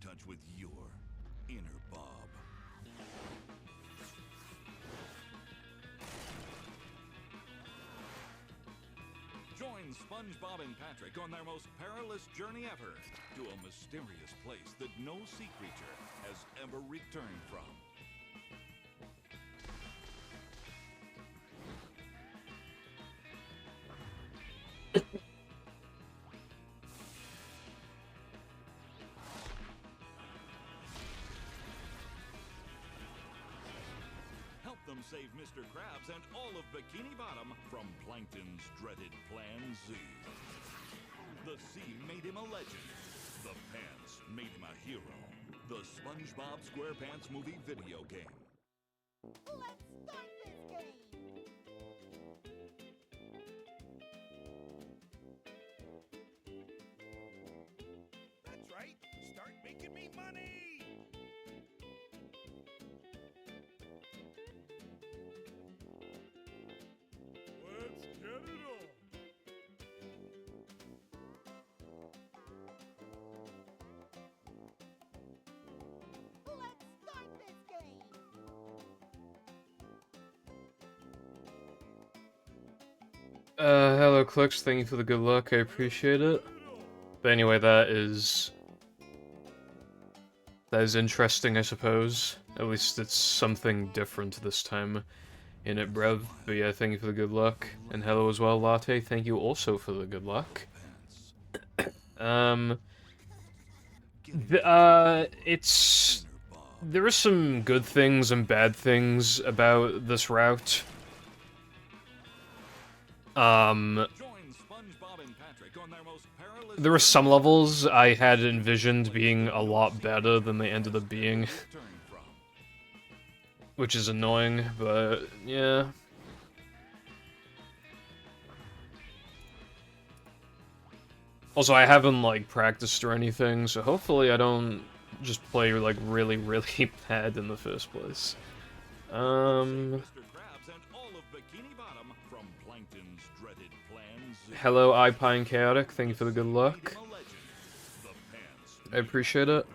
touch with your inner Bob. Join SpongeBob and Patrick on their most perilous journey ever to a mysterious place that no sea creature has ever returned from. Help them save Mr. Krabs and all of Bikini Bottom from Plankton's dreaded Plan Z. The sea made him a legend. The pants made him a hero. The SpongeBob SquarePants movie video game. Let's start this game! That's right. Start making me money. Let's get it on. Let's start this game! Hello, Clux. Thank you for the good luck. I appreciate it. But anyway, that is interesting, I suppose. At least it's something different this time in it, bruv. But yeah, thank you for the good luck. And hello as well, Latte. Thank you also for the good luck. It's... There are some good things and bad things about this route. There were some levels I had envisioned being a lot better than they ended up being. Which is annoying, but yeah. Also, I haven't, like, practiced or anything, so hopefully I don't just play, like, really, really bad in the first place. Hello, iPine Chaotic. Thank you for the good luck. I appreciate it.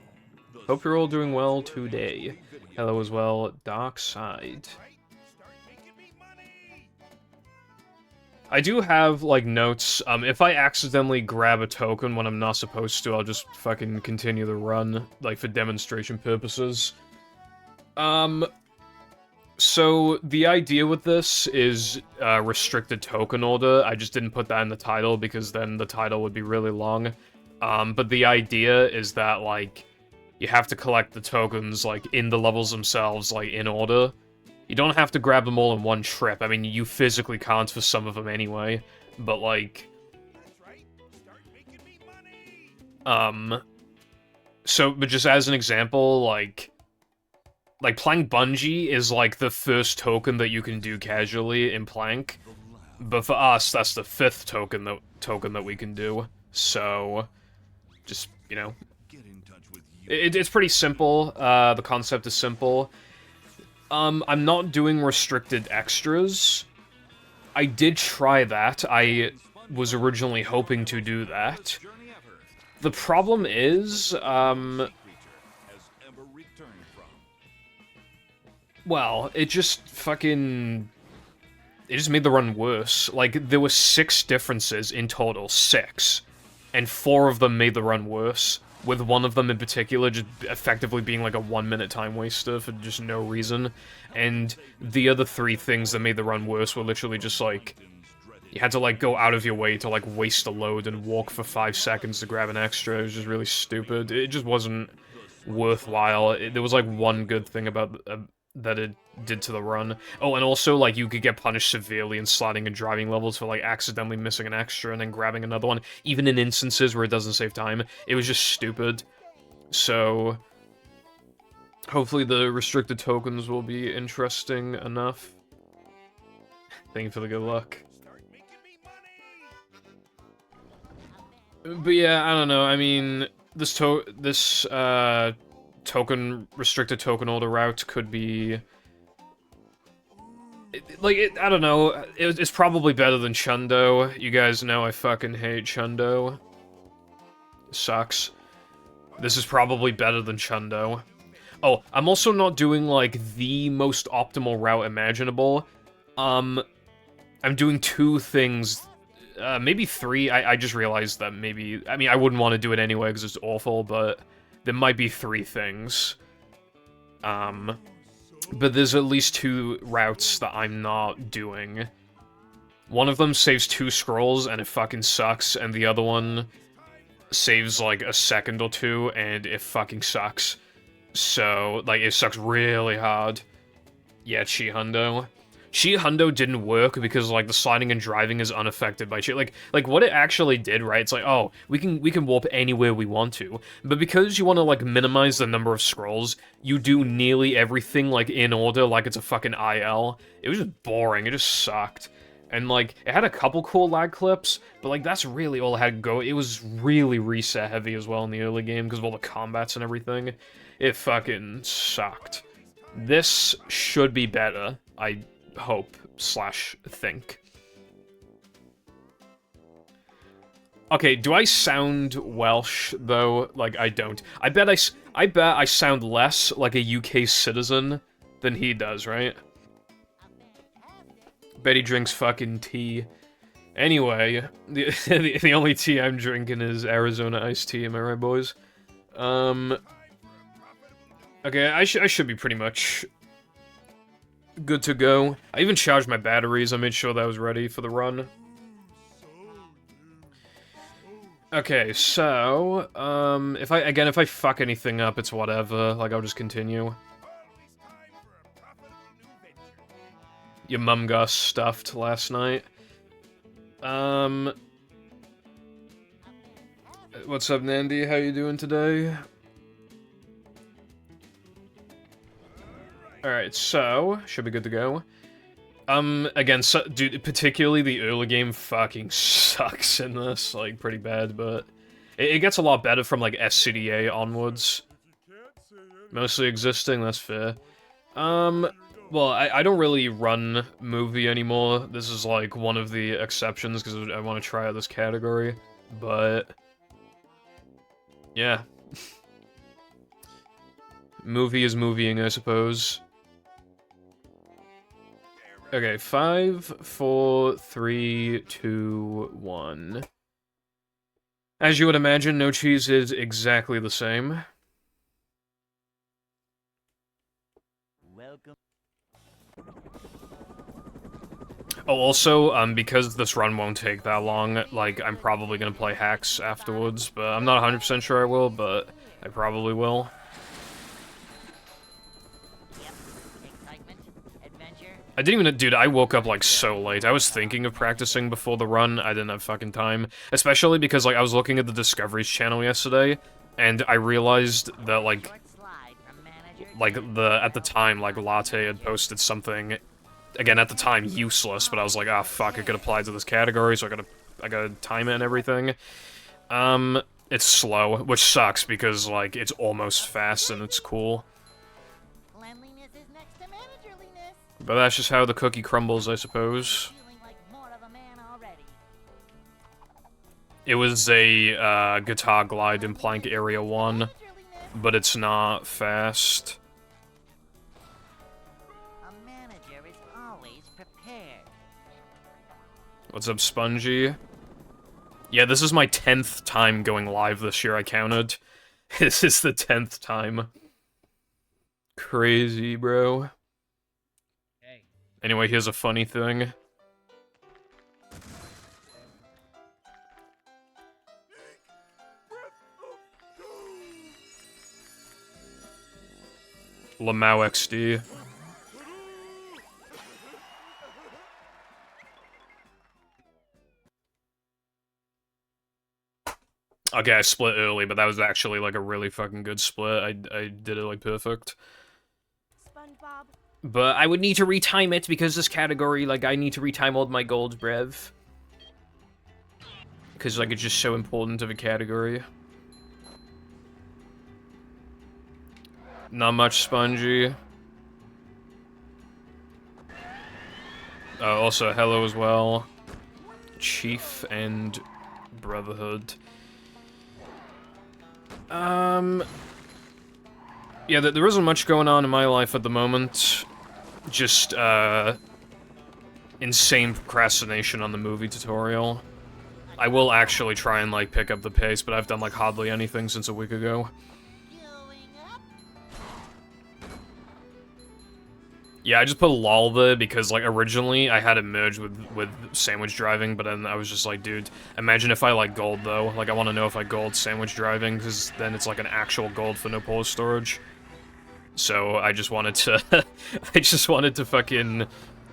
Hope you're all doing well today. Hello as well, Dark Side. I do have, like, notes. If I accidentally grab a token when I'm not supposed to, I'll just fucking continue the run, like, for demonstration purposes. So, the idea with this is restricted token order. I just didn't put that in the title because then the title would be really long. But the idea is that, like, you have to collect the tokens, like, in the levels themselves, like, in order. You don't have to grab them all in one trip. I mean, you physically can't for some of them anyway. But, like... So, but just as an example, like, Plank Bungee is, like, the first token that you can do casually in Plank. But for us, that's the fifth token that we can do. So, just, you know. It's pretty simple. The concept is simple. I'm not doing restricted extras. I did try that. I was originally hoping to do that. The problem is, well, it just fucking... It just made the run worse. Like, there were 6 differences in total. 6. And 4 of them made the run worse. With one of them in particular just effectively being like a 1-minute time waster for just no reason. And the other 3 things that made the run worse were literally just like... You had to, like, go out of your way to, like, waste a load and walk for 5 seconds to grab an extra. It was just really stupid. It just wasn't worthwhile. There was, like, one good thing about... that it did to the run. Oh, and also, like, you could get punished severely in sliding and driving levels for, like, accidentally missing an extra and then grabbing another one, even in instances where it doesn't save time. It was just stupid. So, hopefully the restricted tokens will be interesting enough. Thank you for the good luck. But yeah, I don't know, I mean, this restricted token order route could be... I don't know, it's probably better than Chundo. You guys know I fucking hate Chundo. It sucks. This is probably better than Chundo. Oh, I'm also not doing, like, the most optimal route imaginable. I'm doing 2 things, maybe 3. I just realized that maybe... I mean, I wouldn't want to do it anyway because it's awful, but there might be 3 things. But there's at least 2 routes that I'm not doing. One of them saves 2 scrolls, and it fucking sucks, and the other one saves, like, a second or 2, and it fucking sucks. So, like, it sucks really hard. Yeah, Chi Hundo. Chi Hundo didn't work because, like, the sliding and driving is unaffected by Chi. Like, what it actually did, right, it's like, oh, we can warp anywhere we want to. But because you want to, like, minimize the number of scrolls, you do nearly everything, like, in order, like it's a fucking IL. It was just boring, it just sucked. And, like, it had a couple cool lag clips, but, like, that's really all it had to go. It was really reset heavy as well in the early game because of all the combats and everything. It fucking sucked. This should be better, I hope / think. Okay, do I sound Welsh, though? Like, I don't. I bet I sound less like a UK citizen than he does, right? Bet he drinks fucking tea. Anyway, the only tea I'm drinking is Arizona iced tea, am I right, boys? Okay, I should be pretty much good to go. I even charged my batteries, I made sure that I was ready for the run. Okay, so, if I fuck anything up, it's whatever, like, I'll just continue. Your mum got stuffed last night. What's up, Nandy? How you doing today? Alright, so, should be good to go. Again, dude, particularly the early game fucking sucks in this, like, pretty bad, but it gets a lot better from, like, SCDA onwards. Mostly existing, that's fair. Well, I don't really run movie anymore. This is, like, one of the exceptions, because I want to try out this category, but... yeah. Movie is movieing, I suppose. Okay, 5, 4, 3, 2, 1. As you would imagine, no cheese is exactly the same. Welcome. Oh, also, because this run won't take that long, like, I'm probably gonna play hacks afterwards, but I'm not 100% sure I will, but I probably will. I didn't even, dude, I woke up, like, so late. I was thinking of practicing before the run, I didn't have fucking time. Especially because, like, I was looking at the Discoveries channel yesterday, and I realized that, like, at the time, like, Latte had posted something, again, at the time, useless, but I was like, ah, fuck, it could apply to this category, so I gotta time it and everything. It's slow, which sucks, because, like, it's almost fast and it's cool. Cleanliness is next to managerliness. But that's just how the cookie crumbles, I suppose. Feeling like more of a man already. It was a, guitar glide in Plank Area 1, Managerliness. but it's not fast. A manager is always prepared. What's up, Spongy? Yeah, this is my 10th time going live this year, I counted. This is the 10th time. Crazy, bro. Hey. Anyway, here's a funny thing. Lamau XD. Okay, I split early, but that was actually, like, a really fucking good split. I did it, like, perfect. SpongeBob. But I would need to retime it, because this category, like, I need to retime all my golds, brev. Because, like, it's just so important of a category. Not much Spongy. Also, hello as well. Chief and Brotherhood. Yeah, there isn't much going on in my life at the moment. Just, insane procrastination on the movie tutorial. I will actually try and, like, pick up the pace, but I've done, like, hardly anything since a week ago. Yeah, I just put lol there because, like, originally I had it merged with sandwich driving, but then I was just like, dude, imagine if I, like, gold, though. Like, I want to know if I gold sandwich driving, because then it's, like, an actual gold for no pause storage. So, I just wanted to... I just wanted to fucking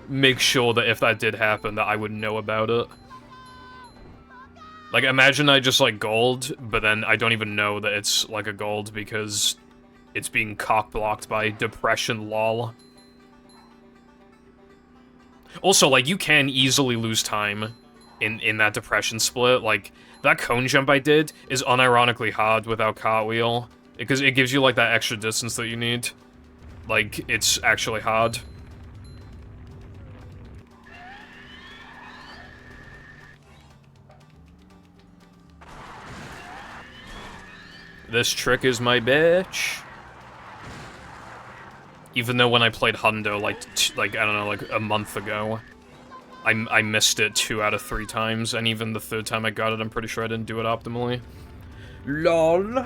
make sure that if that did happen, that I would know about it. Like, imagine I just, like, gold, but then I don't even know that it's, like, a gold because it's being cock-blocked by depression lol. Also, like, you can easily lose time in that depression split. Like, that cone jump I did is unironically hard without cartwheel. Because it gives you, like, that extra distance that you need. Like, it's actually hard. This trick is my bitch. Even though when I played Hundo, like I don't know, like a month ago, I missed it 2 out of 3 times, and even the 3rd time I got it, I'm pretty sure I didn't do it optimally. LOL.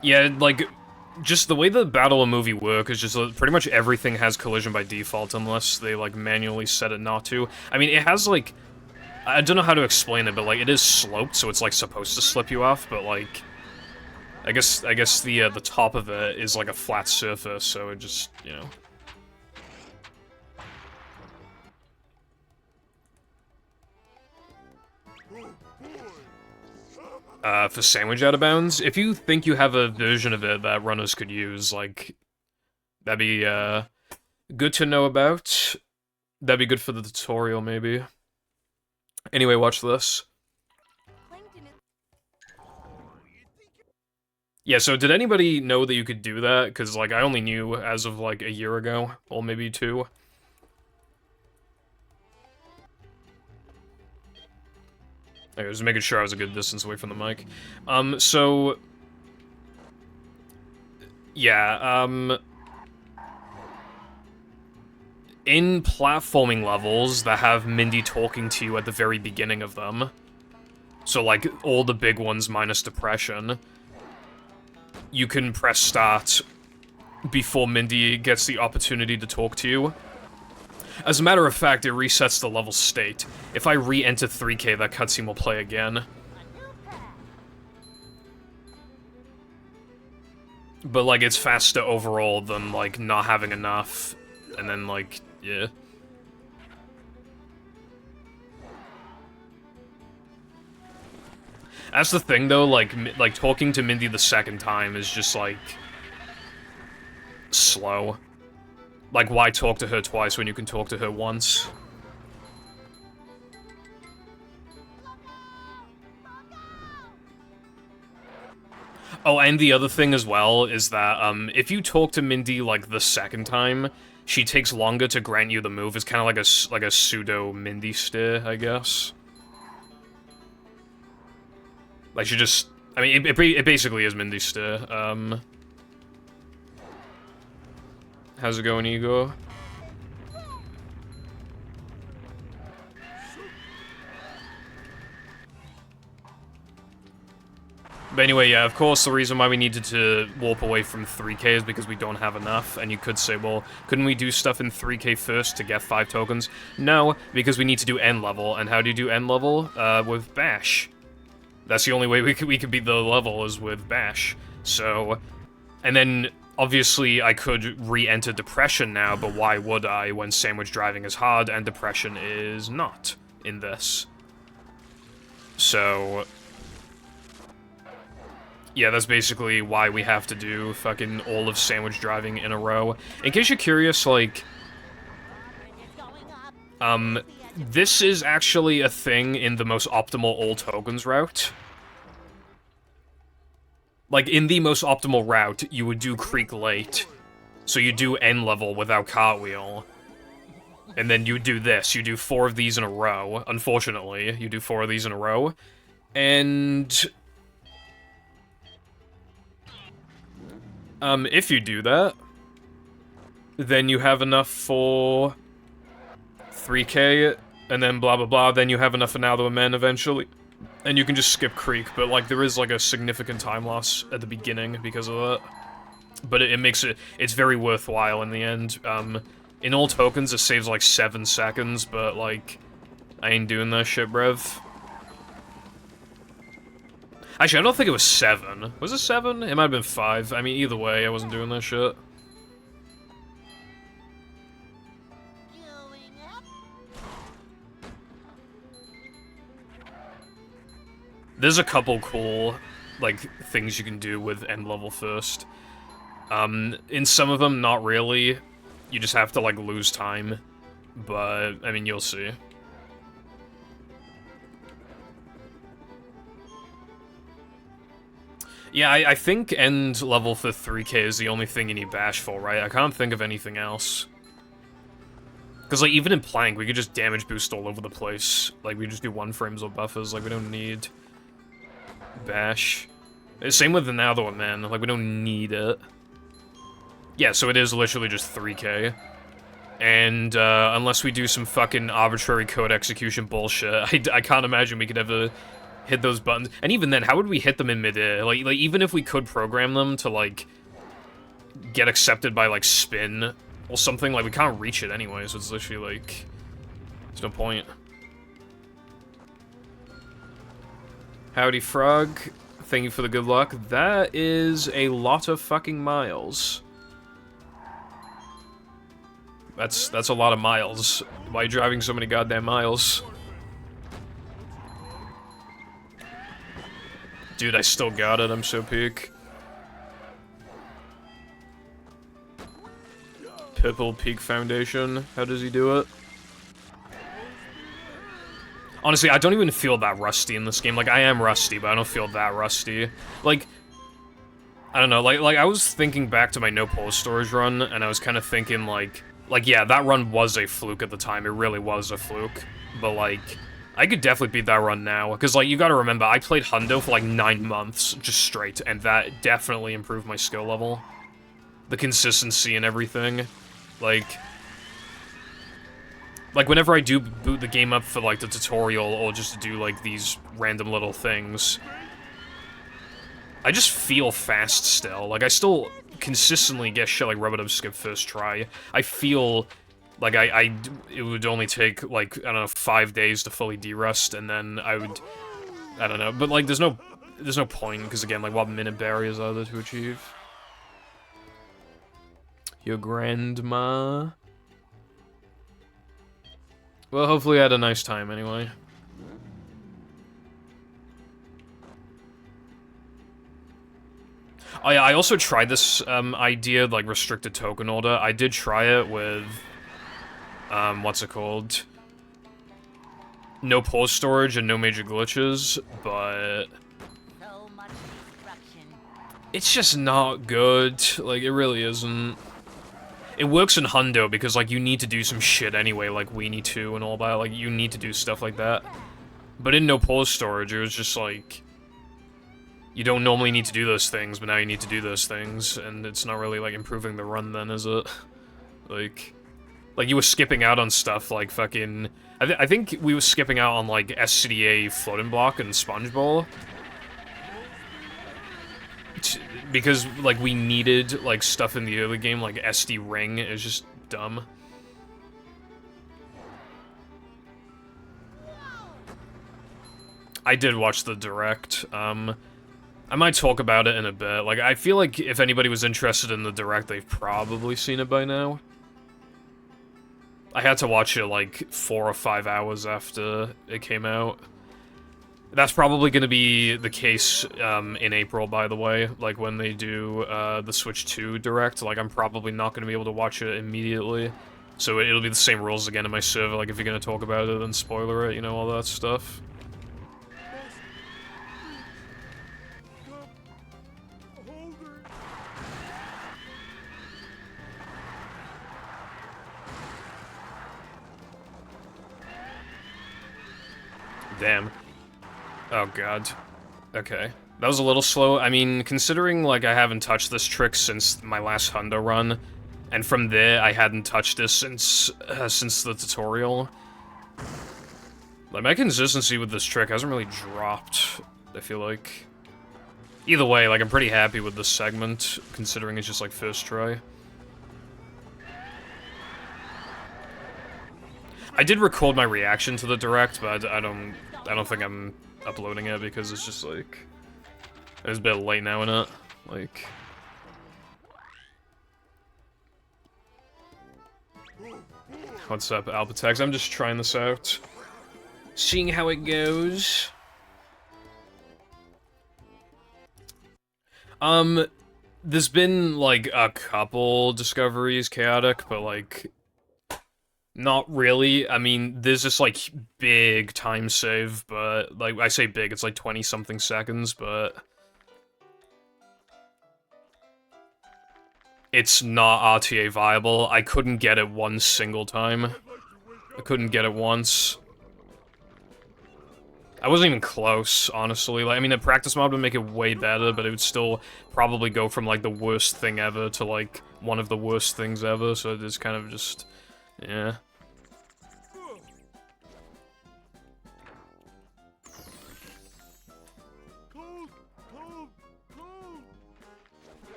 Yeah, like, just the way the Battle of Movie work is just pretty much everything has collision by default unless they, like, manually set it not to. I mean, it has, like... I don't know how to explain it, but, like, it is sloped, so it's, like, supposed to slip you off, but, like... I guess the top of it is, like, a flat surface, so it just, you know... For sandwich out of bounds, if you think you have a version of it that runners could use, like, that'd be, good to know about. That'd be good for the tutorial, maybe. Anyway, watch this. Yeah, so did anybody know that you could do that? Because, like, I only knew as of, like, a year ago, or maybe 2. I was making sure I was a good distance away from the mic. So... Yeah, in platforming levels that have Mindy talking to you at the very beginning of them, so, like, all the big ones minus Depression, you can press start before Mindy gets the opportunity to talk to you. As a matter of fact, it resets the level state. If I re-enter 3K, that cutscene will play again. But, like, it's faster overall than, like, not having enough. And then, like, yeah. That's the thing, though, like, talking to Mindy the second time is just, like... slow. Like, why talk to her twice when you can talk to her once? Oh, and the other thing as well is that, if you talk to Mindy, like, the second time, she takes longer to grant you the move. It's kind of like a pseudo-Mindy stare, I guess. Like, she just... I mean, it basically is Mindy stare. How's it going, Igor? But anyway, yeah, of course, the reason why we needed to warp away from 3K is because we don't have enough, and you could say, well, couldn't we do stuff in 3K first to get 5 tokens? No, because we need to do end level, and how do you do end level? With Bash. That's the only way we could beat the level is with Bash. So, and then, obviously, I could re-enter Depression now, but why would I when sandwich driving is hard and Depression is not in this? So... yeah, that's basically why we have to do fucking all of sandwich driving in a row. In case you're curious, like... this is actually a thing in the most optimal all tokens route. Like, in the most optimal route, you would do Creek late. So you do end level without cartwheel. And then you do this. You do 4 of these in a row. Unfortunately, you do 4 of these in a row. And... if you do that, then you have enough for 3k, and then blah blah blah, then you have enough for Now That We're Men eventually. And you can just skip Creek, but like there is like a significant time loss at the beginning because of that. But it makes it's very worthwhile in the end. In all tokens it saves like 7 seconds, but like, I ain't doing that shit, bruv. Actually, I don't think it was 7. Was it 7? It might have been 5. I mean, either way, I wasn't doing that shit. Going up. There's a couple cool, like, things you can do with end level first. In some of them, not really. You just have to, like, lose time. But, I mean, you'll see. Yeah, I think end level for 3k is the only thing you need Bash for, right? I can't think of anything else. Because, like, even in Plank, we could just damage boost all over the place. Like, we just do 1 frames or buffers. Like, we don't need Bash. Same with the Now That We're Men. Like, we don't need it. Yeah, so it is literally just 3k. And, unless we do some fucking arbitrary code execution bullshit, I can't imagine we could ever hit those buttons. And even then, how would we hit them in midair? Like, even if we could program them to, like, get accepted by, like, spin or something, like, we can't reach it anyway, so it's literally, like, there's no point. Howdy, Frog. Thank you for the good luck. That is a lot of fucking miles. That's a lot of miles. Why are you driving so many goddamn miles? Dude, I still got it. I'm so peak. Purple Peak Foundation. How does he do it? Honestly, I don't even feel that rusty in this game. Like, I am rusty, but I don't feel that rusty. Like, I don't know. Like I was thinking back to my no pause storage run, and I was kind of thinking, like, yeah, that run was a fluke at the time. It really was a fluke. But, like, I could definitely beat that run now, because, like, you gotta remember, I played Hundo for, like, 9 months, just straight, and that definitely improved my skill level. The consistency and everything. Like, whenever I do boot the game up for, like, the tutorial, or just to do, like, these random little things, I just feel fast still. Like, I still consistently get shit like Rub-a-Dub Skip first try. I feel like it would only take, like, I don't know, 5 days to fully derust, and then I would, I don't know, but, like, there's no point, because, again, like, what minute barriers are there to achieve? Your grandma? Well, hopefully I had a nice time, anyway. Oh yeah, I also tried this idea, like, restricted token order. I did try it with, what's it called? No pause storage and no major glitches, but So much destruction. it's just not good. Like, it really isn't. It works in Hundo because, like, you need to do some shit anyway, like Weenie 2 and all that. Like, you need to do stuff like that. But in no pause storage, it was just like, you don't normally need to do those things, but now you need to do those things, and it's not really, like, improving the run then, is it? Like, you were skipping out on stuff like fucking... I think we were skipping out on, like, SCDA Floating Block and Sponge Bowl. Because, like, we needed, like, stuff in the early game, like SD Ring is just dumb. I did watch the direct, I might talk about it in a bit. Like, I feel like if anybody was interested in the direct, they've probably seen it by now. I had to watch it, like, 4 or 5 hours after it came out. That's probably going to be the case in April, by the way. Like, when they do the Switch 2 direct, like, I'm probably not going to be able to watch it immediately. So it'll be the same rules again in my server, like, if you're going to talk about it, then spoiler it, you know, all that stuff. Damn. Oh god. Okay. That was a little slow. I mean, considering, like, I haven't touched this trick since my last Hundo run, and from there, I hadn't touched this since the tutorial. Like, my consistency with this trick hasn't really dropped, I feel like. Either way, like, I'm pretty happy with this segment, considering it's just, like, first try. I did record my reaction to the direct, but I don't think I'm uploading it because it's just, like... It's a bit late now, innit? Like... What's up, Alphatex? I'm just trying this out. Seeing how it goes. There's been, like, a couple discoveries, chaotic, but, like... Not really. I mean, there's this, like, big time save, but, like, I say big, it's like 20-something seconds, but... It's not RTA viable. I couldn't get it one single time. I couldn't get it once. I wasn't even close, honestly. Like, I mean, a practice mod would make it way better, but it would still probably go from, like, the worst thing ever to, like, one of the worst things ever, so it's kind of just... Yeah.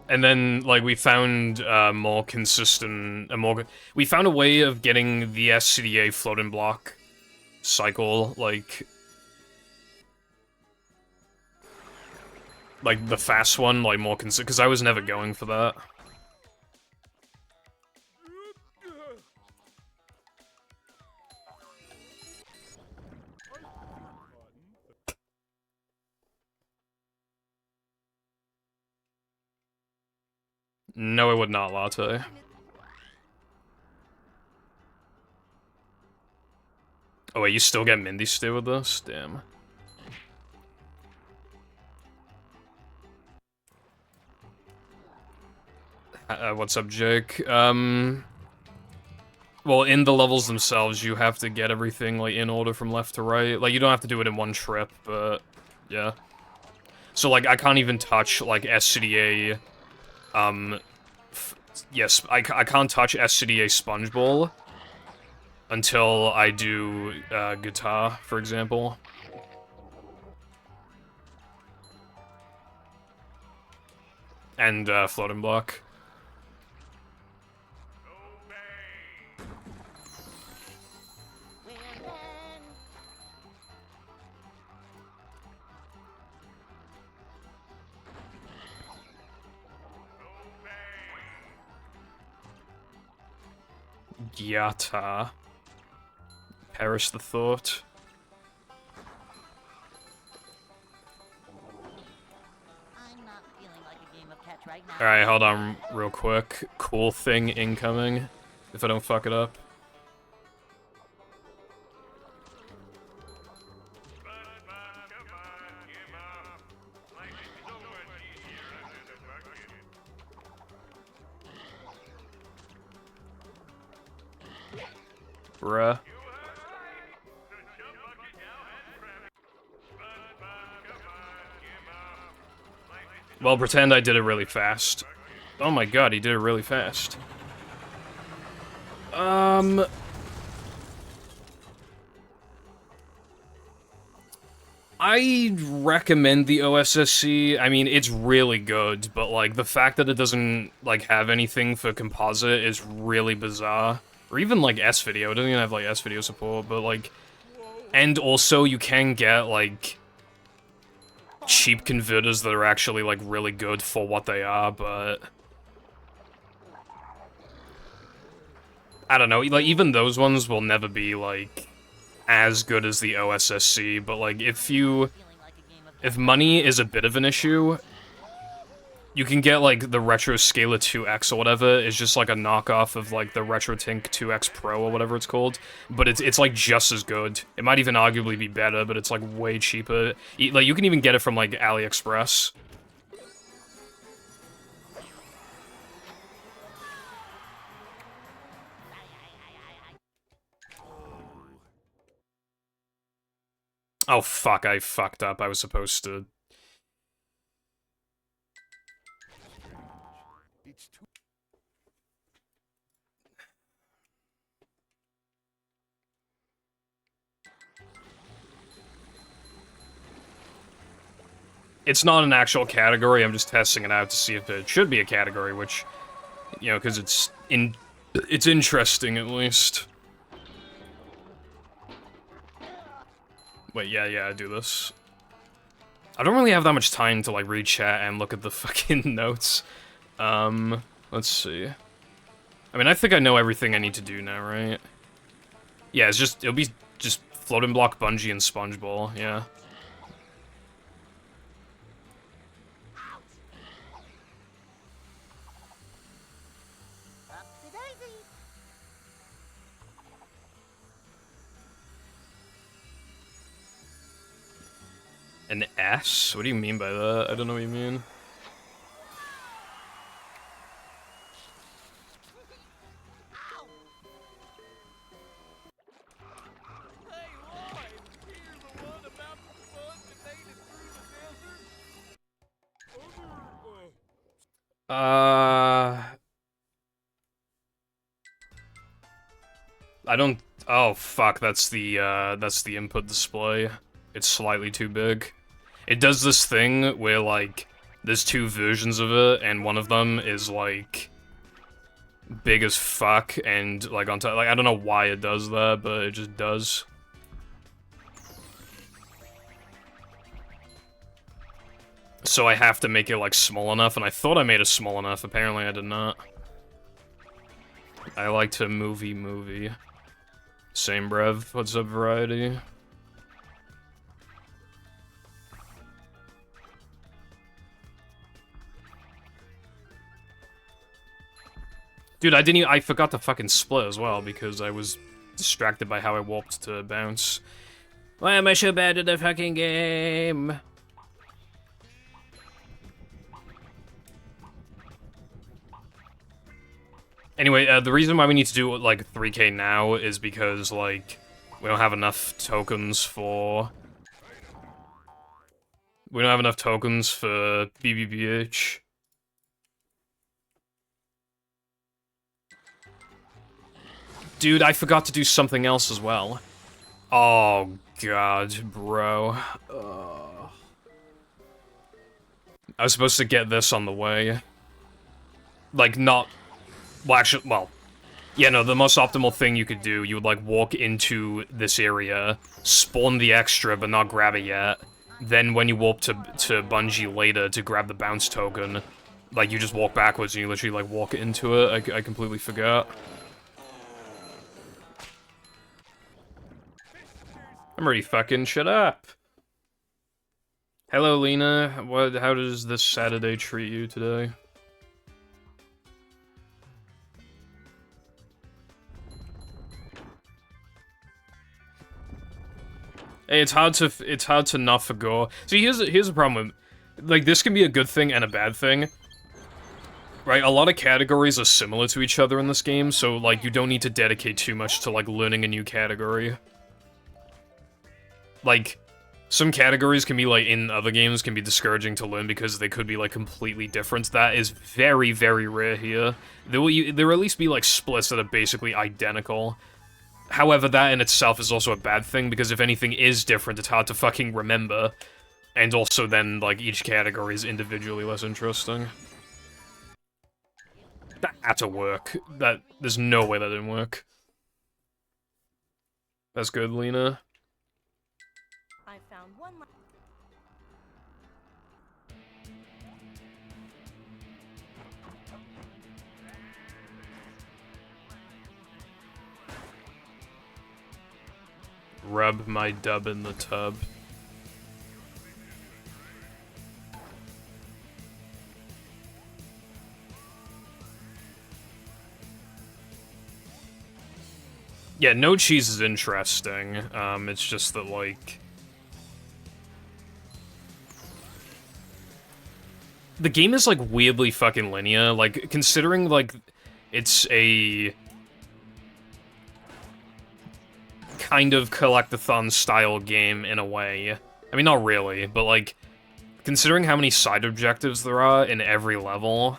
And then, like, we found more consistent, we found a way of getting the SCDA floating block cycle, like the fast one, like, more consistent, because I was never going for that. No, it would not, Latte. Oh wait, you still get Mindy Stew with this? Damn. What's up, Jake? Well, in the levels themselves, you have to get everything, like, in order from left to right. Like, you don't have to do it in one trip, but... Yeah. So, like, I can't even touch, like, SCDA... Yes, I can't touch SCDA Sponge Bowl until I do, guitar, for example. And, floating block. Gyata. Perish the thought. I'm not feeling like a game of catch right now. Alright, hold on real quick. Cool thing incoming, if I don't fuck it up. Bruh. Well, pretend I did it really fast. Oh my god, he did it really fast. I recommend the OSSC. I mean, it's really good, but, like, the fact that it doesn't, like, have anything for composite is really bizarre. Or even, like, S-Video. It doesn't even have, like, S-Video support, but, like... And also, you can get, like... cheap converters that are actually, like, really good for what they are, but... I don't know, like, even those ones will never be, like, as good as the OSSC, but, like, if money is a bit of an issue, you can get, like, the Retro Scaler 2X or whatever. It's just, like, a knockoff of, like, the RetroTink 2X Pro or whatever it's called. But it's, like, just as good. It might even arguably be better, but it's, like, way cheaper. Like, you can even get it from, like, AliExpress. Oh, fuck, I fucked up. I was supposed to... It's too. It's not an actual category, I'm just testing it out to see if it should be a category, which, you know, because it's interesting, at least. Wait, yeah, I do this. I don't really have that much time to, like, read chat and look at the fucking notes. Let's see. I mean, I think I know everything I need to do now, right? Yeah, it'll be just Floating Block, Bungee, and Sponge Ball, yeah. Upsy-daisy. An S? What do you mean by that? I don't know what you mean. I don't... Oh, fuck, that's the input display. It's slightly too big. It does this thing where, like, there's two versions of it, and one of them is, like, big as fuck, and, like, on top... Like, I don't know why it does that, but it just does. So I have to make it, like, small enough, and I thought I made it small enough. Apparently I did not. I like to movie. Same brev. What's up, Variety? Dude, I forgot to fucking split as well, because I was distracted by how I warped to bounce. Why am I so bad at the fucking game? Anyway, the reason why we need to do, like, 3K now is because, like, we don't have enough tokens for... We don't have enough tokens for BBBH. Dude, I forgot to do something else as well. Oh, God, bro. I was supposed to get this on the way. Like, not... Well, actually, well... Yeah, no, the most optimal thing you could do, you would, like, walk into this area, spawn the extra, but not grab it yet. Then when you warp to Bungee later to grab the bounce token, like, you just walk backwards and you literally, like, walk into it. I completely forgot. I'm already fucking shut up. Hello, Lena. How does this Saturday treat you today? Hey, it's hard to not forgo. See, here's the problem with, like, this can be a good thing and a bad thing. Right, a lot of categories are similar to each other in this game, so, like, you don't need to dedicate too much to, like, learning a new category. Like, some categories can be, like, in other games, can be discouraging to learn because they could be, like, completely different. That is very, very rare here. There will at least be, like, splits that are basically identical. However, that in itself is also a bad thing, because if anything is different, it's hard to fucking remember. And also then, like, each category is individually less interesting. That had to work. There's no way that didn't work. That's good, Lena. I found one. Rub my dub in the tub. Yeah, no cheese is interesting. It's just that, like... The game is, like, weirdly fucking linear. Like, considering, like, it's a... kind of collect-a-thon style game in a way. I mean, not really, but like, considering how many side objectives there are in every level,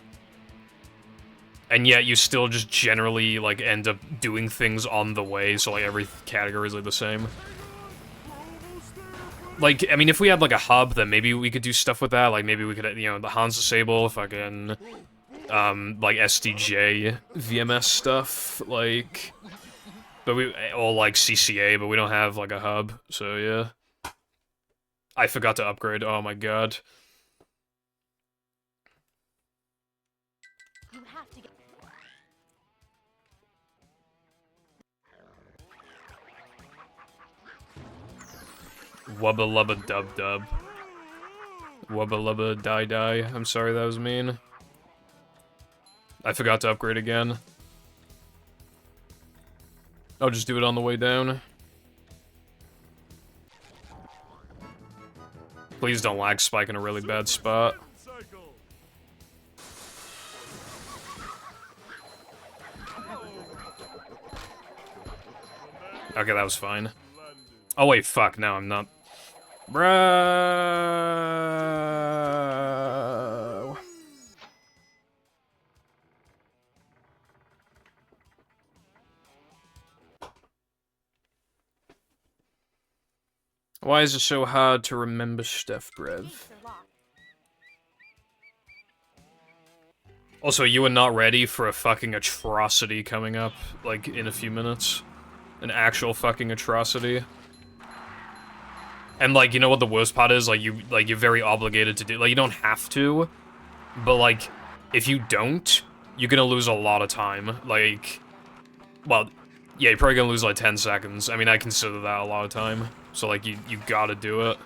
and yet you still just generally, like, end up doing things on the way, so, like, every category is, like, the same. Like, I mean, if we had, like, a hub, then maybe we could do stuff with that. Like, maybe we could, you know, the Hansa Sable, fucking, like, SDJ, VMS stuff, like... But we, or, like, CCA, but we don't have, like, a hub, so, yeah. I forgot to upgrade, oh my god. You have to get... Wubba lubba dub dub. Wubba lubba die die. I'm sorry, that was mean. I forgot to upgrade again. I'll just do it on the way down. Please don't lag spike in a really bad spot. Okay, that was fine. Oh wait, fuck, no, I'm not. Bro. Why is it so hard to remember stuff, bruv? Also, you are not ready for a fucking atrocity coming up, like, in a few minutes. An actual fucking atrocity. And, like, you know what the worst part is? Like, you're very obligated to do, like, you don't have to, but, like, if you don't, you're gonna lose a lot of time. Like, well, yeah, you're probably gonna lose, like, 10 seconds. I mean, I consider that a lot of time. So, like, you gotta do it.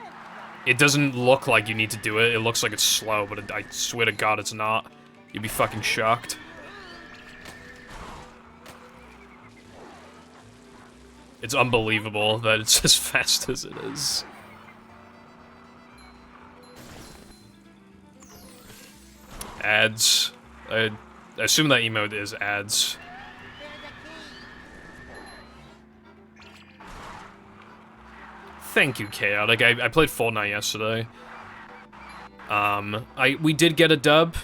It doesn't look like you need to do it. It looks like it's slow, but I swear to God it's not. You'd be fucking shocked. It's unbelievable that it's as fast as it is. Ads. I assume that emote is ads. Thank you, Chaotic. I played Fortnite yesterday. We did get a dub.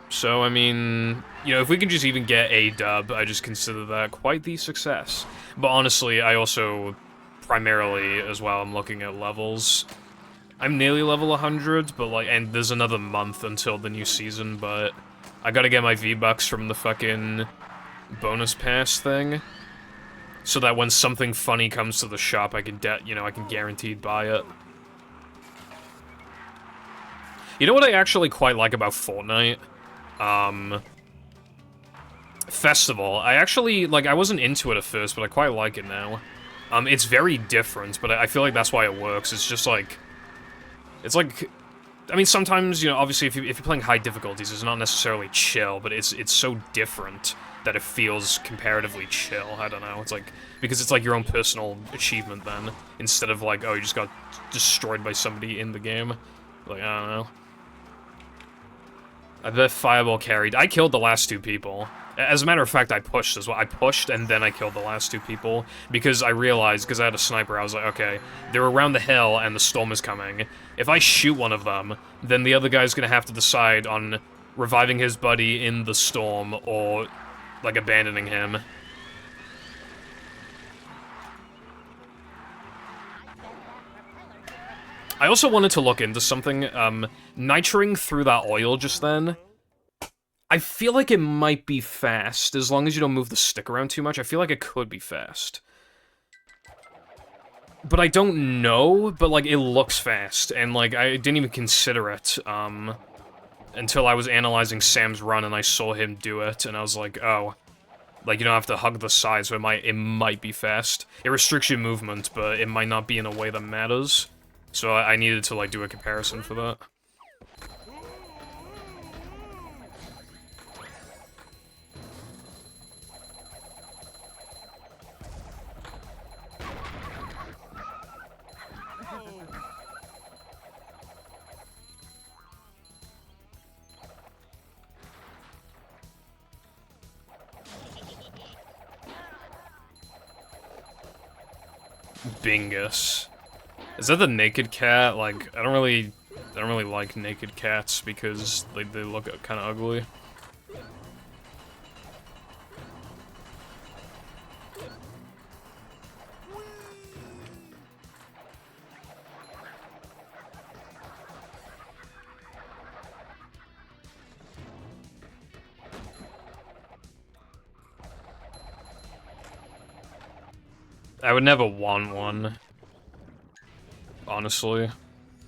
So, I mean, you know, if we can just even get a dub, I just consider that quite the success. But honestly, I also, primarily, as well, I'm looking at levels. I'm nearly level 100, but, like, and there's another month until the new season, but I gotta get my V-Bucks from the fucking bonus pass thing, so that when something funny comes to the shop, I can I can guaranteed buy it. You know what I actually quite like about Fortnite? Festival. I actually, like, I wasn't into it at first, but I quite like it now. It's very different, but I feel like that's why it works. It's just like, it's like, I mean, sometimes, you know, obviously if you're playing high difficulties, it's not necessarily chill, but it's so different that it feels comparatively chill. I don't know. It's like, because it's like your own personal achievement then, instead of like, oh, you just got destroyed by somebody in the game. Like, I don't know. I bet Fireball carried. I killed the last two people. As a matter of fact, I pushed as well. I pushed, and then I killed the last two people, because I realized, because I had a sniper, I was like, okay, they're around the hill, and the storm is coming. If I shoot one of them, then the other guy's gonna have to decide on reviving his buddy in the storm, or, like, abandoning him. I also wanted to look into something, nitring through that oil just then. I feel like it might be fast, as long as you don't move the stick around too much. I feel like it could be fast. But I don't know, but, like, it looks fast, and, like, I didn't even consider it, until I was analyzing Sam's run and I saw him do it, and I was like, oh. Like, you don't have to hug the side, so it might be fast. It restricts your movement, but it might not be in a way that matters. So I needed to, like, do a comparison for that. Bingus. Is that the naked cat? Like, I don't really like naked cats because they look kind of ugly. I would never want one. Honestly.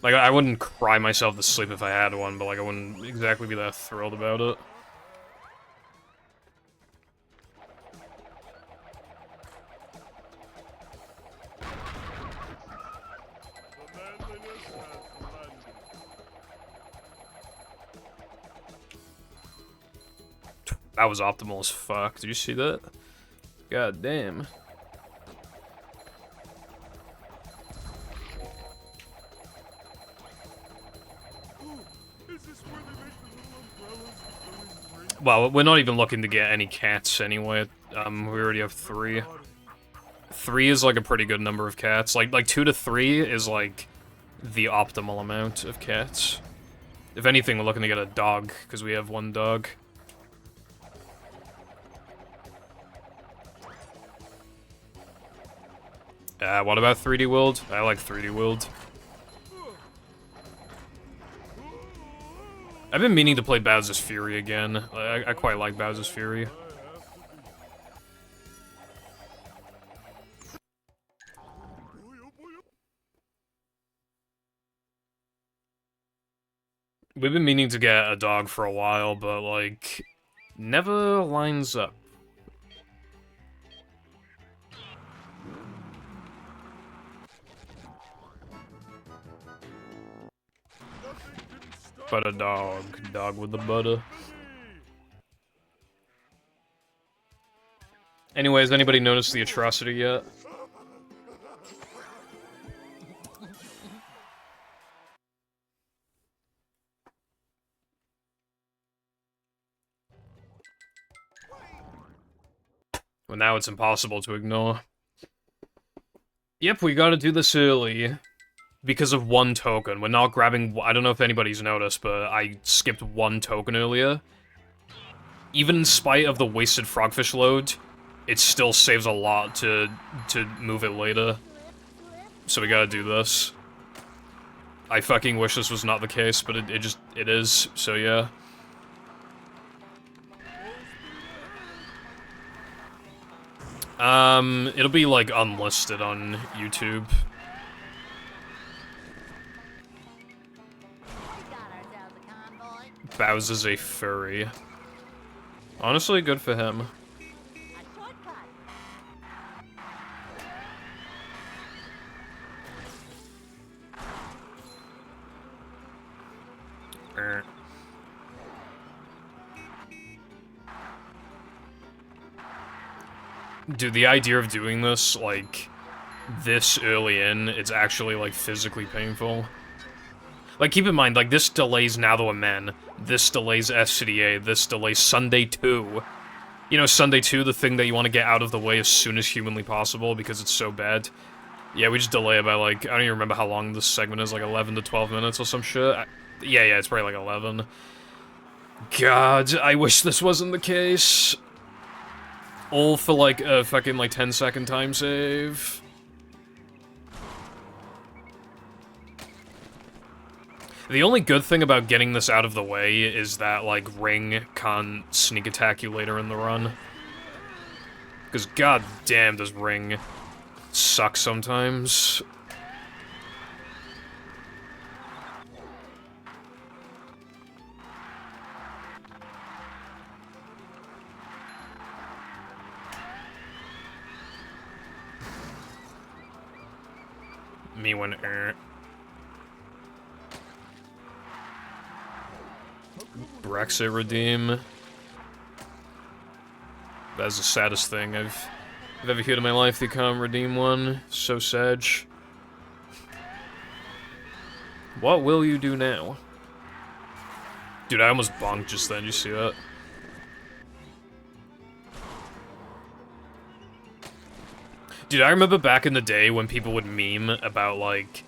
Like, I wouldn't cry myself to sleep if I had one, but, like, I wouldn't exactly be that thrilled about it. That was optimal as fuck. Did you see that? God damn. Well, we're not even looking to get any cats anyway. We already have 3. 3 is like a pretty good number of cats. Like 2 to 3 is like the optimal amount of cats. If anything, we're looking to get a dog because we have 1 dog. What about 3D World? I like 3D World. I've been meaning to play Bowser's Fury again. I quite like Bowser's Fury. We've been meaning to get a dog for a while, but, like, never lines up. But a dog with the butter. Anyways, anybody noticed the atrocity yet? Well, now it's impossible to ignore. Yep, we gotta do this early. Because of 1 token. We're not grabbing... I don't know if anybody's noticed, but I skipped 1 token earlier. Even in spite of the wasted frogfish load, it still saves a lot to move it later. So we gotta do this. I fucking wish this was not the case, but it is, so yeah. It'll be, like, unlisted on YouTube. Bowser's a furry. Honestly, good for him. Dude, the idea of doing this, like, this early in, it's actually, like, physically painful. Like, keep in mind, like, this delays Now That We're Men, this delays SCDA, this delays Sunday 2. You know, Sunday 2, the thing that you want to get out of the way as soon as humanly possible because it's so bad. Yeah, we just delay it by, like, I don't even remember how long this segment is, like 11 to 12 minutes or some shit. Yeah, it's probably like 11. God, I wish this wasn't the case. All for, like, a fucking, like, 10-second time save. The only good thing about getting this out of the way is that, like, Ring can't sneak attack you later in the run. Because god damn does Ring suck sometimes. Me when Brexit redeem. That's the saddest thing I've ever heard in my life. They can't redeem one. So sad. What will you do now? Dude, I almost bonked just then. You see that? Dude, I remember back in the day when people would meme about, like,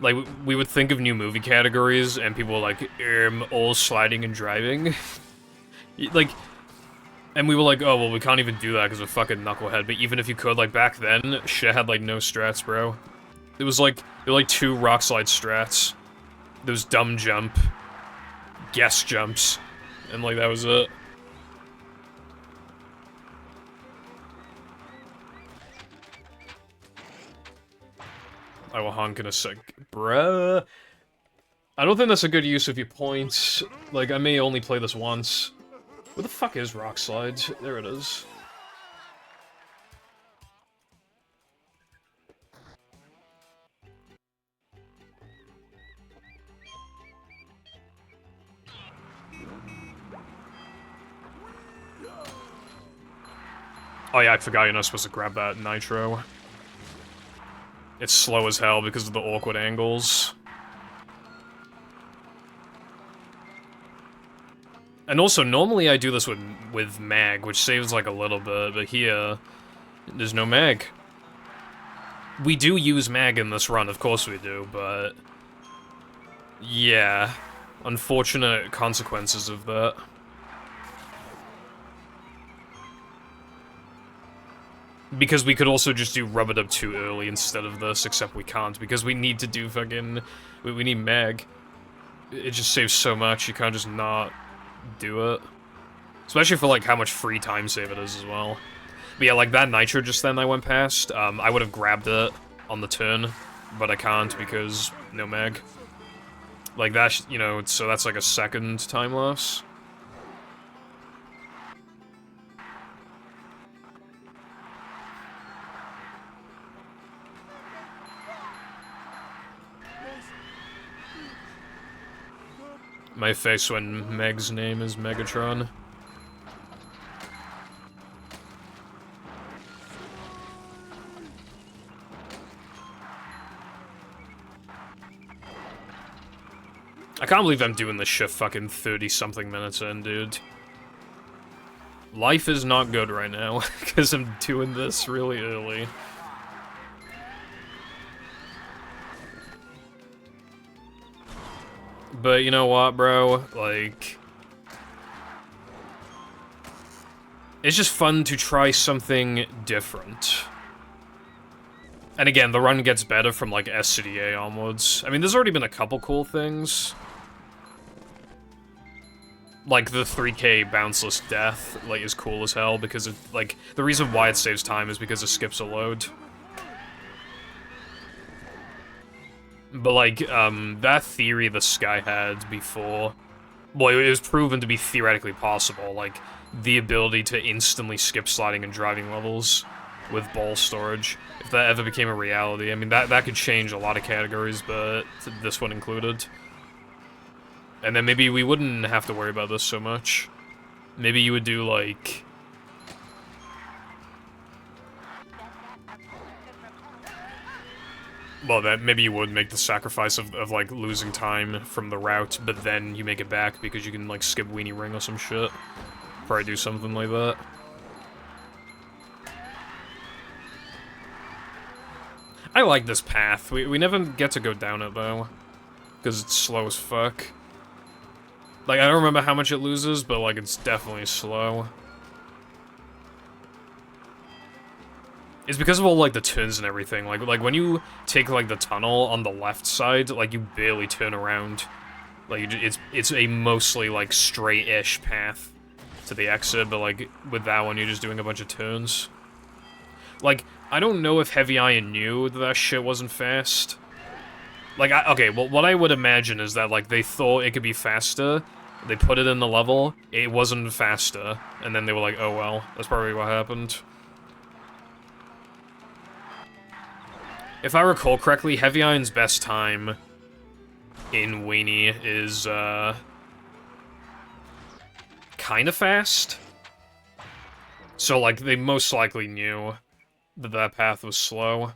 we would think of new movie categories, and people were like, all sliding and driving. Like, and we were like, oh, well, we can't even do that because we're fucking knucklehead, but even if you could, like, back then, shit had, like, no strats, bro. It was like, there were, like, 2 rock slide strats. There was dumb jump, guess jumps, and, like, that was it. I will honk in a sec. Bruh. I don't think that's a good use of your points. Like, I may only play this once. Where the fuck is Rock Slide? There it is. Oh yeah, I forgot you're not supposed to grab that nitro. It's slow as hell because of the awkward angles. And also, normally I do this with mag, which saves like a little bit, but here, there's no mag. We do use mag in this run, of course we do, but... yeah, unfortunate consequences of that. Because we could also just do Rub It Up too early instead of this, except we can't, because we need to do fucking... we need mag. It just saves so much, you can't just not do it. Especially for, like, how much free time save it is as well. But yeah, like, that nitro just then I went past, I would have grabbed it on the turn, but I can't because no mag. Like, that, you know, so that's like a second time loss. My face when Meg's name is Megatron. I can't believe I'm doing this shit fucking 30-something minutes in, dude. Life is not good right now, because I'm doing this really early. But you know what, bro? Like... it's just fun to try something different. And again, the run gets better from, like, SCDA onwards. I mean, there's already been a couple cool things. Like, the 3K bounceless death, like, is cool as hell, because it, like, the reason why it saves time is because it skips a load. But, like, that theory this guy had before, well, it was proven to be theoretically possible, like, the ability to instantly skip sliding and driving levels with ball storage. If that ever became a reality, I mean, that could change a lot of categories, but this one included. And then maybe we wouldn't have to worry about this so much. Maybe you would do, like... well, that maybe you would make the sacrifice of, like, losing time from the route, but then you make it back because you can, like, skip Weenie Ring or some shit. Probably do something like that. I like this path. We never get to go down it, though. Because it's slow as fuck. Like, I don't remember how much it loses, but, like, it's definitely slow. It's because of all, like, the turns and everything. Like when you take, like, the tunnel on the left side, like, you barely turn around. Like, it's a mostly, like, straight-ish path to the exit, but, like, with that one, you're just doing a bunch of turns. Like, I don't know if Heavy Iron knew that shit wasn't fast. Like, okay, well, what I would imagine is that, like, they thought it could be faster, they put it in the level, it wasn't faster, and then they were like, oh well, that's probably what happened. If I recall correctly, Heavy Iron's best time in Weenie is, kinda fast. So, like, they most likely knew that that path was slow.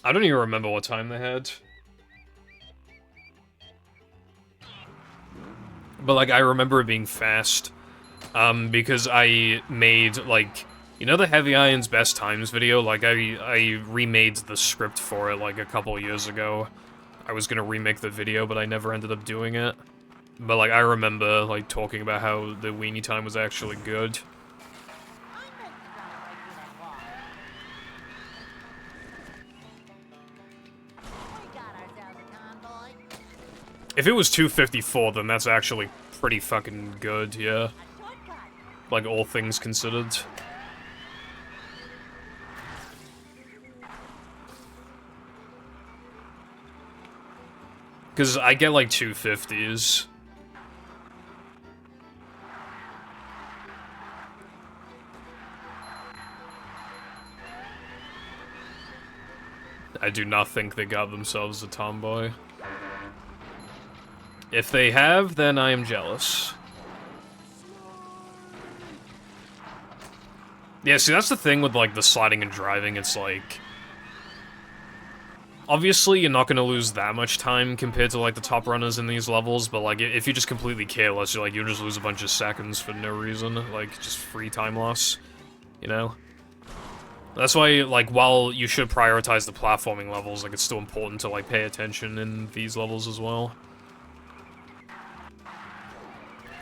I don't even remember what time they had. but like I remember it being fast, because I made like, you know, the Heavy Iron's Best Times video. Like I remade the script for it like a couple years ago. I was gonna remake the video, but I never ended up doing it. But like I remember like talking about how the weenie time was actually good. If it was 254, then that's actually pretty fucking good, yeah. Like, all things considered. Because I get, like, 250s. I do not think they got themselves a tomboy. If they have, then I am jealous. Yeah, see, that's the thing with, like, the sliding and driving, it's like... Obviously, you're not gonna lose that much time compared to, like, the top runners in these levels, but, like, if you're just completely careless, you'll just lose a bunch of seconds for no reason, like, just free time loss, you know? That's why, like, while you should prioritize the platforming levels, like, it's still important to, like, pay attention in these levels as well.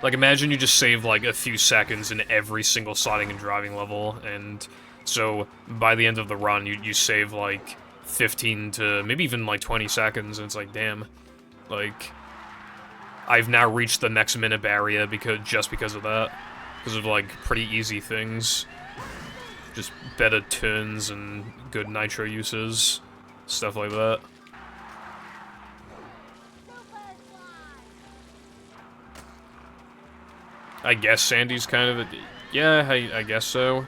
Like, imagine you just save, like, a few seconds in every single sliding and driving level, and so by the end of the run, you save, like, 15 to maybe even, like, 20 seconds, and it's like, damn. Like, I've now reached the next minute barrier just because of that. Because of, like, pretty easy things. Just better turns and good nitro uses. Stuff like that. I guess Sandy's kind of a... Yeah, I guess so.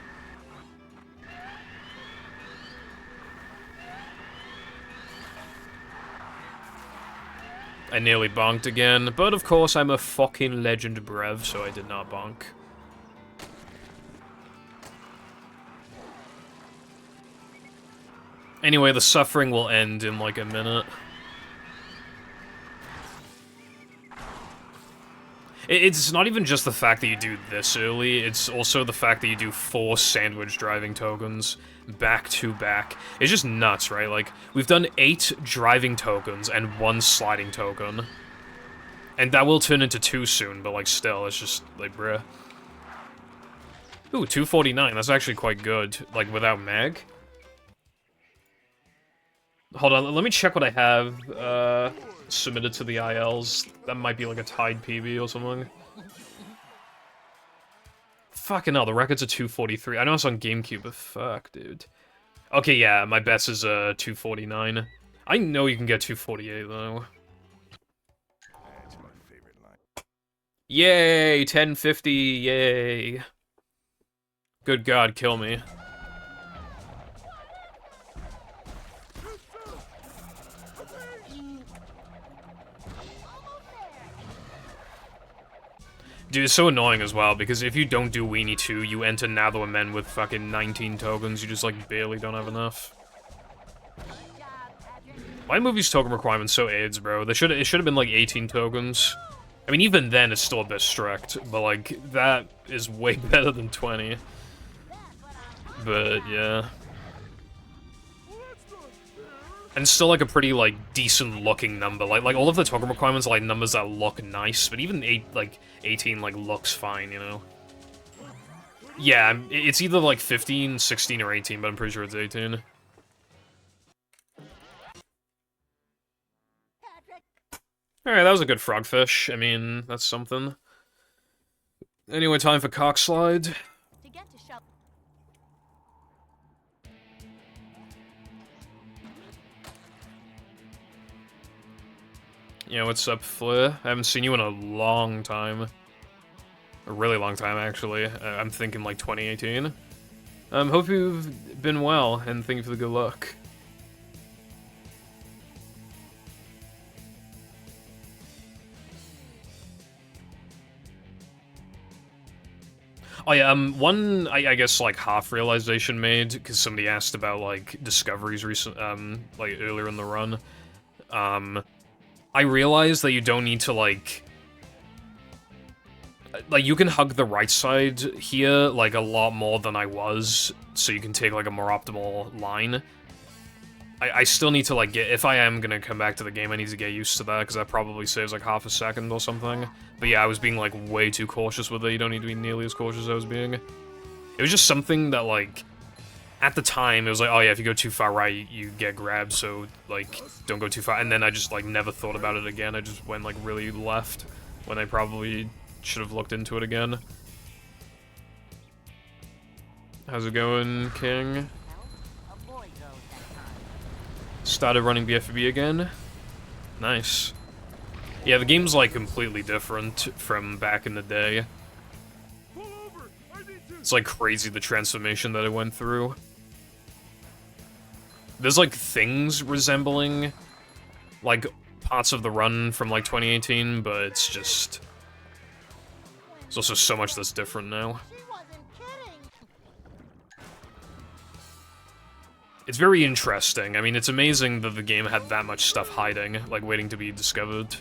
I nearly bonked again, but of course I'm a fucking legend brev, so I did not bonk. Anyway, the suffering will end in like a minute. It's not even just the fact that you do this early, it's also the fact that you do 4 sandwich driving tokens back to back. It's just nuts, right? Like, we've done 8 driving tokens and 1 sliding token. And that will turn into 2 soon, but like still, it's just like, bruh. Ooh, 249, that's actually quite good, like without mag. Hold on, let me check what I have, submitted to the ILs. That might be like a tied PB or something. Fucking hell, the record's a 243. I know it's on GameCube, but fuck, dude. Okay, yeah, my best is a 249. I know you can get 248, though. That's my favorite line. Yay, 1050, yay. Good God, kill me. Dude, it's so annoying as well, because if you don't do Weenie 2, you enter Nathor Men with fucking 19 tokens, you just, like, barely don't have enough. Why are movies token requirements so AIDS, bro? It should have been, like, 18 tokens. I mean, even then, it's still a bit strict, but, like, that is way better than 20. But, yeah. And still, like, a pretty, like, decent-looking number. Like, all of the token requirements are, like, numbers that look nice, but even 18, like, looks fine, you know? Yeah, it's either, like, 15, 16, or 18, but I'm pretty sure it's 18. Alright, that was a good frogfish. I mean, that's something. Anyway, time for Cockslide. To get to shop. Yeah, what's up, Fleur? I haven't seen you in a long time. A really long time, actually. I'm thinking, like, 2018. Hope you've been well, and thank you for the good luck. Oh yeah, one, I guess, like, half-realization made, because somebody asked about, like, discoveries like, earlier in the run. I realized that you don't need to, like... like, you can hug the right side here, like, a lot more than I was, so you can take, like, a more optimal line. I still need to, like, if I am gonna come back to the game, I need to get used to that, because that probably saves, like, half a second or something. But yeah, I was being, like, way too cautious with it. You don't need to be nearly as cautious as I was being. It was just something that, like, at the time, it was like, oh yeah, if you go too far right, you get grabbed, so, like, don't go too far. And then I just, like, never thought about it again. I just went, like, really left, when I probably should have looked into it again. How's it going, King? Started running BFB again. Nice. Yeah, the game's, like, completely different from back in the day. It's, like, crazy the transformation that it went through. There's, like, things resembling, like, parts of the run from, like, 2018, but it's just... There's also so much that's different now. She wasn't kidding. It's very interesting. I mean, it's amazing that the game had that much stuff hiding, like, waiting to be discovered.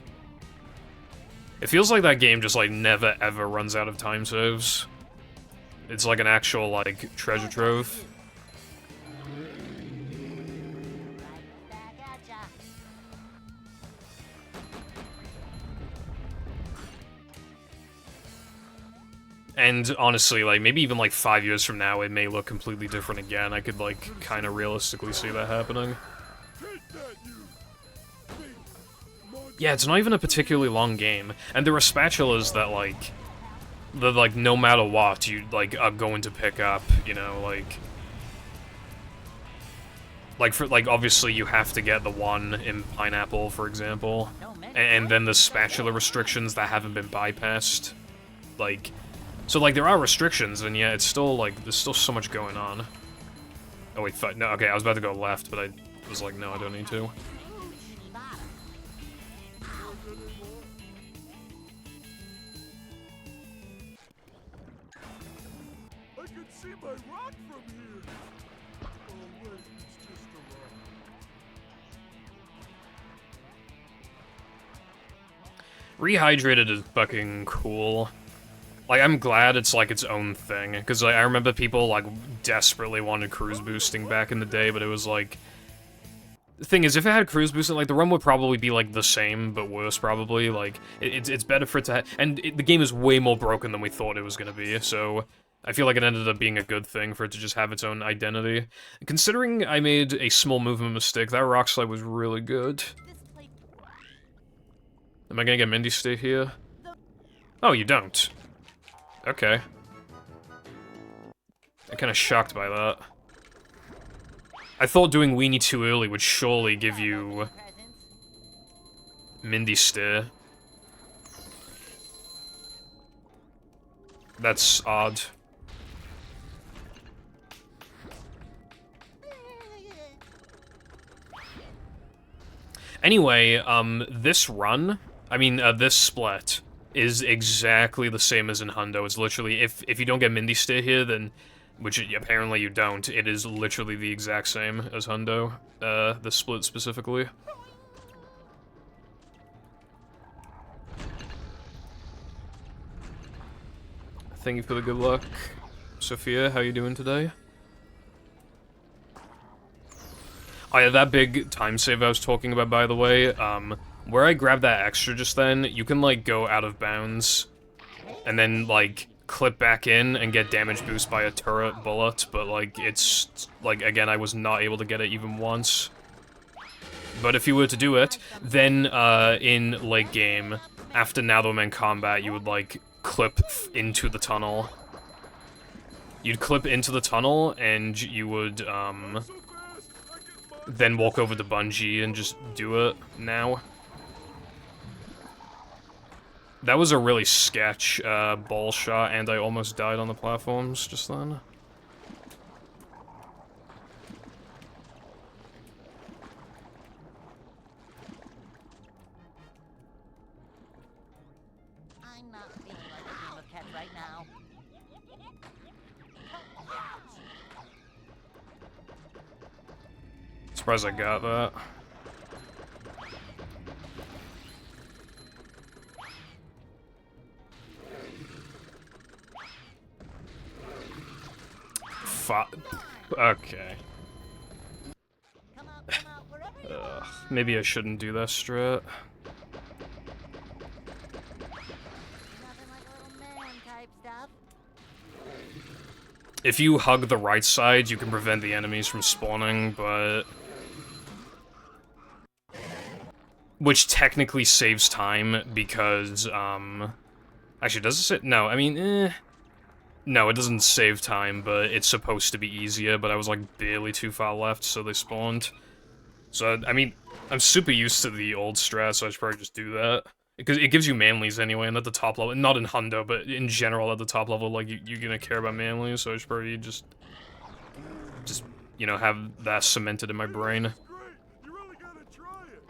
It feels like that game just, like, never ever runs out of time saves. It's like an actual, like, treasure trove. Back at ya. And honestly, like, maybe even, like, 5 years from now, it may look completely different again. I could, like, kind of realistically see that happening. Yeah, it's not even a particularly long game. And there are spatulas that, like, no matter what, you, like, are going to pick up, you know, like... Like, obviously you have to get the one in Pineapple, for example. And then the spatula restrictions that haven't been bypassed. Like... So, like, there are restrictions, and yet it's still, like, there's still so much going on. Oh, wait, fuck, no, okay, I was about to go left, but I was like, no, I don't need to. I can see my rock from here. Oh wait, it's just a rock. Rehydrated is fucking cool. Like, I'm glad it's, like, its own thing, because, like, I remember people, like, desperately wanted cruise boosting back in the day, but it was, like... The thing is, if it had cruise boosting, like, the run would probably be, like, the same, but worse, probably. Like, it's better for it to have... And the game is way more broken than we thought it was gonna be, so... I feel like it ended up being a good thing for it to just have its own identity. Considering I made a small movement mistake, that rock slide was really good. Am I gonna get Mindy stay here? Oh, you don't. Okay. I'm kinda shocked by that. I thought doing Weenie too early would surely give you... Mindy Steer. That's odd. Anyway, this run, I mean, this split, is exactly the same as in Hundo. It's literally, if you don't get Mindy Steer here, then, which apparently you don't, it is literally the exact same as Hundo, the split specifically. Thank you for the good luck. Sophia, how you doing today? Oh yeah, that big time save I was talking about, by the way, where I grabbed that extra just then, you can, like, go out of bounds, and then, like, clip back in and get damage boost by a turret bullet, but, like, it's, like, again, I was not able to get it even once. But if you were to do it, then, in late game, after Nathorman combat, you would, like, clip into the tunnel. You'd clip into the tunnel, and you would, then walk over to Bungie and just do it now. That was a really sketch ball shot, and I almost died on the platforms just then. I'm not feeling like a game of catch right now. Surprised I got that. Okay. Come out, wherever you are. Maybe I shouldn't do that strat. Nothing like a little man type stuff. If you hug the right side, you can prevent the enemies from spawning, but... Which technically saves time, because, Actually, does it say... No, I mean, No, it doesn't save time, but it's supposed to be easier, but I was, like, barely too far left, so they spawned. So, I mean, I'm super used to the old strat, so I should probably just do that. Because it gives you manlies anyway, and at the top level, not in Hundo, but in general at the top level, like, you're gonna care about manlies, so I should probably just, you know, have that cemented in my brain. Great! You really gotta try it!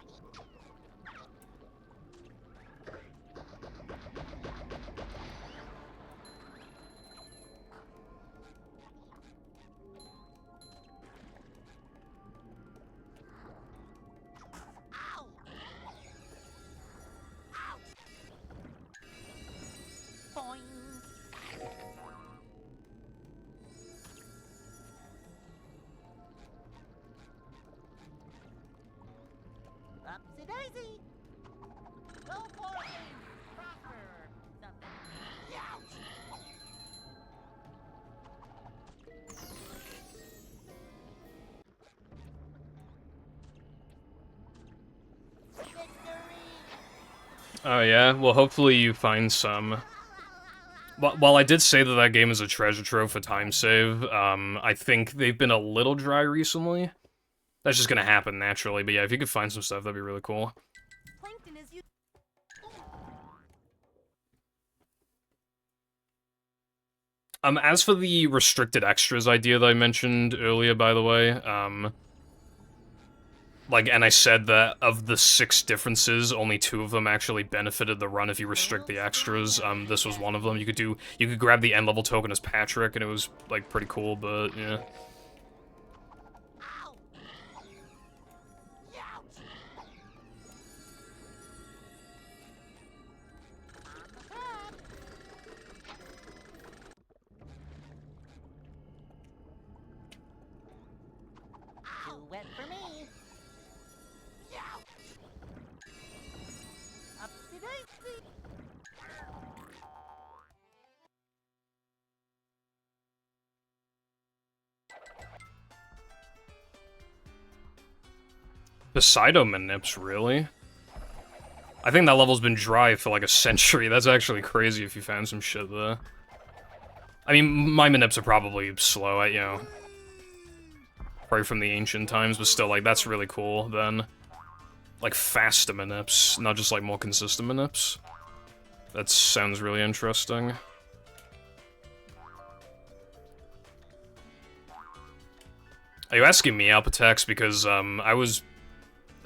Boing. Upsy daisy. Go for it. Prosper. Something. Youch. Victory. Oh yeah? Well, hopefully you find some. While I did say that that game is a treasure trove for time save, I think they've been a little dry recently. That's just gonna happen naturally, but yeah, if you could find some stuff, that'd be really cool. Plankton is you. As for the restricted extras idea that I mentioned earlier, by the way, like, and I said that of the 6 differences, only 2 of them actually benefited the run if you restrict the extras. This was one of them. You could grab the end level token as Patrick, and it was, like, pretty cool, but, yeah. Ow. Youch. On the crab. Too wet for me. Youch. Upsy daisy. Poseidon Manips, really? I think that level's been dry for like a century. That's actually crazy if you found some shit there. I mean, my Manips are probably slow, you know. Probably from the ancient times, but still, like, that's really cool, then. Like, faster Manips, not just, like, more consistent Manips. That sounds really interesting. Are you asking me, Alpatex? Because, I've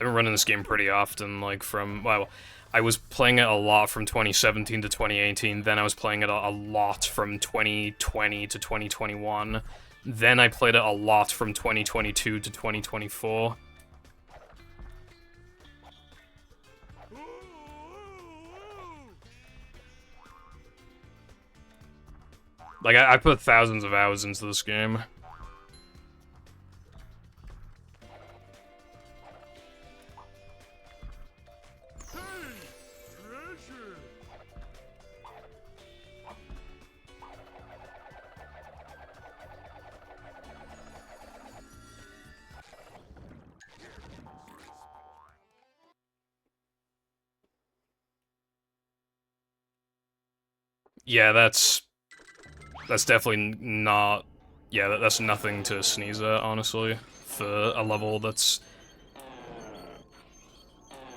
been running this game pretty often, like, well, I was playing it a lot from 2017 to 2018, then I was playing it a lot from 2020 to 2021, then I played it a lot from 2022 to 2024. Like, I put thousands of hours into this game. Treasure! Yeah, that's definitely not... Yeah, that's nothing to sneeze at, honestly, for a level that's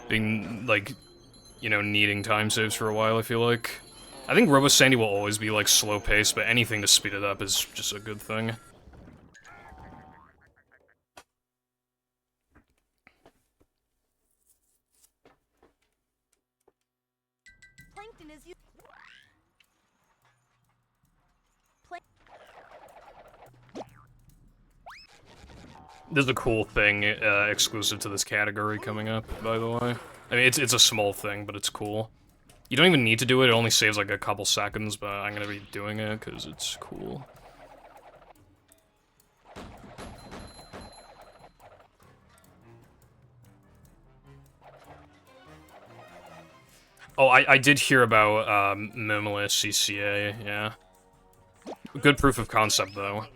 being, like, you know, needing time saves for a while, I feel like. I think Robo Sandy will always be, like, slow-paced, but anything to speed it up is just a good thing. Plankton is you. There's a cool thing exclusive to this category coming up, by the way. I mean, it's a small thing, but it's cool. You don't even need to do it, it only saves like a couple seconds, but I'm gonna be doing it because it's cool. Oh, I did hear about Mimolith CCA, yeah. Good proof of concept, though.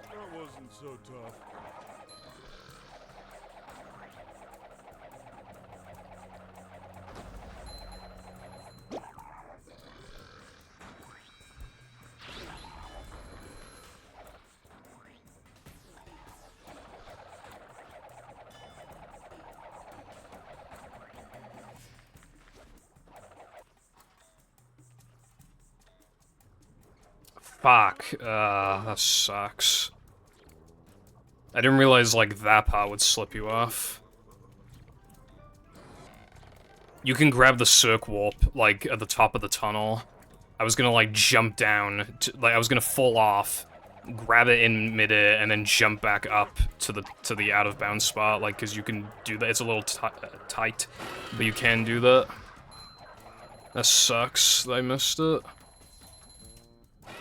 That wasn't so tough. Fuck, that sucks. I didn't realize, like, that part would slip you off. You can grab the Cirque Warp, like, at the top of the tunnel. I was gonna, like, jump down, I was gonna fall off, grab it in midair, and then jump back up to the out-of-bounds spot, like, because you can do that. It's a little tight, but you can do that. That sucks that I missed it.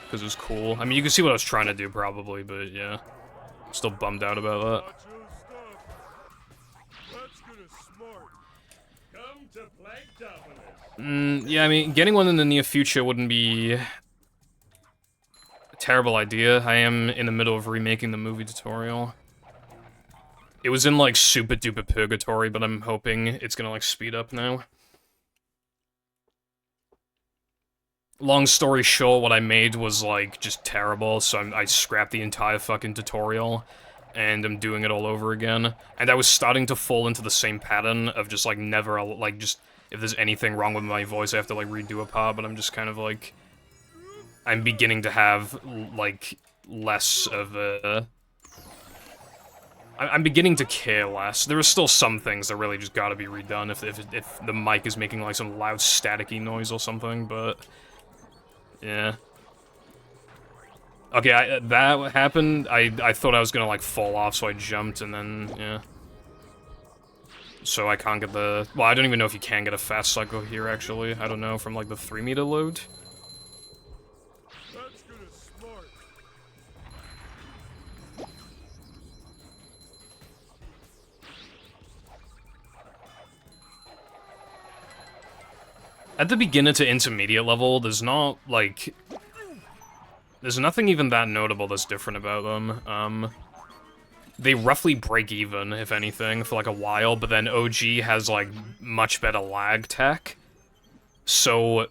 Because it was cool. I mean, you can see what I was trying to do, probably, but yeah. I'm still bummed out about that. Macho stuff. That's gonna smart. Come to Planktopolis. Yeah, I mean, getting one in the near future wouldn't be a terrible idea. I am in the middle of remaking the movie tutorial. It was in, like, super duper purgatory, but I'm hoping it's gonna, like, speed up now. Long story short, what I made was, like, just terrible, so I scrapped the entire fucking tutorial, and I'm doing it all over again. And I was starting to fall into the same pattern of just, like, never, like, just, if there's anything wrong with my voice, I have to, like, redo a part, but I'm just kind of, like, I'm beginning to have, like, less of a... I'm beginning to care less. There are still some things that really just gotta be redone if the mic is making, like, some loud staticky noise or something, but... Yeah. Okay, that happened. I thought I was gonna, like, fall off, so I jumped, and then, yeah. So I can't get the... Well, I don't even know if you can get a fast cycle here, actually. I don't know, from, like, the 3-meter load. That's gonna smart. At the beginner to intermediate level, there's not, like... There's nothing even that notable that's different about them. They roughly break even, if anything, for, like, a while, but then OG has, like, much better lag tech. So...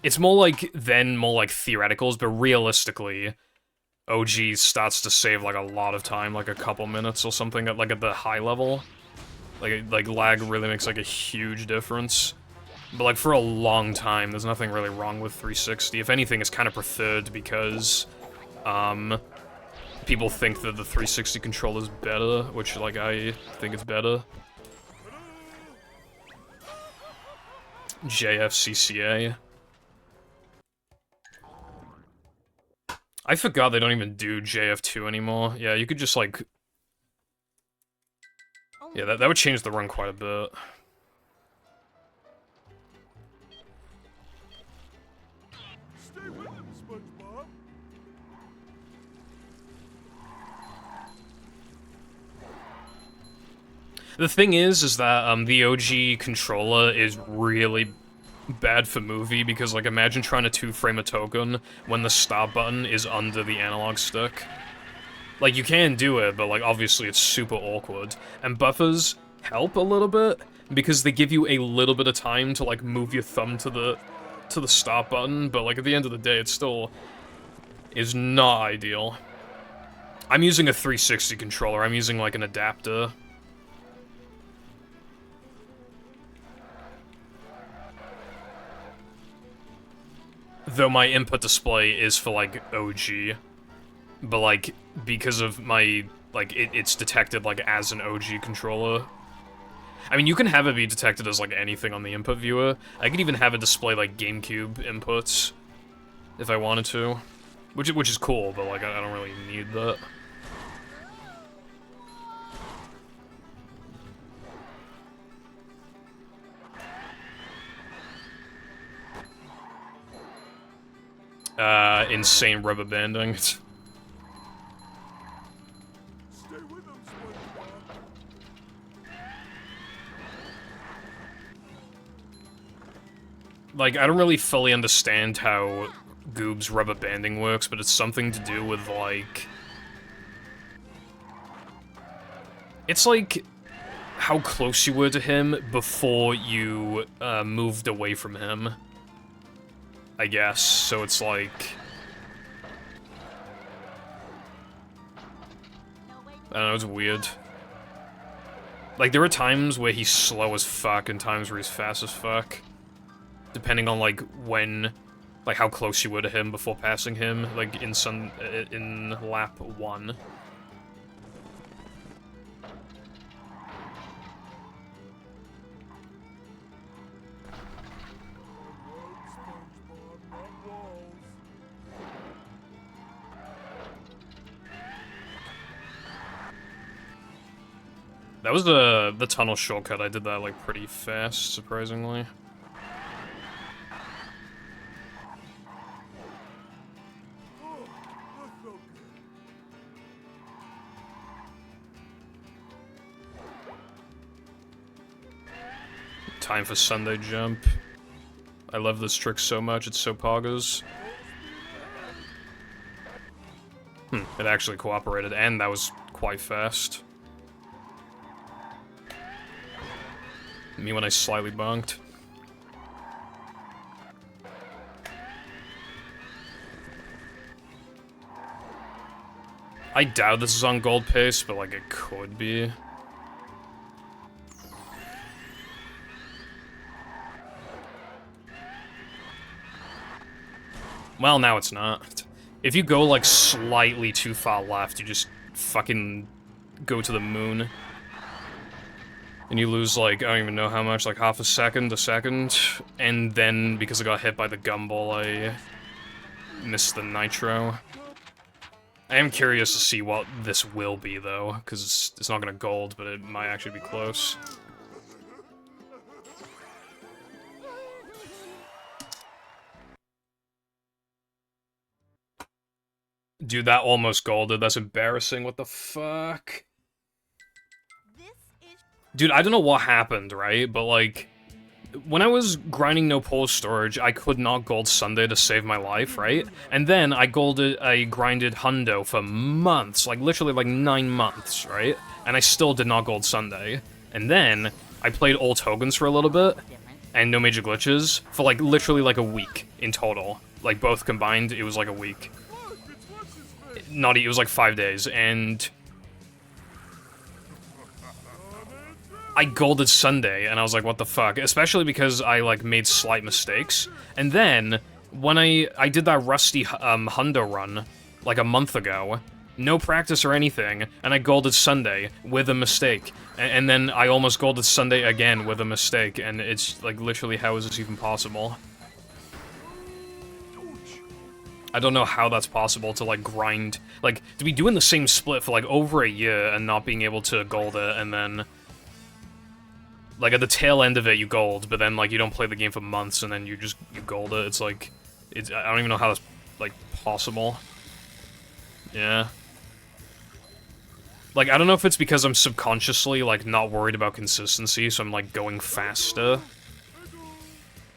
It's more like theoreticals, but realistically, OG starts to save, like, a lot of time, like a couple minutes or something, at, like, at the high level. Like, lag really makes, like, a huge difference. But, like, for a long time, there's nothing really wrong with 360. If anything, it's kind of preferred because, people think that the 360 controller's better, which, like, I think it's better. JFCCA. I forgot they don't even do JF2 anymore. Yeah, you could just, like... Yeah, that would change the run quite a bit. Stay with him, SpongeBob. The thing is that, the OG controller is really bad for movie, because, like, imagine trying to 2-frame a token when the start button is under the analog stick. Like, you can do it, but, like, obviously it's super awkward. And buffers help a little bit, because they give you a little bit of time to, like, move your thumb to the start button, but, like, at the end of the day, it still is not ideal. I'm using a 360 controller, I'm using, like, an adapter. Though my input display is for, like, OG. But, like, because of my, like, it's detected, like, as an OG controller. I mean, you can have it be detected as, like, anything on the input viewer. I could even have it display, like, GameCube inputs, if I wanted to. Which is cool, but, like, I don't really need that. Insane rubber banding. Stay with him, SpongeBob. like, I don't really fully understand how Goob's rubber banding works, but it's something to do with, like... It's like how close you were to him before you moved away from him, I guess. So it's like... I don't know, it's weird. Like, there are times where he's slow as fuck and times where he's fast as fuck. Depending on, like, when... Like, how close you were to him before passing him, like, in lap 1. That was the tunnel shortcut. I did that, like, pretty fast, surprisingly. Time for Sunday jump. I love this trick so much, it's so poggers. It actually cooperated, and that was quite fast. Me when I slightly bonked. I doubt this is on gold pace, but like it could be. Well, now it's not. If you go like slightly too far left, you just fucking go to the moon. And you lose, like, I don't even know how much, like half a second, and then, because I got hit by the gumball, I missed the nitro. I am curious to see what this will be, though, because it's not gonna gold, but it might actually be close. Dude, that almost golded, that's embarrassing, what the fuck? Dude, I don't know what happened, right? But, like, when I was grinding no pole storage, I could not gold Sunday to save my life, right? And then I grinded Hundo for months, like, literally, like, 9 months, right? And I still did not gold Sunday. And then I played Old Togans for a little bit, and no major glitches, for, like, literally, like, a week in total. Like, both combined, it was, like, a week. It was, like, 5 days, and... I golded Sunday, and I was like, what the fuck? Especially because I, like, made slight mistakes. And then, when I did that rusty Hundo run, like, a month ago, no practice or anything, and I golded Sunday with a mistake. And then I almost golded Sunday again with a mistake, and it's, like, literally, how is this even possible? I don't know how that's possible to, like, grind... Like, to be doing the same split for, like, over a year and not being able to gold it, and then... Like, at the tail end of it, you gold, but then, like, you don't play the game for months, and then you gold it. It's like... I don't even know how that's, like, possible. Yeah. Like, I don't know if it's because I'm subconsciously, like, not worried about consistency, so I'm, like, going faster.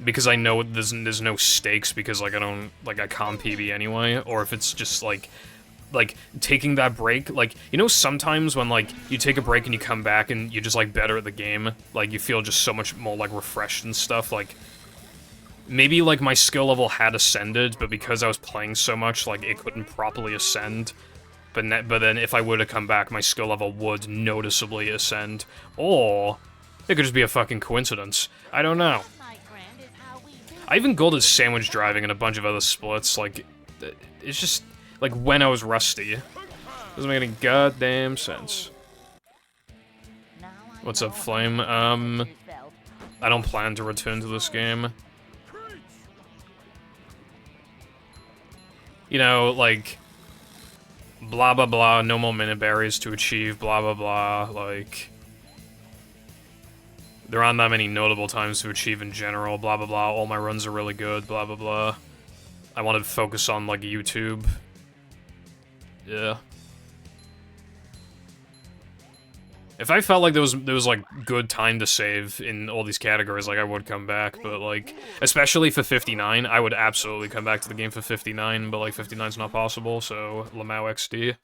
Because I know there's no stakes, because, like, I can't PB anyway, or if it's just, like, taking that break, like, you know, sometimes when, like, you take a break and you come back and you're just, like, better at the game, like, you feel just so much more, like, refreshed and stuff, like, maybe, like, my skill level had ascended, but because I was playing so much, like, it couldn't properly ascend, but then if I were to come back, my skill level would noticeably ascend, or it could just be a fucking coincidence. I don't know. I even golded sandwich driving and a bunch of other splits, like, it's just... Like, when I was rusty. Doesn't make any goddamn sense. What's up, Flame? I don't plan to return to this game. You know, like... Blah blah blah, no more minute berries to achieve, blah blah blah, like... There aren't that many notable times to achieve in general, blah blah blah, all my runs are really good, blah blah blah. I wanted to focus on, like, YouTube. Yeah. If I felt like there was like good time to save in all these categories, like I would come back, but like especially for 59, I would absolutely come back to the game for 59, but like 59's not possible, so Lamau XD.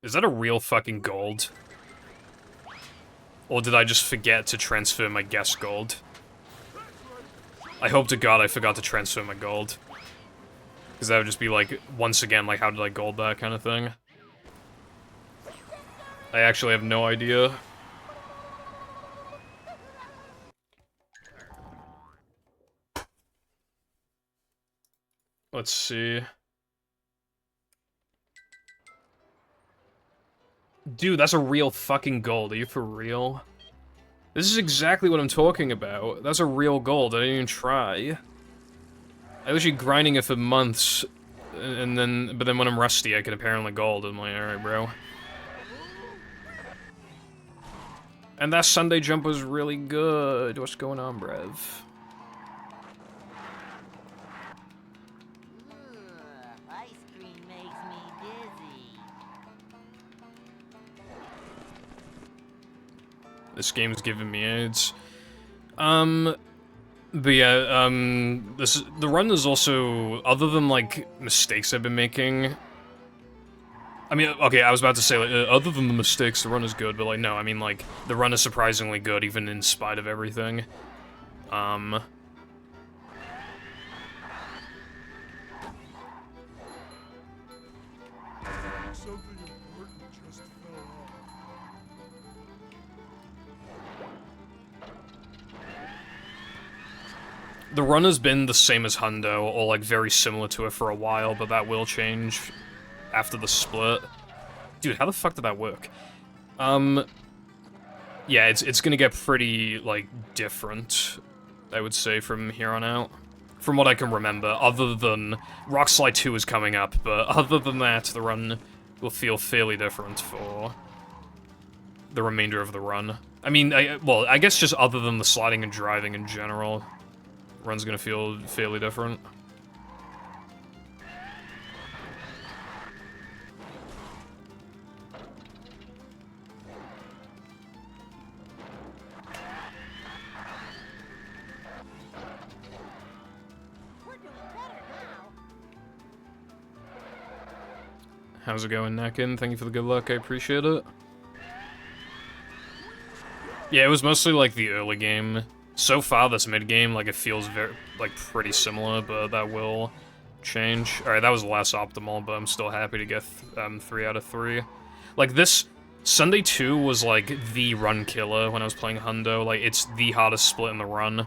Is that a real fucking gold? Or did I just forget to transfer my guest gold? I hope to God I forgot to transfer my gold. Because that would just be like, once again, like, how did I gold that kind of thing? I actually have no idea. Let's see. Dude, that's a real fucking gold. Are you for real? This is exactly what I'm talking about. That's a real gold. I didn't even try. I was grinding it for months, but then when I'm rusty, I can apparently gold. I'm like, alright, bro. And that Sunday jump was really good. What's going on, brev? Ice cream makes me dizzy. This game's giving me AIDS. But yeah, the run is also, other than, like, mistakes I've been making... I mean, okay, I was about to say, like, other than the mistakes, the run is good, but, like, no, I mean, like, the run is surprisingly good, even in spite of everything. Something important just fell off. The run has been the same as Hundo, or, like, very similar to it for a while, but that will change after the split. Dude, how the fuck did that work? Yeah, it's gonna get pretty, like, different, I would say, from here on out. From what I can remember, other than... Rock Slide 2 is coming up, but other than that, the run will feel fairly different for the remainder of the run. I mean, well, I guess just other than the sliding and driving in general, run's gonna feel fairly different. We're doing better now. How's it going, Nakin? Thank you for the good luck, I appreciate it. Yeah, it was mostly, like, the early game. So far, this mid-game, like, it feels very, like, pretty similar, but that will change. Alright, that was less optimal, but I'm still happy to get 3 out of 3. Like, this... Sunday 2 was, like, the run killer when I was playing Hundo. Like, it's the hardest split in the run.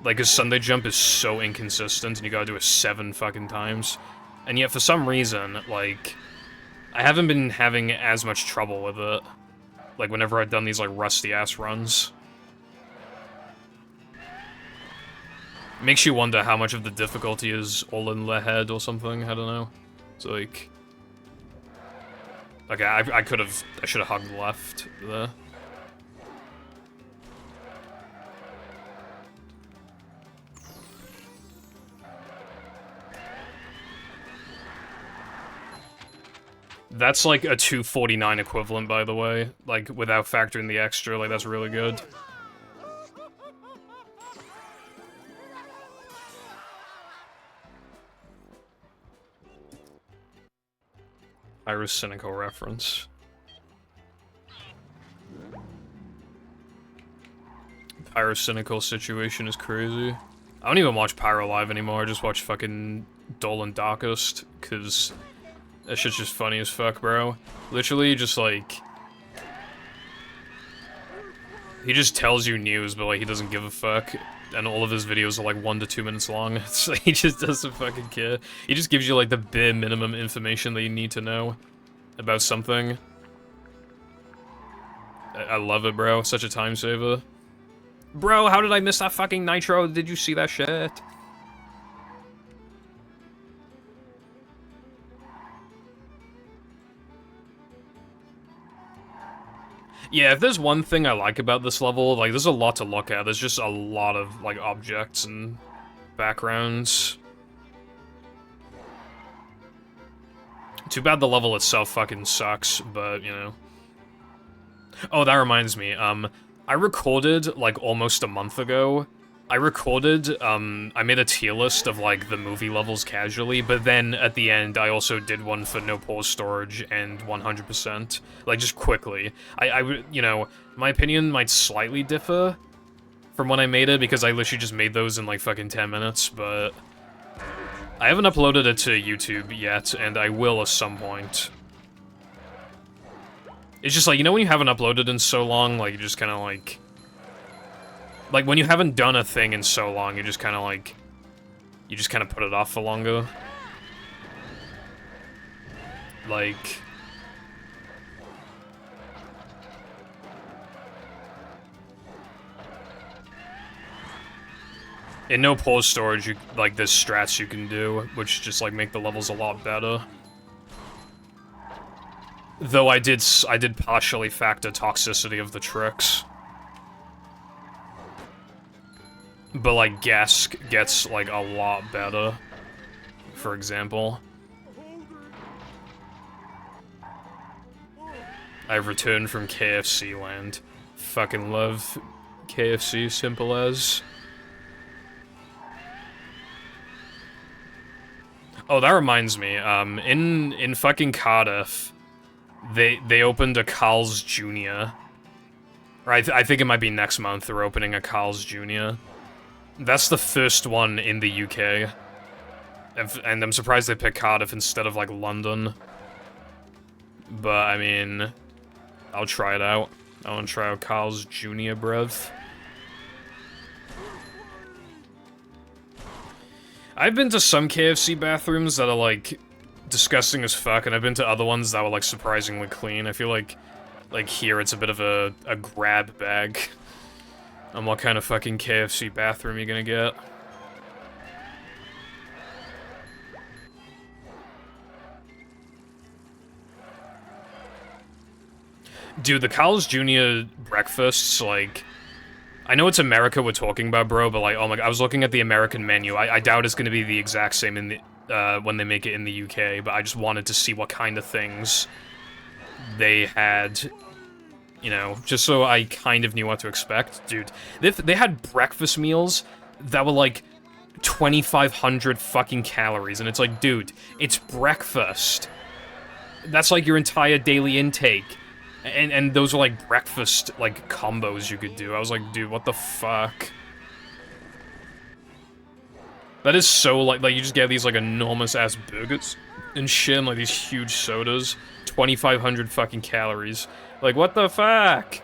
Like, his Sunday jump is so inconsistent, and you gotta do it 7 fucking times. And yet, for some reason, like... I haven't been having as much trouble with it. Like, whenever I've done these, like, rusty-ass runs. Makes you wonder how much of the difficulty is all in the head or something, I don't know. It's like... Okay, I should have hugged left there. That's like a 249 equivalent, by the way. Like, without factoring the extra, like, that's really good. Iris Cynical reference. Pyro Cynical situation is crazy. I don't even watch Pyro Live anymore, I just watch fucking Dolan Darkest, cause that shit's just funny as fuck, bro. Literally, just like... He just tells you news, but like, he doesn't give a fuck. And all of his videos are like 1 to 2 minutes long. So he just doesn't fucking care. He just gives you like the bare minimum information that you need to know about something. I love it, bro. Such a time saver. Bro, how did I miss that fucking Nitro? Did you see that shit? Yeah, if there's one thing I like about this level, like, there's a lot to look at. There's just a lot of, like, objects and backgrounds. Too bad the level itself fucking sucks, but, you know. Oh, that reminds me, I recorded, like, almost a month ago. I made a tier list of, like, the movie levels casually, but then, at the end, I also did one for no pause storage and 100%. Like, just quickly. You know, my opinion might slightly differ from when I made it, because I literally just made those in, like, fucking 10 minutes, but I haven't uploaded it to YouTube yet, and I will at some point. It's just like, you know when you haven't uploaded in so long, like, you just kind of like... Like, when you haven't done a thing in so long, you just kind of like... You just kind of put it off for longer. Like... In no pause storage, like, there's strats you can do, which just, like, make the levels a lot better. Though I did partially factor toxicity of the tricks. But, like, Gask gets, like, a lot better, for example. I've returned from KFC land. Fucking love KFC, simple as. Oh, that reminds me, in fucking Cardiff, they opened a Carl's Jr. Or I think it might be next month they're opening a Carl's Jr. That's the first one in the UK. And I'm surprised they picked Cardiff instead of, like, London. But, I mean, I'll try it out. I want to try out Carl's Jr., bruv. I've been to some KFC bathrooms that are, like, disgusting as fuck, and I've been to other ones that were, like, surprisingly clean. I feel like here it's a bit of a grab bag on what kind of fucking KFC bathroom you're gonna get. Dude, the Carl's Jr. breakfasts, like... I know it's America we're talking about, bro, but, like, oh my god, I was looking at the American menu. I doubt it's gonna be the exact same in the, when they make it in the UK, but I just wanted to see what kind of things they had, you know, just so I kind of knew what to expect. Dude, they had breakfast meals that were, like, 2,500 fucking calories, and it's like, dude, it's breakfast. That's, like, your entire daily intake. And those were, like, breakfast, like, combos you could do. I was like, dude, what the fuck? That is so, like, you just get these, like, enormous-ass burgers and shit, and, like, these huge sodas. 2,500 fucking calories. Like, what the fuck?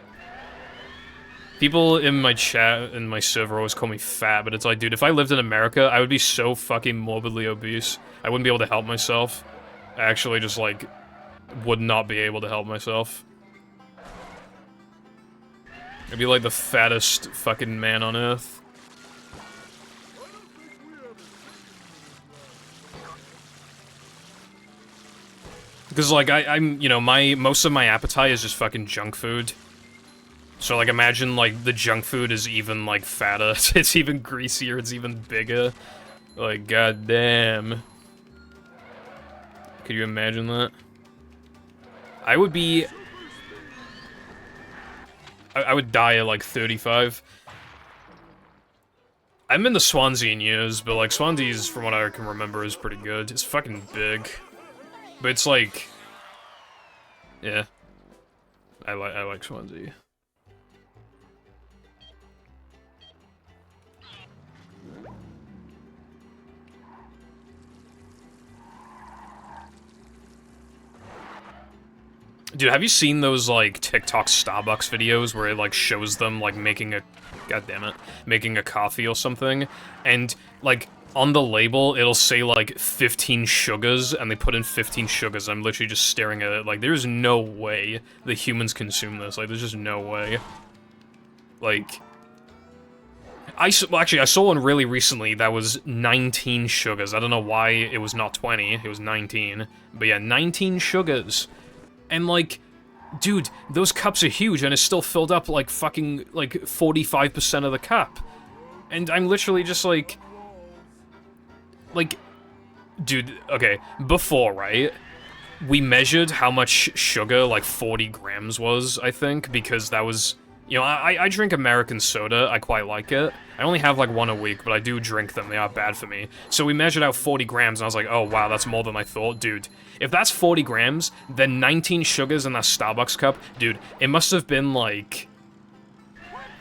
People in my chat and my server always call me fat, but it's like, dude, if I lived in America, I would be so fucking morbidly obese. I wouldn't be able to help myself. I actually just, like, would not be able to help myself. I'd be like the fattest fucking man on earth. Because, like, I'm, you know, most of my appetite is just fucking junk food. So, like, imagine, like, the junk food is even, like, fatter. It's even greasier, it's even bigger. Like, goddamn. Could you imagine that? I would be... I would die at, like, 35. I haven't been to Swansea in years, but, like, Swansea's, from what I can remember, is pretty good. It's fucking big. But it's, like... Yeah. I like Swansea. Dude, have you seen those, like, TikTok Starbucks videos where it, like, shows them, like, making a... God damn it. Making a coffee or something? And, like, on the label, it'll say, like, 15 sugars, and they put in 15 sugars. I'm literally just staring at it, like, there's no way that humans consume this. Like, there's just no way. Like... Actually, I saw one really recently that was 19 sugars. I don't know why it was not 20, it was 19. But yeah, 19 sugars. And, like, dude, those cups are huge, and it's still filled up, like, fucking, like, 45% of the cup. And I'm literally just, like, dude, okay, before, right? we measured how much sugar, like 40 grams was, I think, because that was... You know, I drink American soda, I quite like it. I only have like one a week, but I do drink them, they are bad for me. So we measured out 40 grams, and I was like, oh wow, that's more than I thought. Dude, if that's 40 grams, then 19 sugars in that Starbucks cup, dude, it must have been like...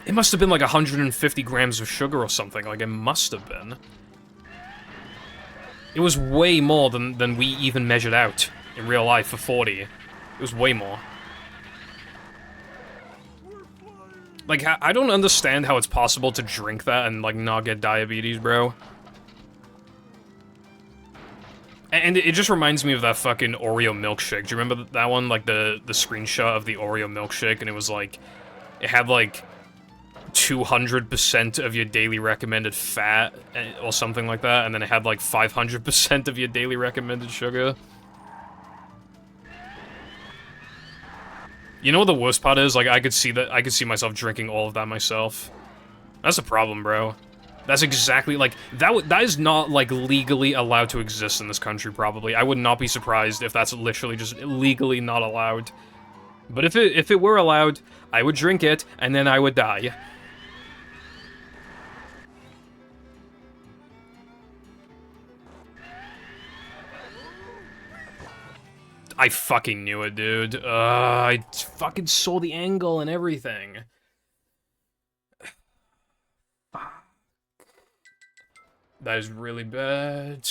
It must have been like 150 grams of sugar or something, like it must have been. It was way more than we even measured out in real life for 40. It was way more. Like, I don't understand how it's possible to drink that and, like, not get diabetes, bro. And it just reminds me of that fucking Oreo milkshake. Do you remember that one? Like, the screenshot of the Oreo milkshake, and it was, like... It had, like, 200% of your daily recommended fat, or something like that, and then it had, like, 500% of your daily recommended sugar. You know what the worst part is? Like, I could see myself drinking all of that myself. That's a problem, bro. That's exactly, like, that is not, like, legally allowed to exist in this country, probably. I would not be surprised if that's literally just legally not allowed. But if it were allowed, I would drink it, and then I would die. I fucking knew it, dude. I fucking saw the angle and everything. That is really bad.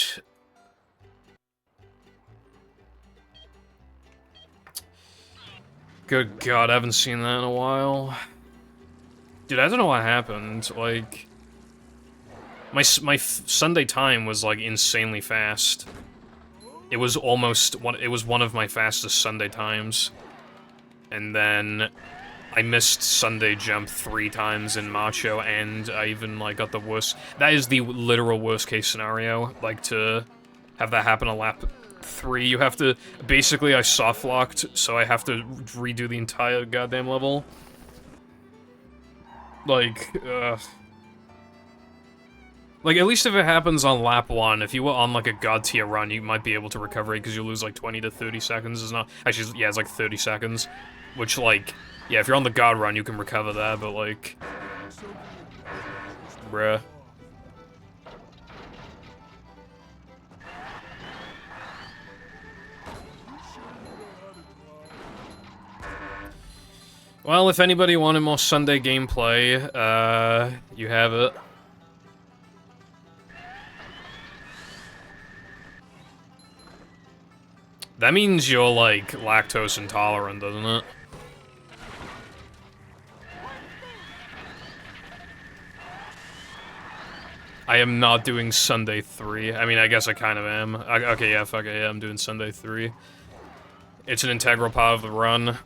Good God, I haven't seen that in a while. Dude, I don't know what happened. Like, my Sunday time was, like, insanely fast. It was one of my fastest Sunday times. And then I missed Sunday jump 3 times in Macho, and I even, like, got the worst... That is the literal worst case scenario, like, to have that happen on lap 3. You have to... Basically, I soft-locked, so I have to redo the entire goddamn level. Like, Like, at least if it happens on lap 1, if you were on, like, a god tier run, you might be able to recover it, because you lose, like, 20 to 30 seconds. It's not... Actually, yeah, it's, like, 30 seconds. Which, like... Yeah, if you're on the god run, you can recover that, but, like... Bruh. Well, if anybody wanted more Sunday gameplay, you have it. That means you're, like, lactose intolerant, doesn't it? I am not doing Sunday 3. I mean, I guess I kind of am. Okay, yeah, fuck it, yeah, I'm doing Sunday 3. It's an integral part of the run.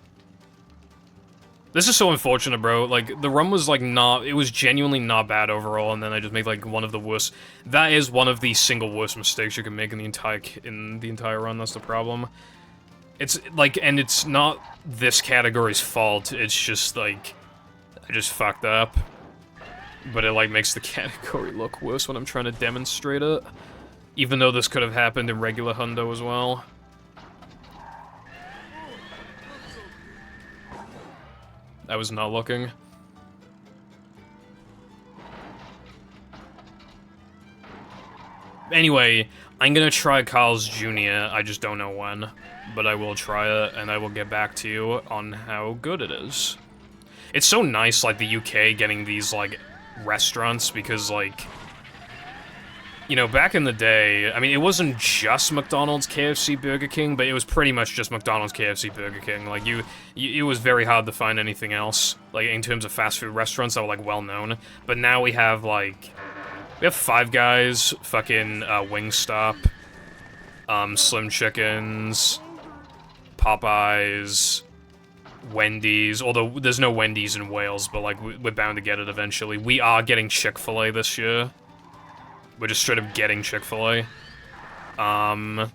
This is so unfortunate, bro. Like, the run was, like, not... It was genuinely not bad overall, and then I just made, like, one of the worst... That is one of the single worst mistakes you can make in the entire run, that's the problem. It's, like, and it's not this category's fault, it's just, like... I just fucked up. But it, like, makes the category look worse when I'm trying to demonstrate it. Even though this could have happened in regular Hundo as well. I was not looking. Anyway, I'm gonna try Carl's Jr., I just don't know when. But I will try it, and I will get back to you on how good it is. It's so nice, like, the UK getting these, like, restaurants, because, like... You know, back in the day, I mean, it wasn't just McDonald's, KFC, Burger King, but it was pretty much just McDonald's, KFC, Burger King. Like, it was very hard to find anything else, like, in terms of fast food restaurants that were, like, well-known. But now we have, like, we have Five Guys, fucking, Wingstop, Slim Chickens, Popeyes, Wendy's, although there's no Wendy's in Wales, but, like, we're bound to get it eventually. We are getting Chick-fil-A this year. We're just straight up getting Chick-fil-A. And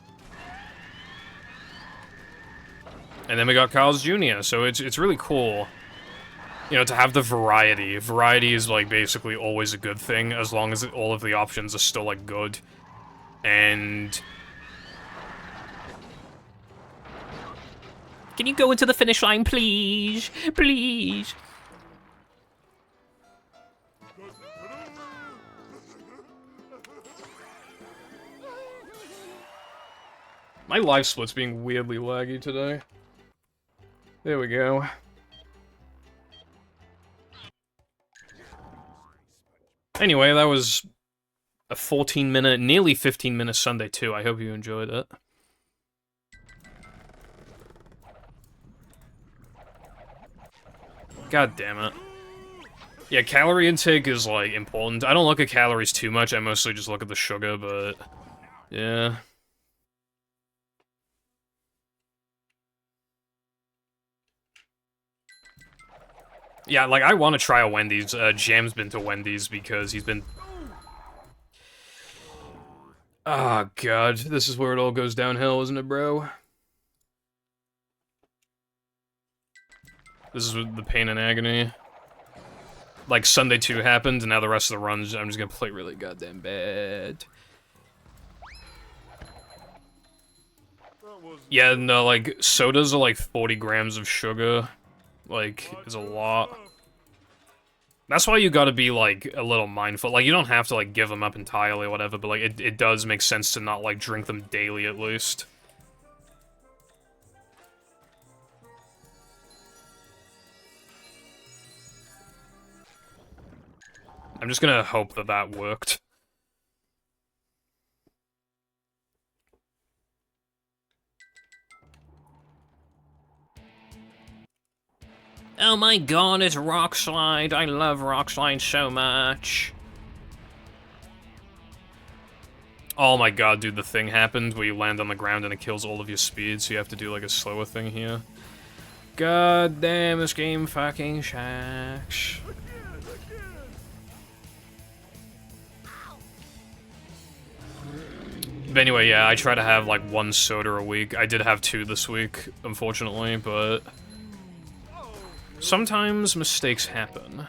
then we got Carl's Jr., so it's really cool, you know, to have the variety. Variety is, like, basically always a good thing, as long as all of the options are still, like, good. And... Can you go into the finish line, please? Please. My live split's being weirdly laggy today. There we go. Anyway, that was a 14-minute, nearly 15-minute Sunday too. I hope you enjoyed it. God damn it. Yeah, calorie intake is, like, important. I don't look at calories too much, I mostly just look at the sugar, but... yeah. Yeah, like, I want to try a Wendy's. Jam's been to Wendy's because he's been... oh, God. This is where it all goes downhill, isn't it, bro? This is the pain and agony. Like, Sunday 2 happened, and now the rest of the runs, I'm just gonna play really goddamn bad. Yeah, no, like, sodas are like 40 grams of sugar. Like, it's a lot. That's why you gotta be, like, a little mindful. Like, you don't have to, like, give them up entirely or whatever, but, like, it does make sense to not, like, drink them daily at least. I'm just gonna hope that that worked. Oh my god, it's Rock Slide. I love Rock Slide so much. Oh my god, dude, the thing happened where you land on the ground and it kills all of your speed, so you have to do, like, a slower thing here. God damn, this game fucking shacks. But anyway, yeah, I try to have, like, 1 soda a week. I did have 2 this week, unfortunately, but... sometimes mistakes happen.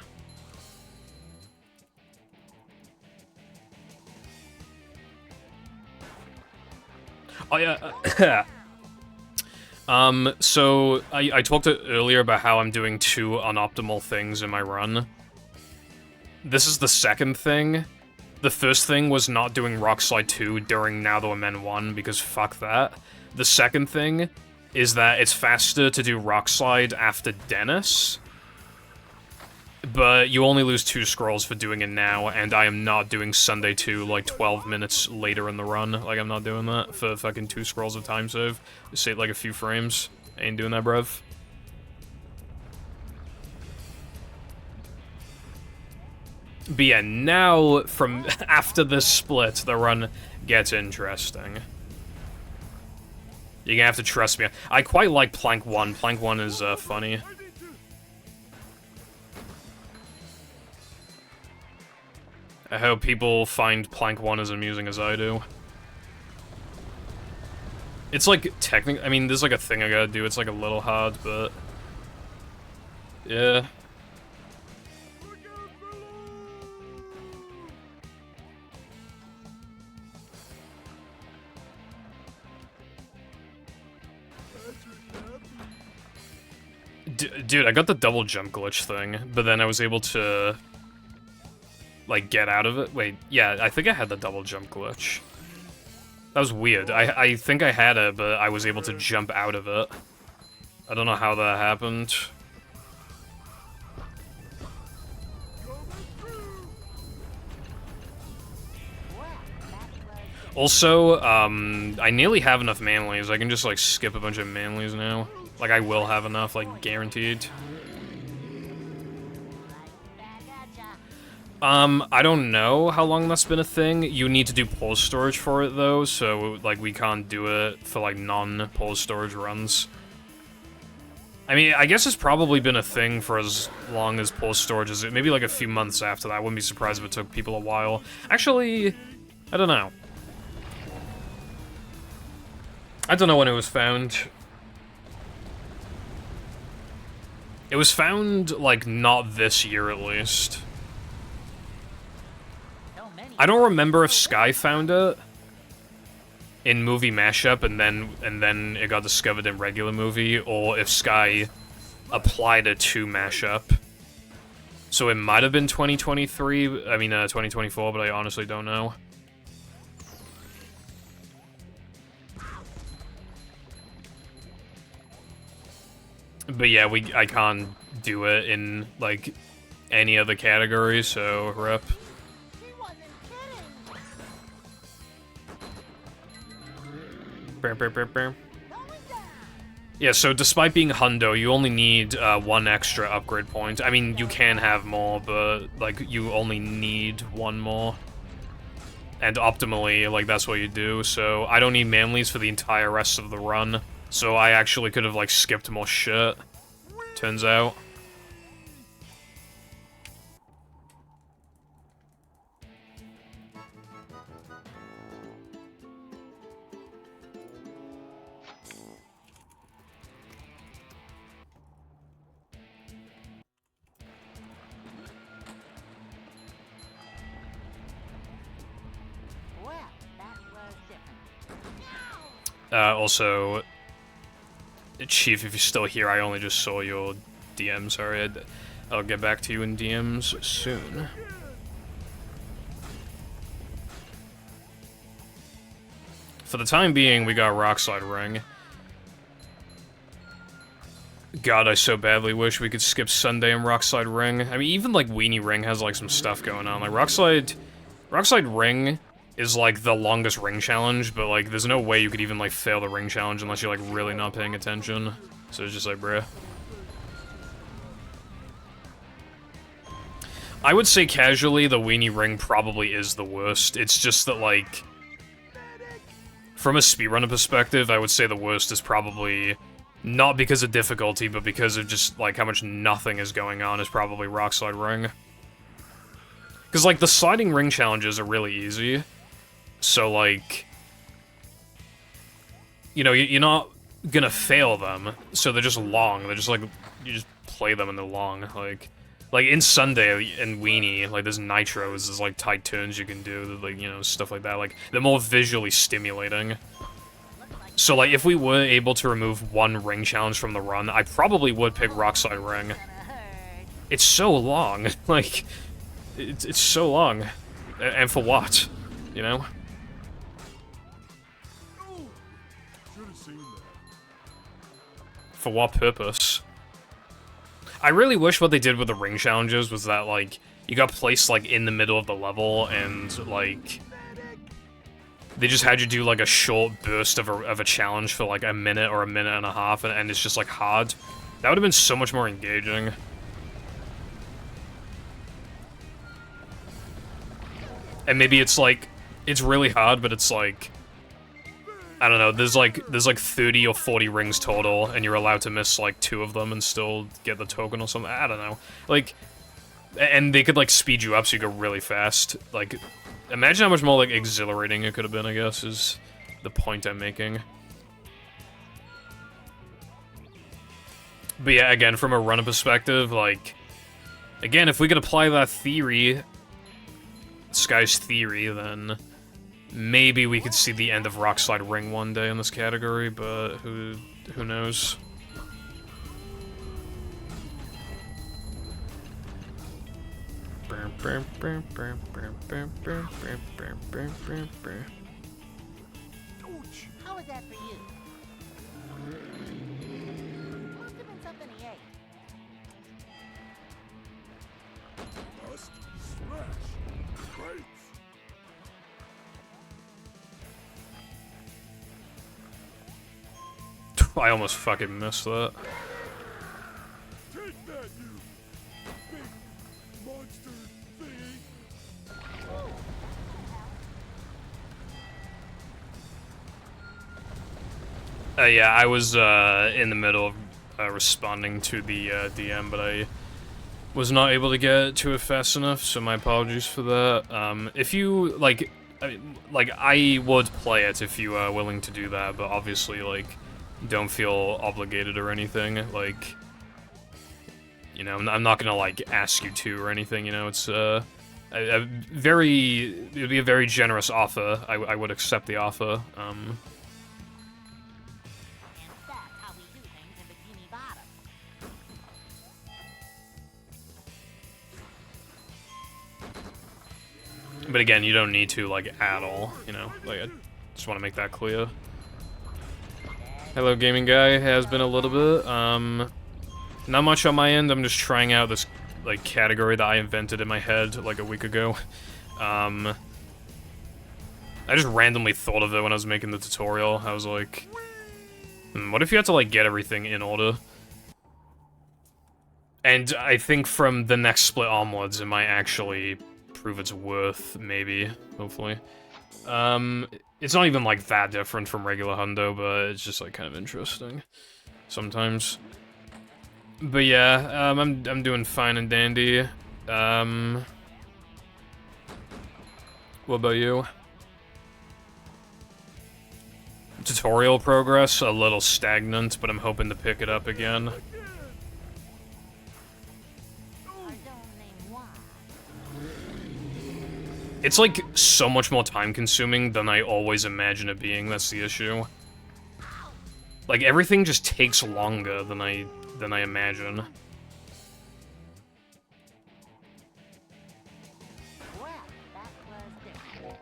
Oh, yeah. So, I talked earlier about how I'm doing 2 unoptimal things in my run. This is the second thing. The first thing was not doing Rock Slide 2 during Now That We're Men 1, because fuck that. The second thing is that it's faster to do Rock Slide after Dennis, but you only lose 2 scrolls for doing it now, and I am not doing Sunday 2, like, 12 minutes later in the run. Like, I'm not doing that for fucking 2 scrolls of time save. Save, like, a few frames. I ain't doing that, bruv. But yeah, now, from after this split, the run gets interesting. You're gonna have to trust me. I quite like Plank 1. Plank 1 is, funny. I hope people find Plank 1 as amusing as I do. It's like, technically, I mean, there's like a thing I gotta do, it's like a little hard, but... yeah. Dude, I got the double jump glitch thing, but then I was able to... like, get out of it. Wait, yeah, I think I had the double jump glitch. That was weird. I think I had it, but I was able to jump out of it. I don't know how that happened. Also, I nearly have enough manlies. I can just, like, skip a bunch of manlies now. Like, I will have enough, like, guaranteed. I don't know how long that's been a thing. You need to do pause storage for it, though, so, like, we can't do it for, like, non-pause storage runs. I mean, I guess it's probably been a thing for as long as pause storage is. Maybe, like, a few months after that. I wouldn't be surprised if it took people a while. Actually, I don't know. I don't know when it was found. It was found, like, not this year, at least. I don't remember if Sky found it. in movie mashup and then it got discovered in regular movie, or if Sky applied it to mashup. So it might have been 2023, I mean 2024, but I honestly don't know. But yeah, I can't do it in, like, any other category, so rep. He wasn't kidding. Brr. Going down. Yeah, so despite being hundo, you only need 1 extra upgrade point. I mean, you can have more, but, like, you only need 1 more. And optimally, like, that's what you do, so I don't need Manleys for the entire rest of the run. So I actually could have, like, skipped more shit, turns out. Well, that was different. Also, Chief, if you're still here, I only just saw your DM, sorry. I'll get back to you in DMs soon. For the time being, we got Rockslide Ring. God, I so badly wish we could skip Sunday and Rockslide Ring. I mean, even, like, Weenie Ring has, like, some stuff going on. Like, Rockslide Ring is, like, the longest ring challenge, but, like, there's no way you could even, like, fail the ring challenge unless you're, like, really not paying attention. So it's just like, bruh. I would say casually, the Weenie Ring probably is the worst. It's just that, like, from a speedrunner perspective, I would say the worst is probably, not because of difficulty, but because of just, like, how much nothing is going on, is probably Rockslide Ring. Because, like, the sliding ring challenges are really easy. So, like, you know, you're not gonna fail them, so they're just long. They're just, like, you just play them and they're long. Like in Sunday and Weenie, like, there's nitros, there's, like, tight turns you can do, like, you know, stuff like that. Like, they're more visually stimulating. So, like, if we were able to remove 1 ring challenge from the run, I probably would pick Rockslide Ring. It's so long. Like, it's so long. And for what? You know? Should have seen that. For what purpose? I really wish what they did with the ring challenges was that, like, you got placed, like, in the middle of the level, and, like, they just had you do, like, a short burst of a challenge for, like, a minute or a minute and a half, and it's just, like, hard. That would have been so much more engaging. And maybe it's, like, it's really hard, but it's, like, I don't know, there's like 30 or 40 rings total, and you're allowed to miss, like, 2 of them and still get the token or something. I don't know. Like, and they could, like, speed you up so you go really fast. Like, imagine how much more, like, exhilarating it could have been, I guess, is the point I'm making. But yeah, again, from a runner perspective, like, again, if we could apply that theory, Sky's theory, then maybe we could see the end of Rockslide Ring one day in this category, but who knows? How was that for you? Must have been something he ate. Bust, smash, breaks. I almost fucking missed that. Take that, you big monster thingy. Yeah, I was in the middle of responding to the DM, but I was not able to get to it fast enough, so my apologies for that. If you, like, I would play it if you are willing to do that, but obviously, like, don't feel obligated or anything. Like, you know, I'm not gonna, like, ask you to or anything, you know, it's It'd be a very generous offer. I would accept the offer. That's how we do things in Bikini Bottom. But again, you don't need to, like, at all, you know? Like, I just want to make that clear. Hello, gaming guy. Has been a little bit. Not much on my end. I'm just trying out this, like, category that I invented in my head, like, a week ago. I just randomly thought of it when I was making the tutorial. I was like, what if you had to, like, get everything in order? And I think from the next split onwards, it might actually prove its worth, maybe, hopefully. It's not even, like, that different from regular Hundo, but it's just, like, kind of interesting sometimes. But yeah, I'm doing fine and dandy. What about you? Tutorial progress, a little stagnant, but I'm hoping to pick it up again. Our domain one. It's like so much more time consuming than I always imagine it being, that's the issue. Like everything just takes longer than I imagine. Well, that was different.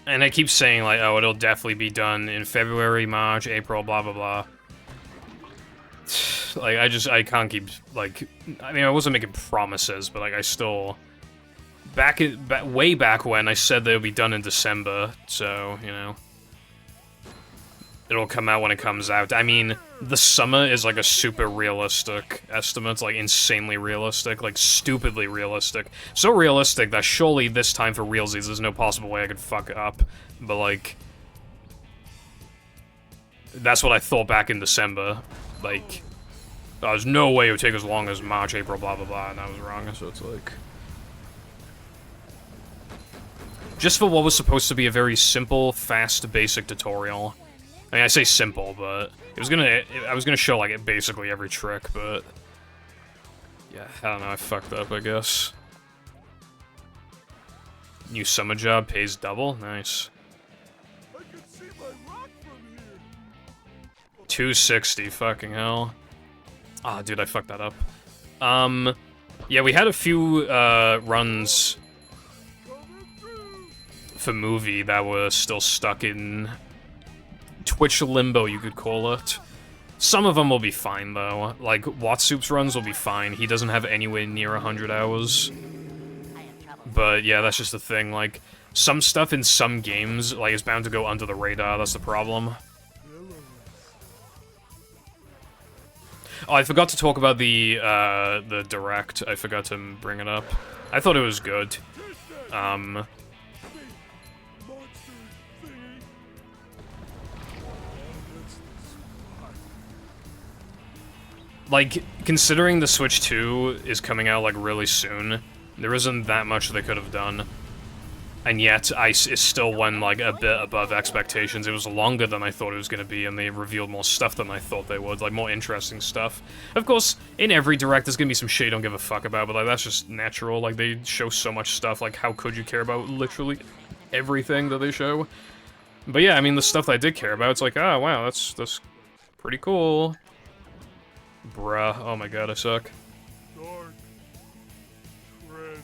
And I keep saying like, oh, it'll definitely be done in February, March, April, blah blah blah. Like I can't keep like, I mean I wasn't making promises, but like I still way back when I said they would be done in December, so you know it'll come out when it comes out. I mean the summer is like a super realistic estimate, like insanely realistic, like stupidly realistic, so realistic that surely this time for realsies there's no possible way I could fuck it up, but like that's what I thought back in December, like. There's no way it would take as long as March, April, blah, blah, blah, and I was wrong, so it's like... Just for what was supposed to be a very simple, fast, basic tutorial. I mean, I say simple, but... I was gonna show, like, basically every trick, but... Yeah, I don't know, I fucked up, I guess. New summer job pays double? Nice. I can see my rock from here. 260, fucking hell. Ah, oh, dude, I fucked that up. Yeah, we had a few, runs for movie that were still stuck in Twitch limbo, you could call it. Some of them will be fine, though. Like, Watsoup's runs will be fine. He doesn't have anywhere near 100 hours. But, yeah, that's just the thing. Like, some stuff in some games, like, is bound to go under the radar. That's the problem. Oh, I forgot to talk about the Direct. I forgot to bring it up. I thought it was good. Like, considering the Switch 2 is coming out, like, really soon, there isn't that much they could have done. And yet, it still went, like, a bit above expectations. It was longer than I thought it was going to be, and they revealed more stuff than I thought they would. Like, more interesting stuff. Of course, in every Direct, there's going to be some shit you don't give a fuck about, but, like, that's just natural. Like, they show so much stuff. Like, how could you care about literally everything that they show? But yeah, I mean, the stuff that I did care about, it's like, oh, wow, that's pretty cool. Bruh. Oh my god, I suck. Dark. Trench.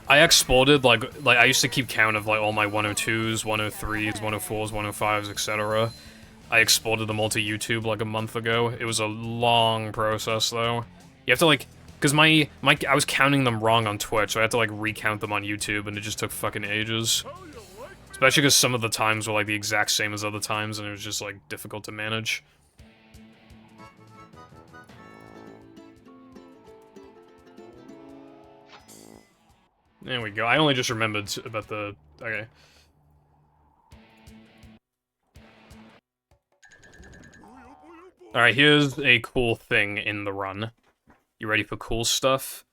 I exported, like I used to keep count of, like, all my 102s, 103s, 104s, 105s, etc. I exported them all to YouTube, like, a month ago. It was a long process, though. You have to, like... Because I was counting them wrong on Twitch, so I had to, like, recount them on YouTube, and it just took fucking ages. Especially because some of the times were, like, the exact same as other times, and it was just, like, difficult to manage. There we go. I only just remembered about the... Okay. Alright, here's a cool thing in the run. You ready for cool stuff?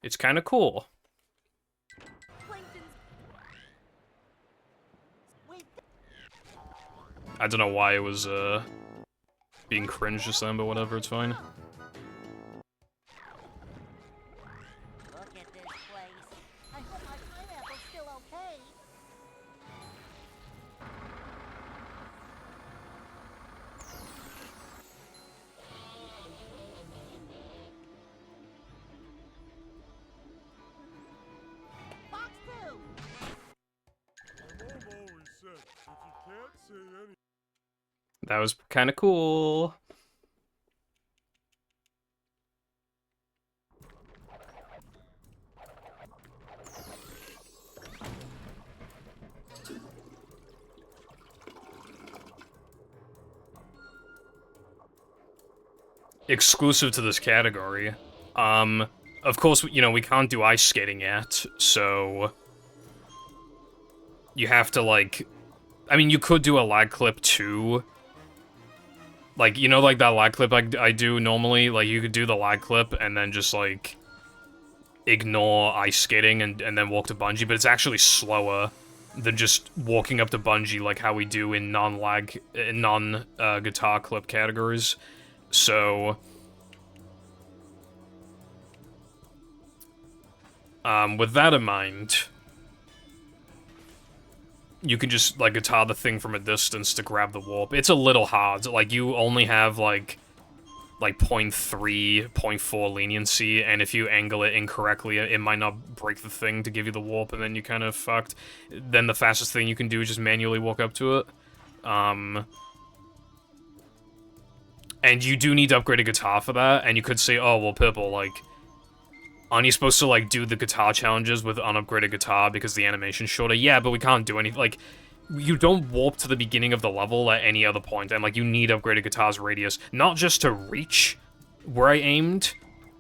It's kinda cool. I don't know why it was being cringe just then, but whatever, it's fine. Look at this place. I hope my pineapple's still okay. Box 2! My mom always said, if you can't say anything, That was kind of cool. Exclusive to this category. Of course, you know, we can't do ice skating yet, so you have to, like, I mean, you could do a lag clip too. Like, you know, like that lag clip I do normally? Like, you could do the lag clip and then just, like, ignore ice skating and then walk to bungee, but it's actually slower than just walking up to bungee like how we do in non-lag, non-guitar clip categories. So, with that in mind, you can just, like, guitar the thing from a distance to grab the warp. It's a little hard. Like, you only have, like 0.3, 0.4 leniency, and if you angle it incorrectly, it might not break the thing to give you the warp, and then you kind of fucked. Then the fastest thing you can do is just manually walk up to it. And you do need to upgrade a guitar for that, and you could say, oh, well, Purple, like, aren't you supposed to, like, do the guitar challenges with unupgraded guitar because the animation's shorter? Yeah, but we can't do anything. Like, you don't warp to the beginning of the level at any other point, and, like, you need upgraded guitar's radius, not just to reach where I aimed,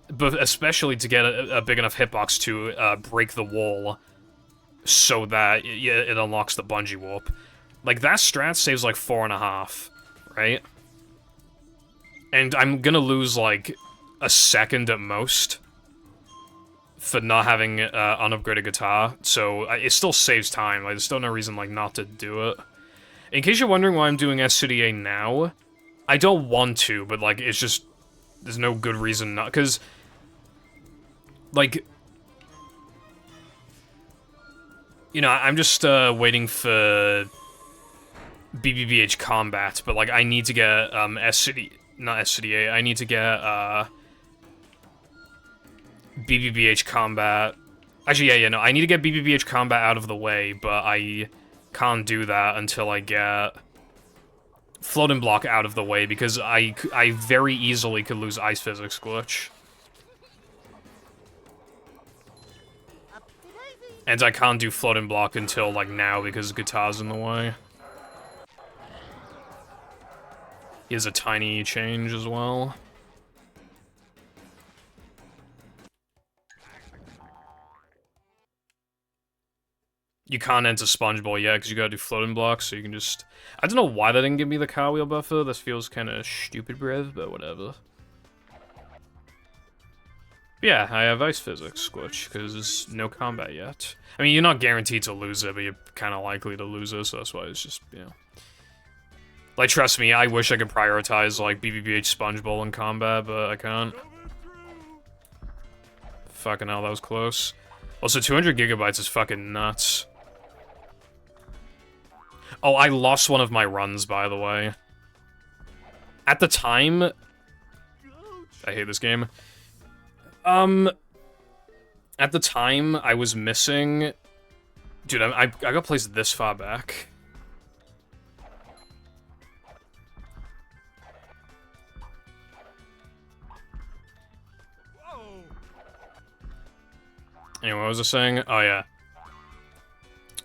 but especially to get a big enough hitbox to break the wall so that it unlocks the bungee warp. Like, that strat saves, like, 4.5, right? And I'm gonna lose, like, a second at most for not having unupgraded guitar, so it still saves time. Like, there's still no reason, like, not to do it. In case you're wondering why I'm doing SCDA now, I don't want to, but, like, it's just, there's no good reason not, because, like, you know, I'm just waiting for BBBH Combat, but, like, I need to get not SCDA, I need to get BBBH Combat. Actually, yeah, no, I need to get BBBH Combat out of the way, but I can't do that until I get Floating Block out of the way, because I very easily could lose Ice Physics Glitch. And I can't do Floating Block until, like, now, because Guitar's in the way. Here's a tiny change as well. You can't enter Spongeball yet, because you gotta do Floating Blocks, so you can just... I don't know why they didn't give me the car wheel buffer. This feels kind of stupid, Brev, but whatever. Yeah, I have Ice Physics Glitch, because there's no combat yet. I mean, you're not guaranteed to lose it, but you're kind of likely to lose it, so that's why it's just, you know... Like, trust me, I wish I could prioritize, like, BBBH Spongeball in combat, but I can't. Fucking hell, that was close. Also, 200 gigabytes is fucking nuts. Oh, I lost one of my runs, by the way. At the time... I hate this game. At the time, I was missing... Dude, I got placed this far back. Anyway, what was I saying? Oh, yeah.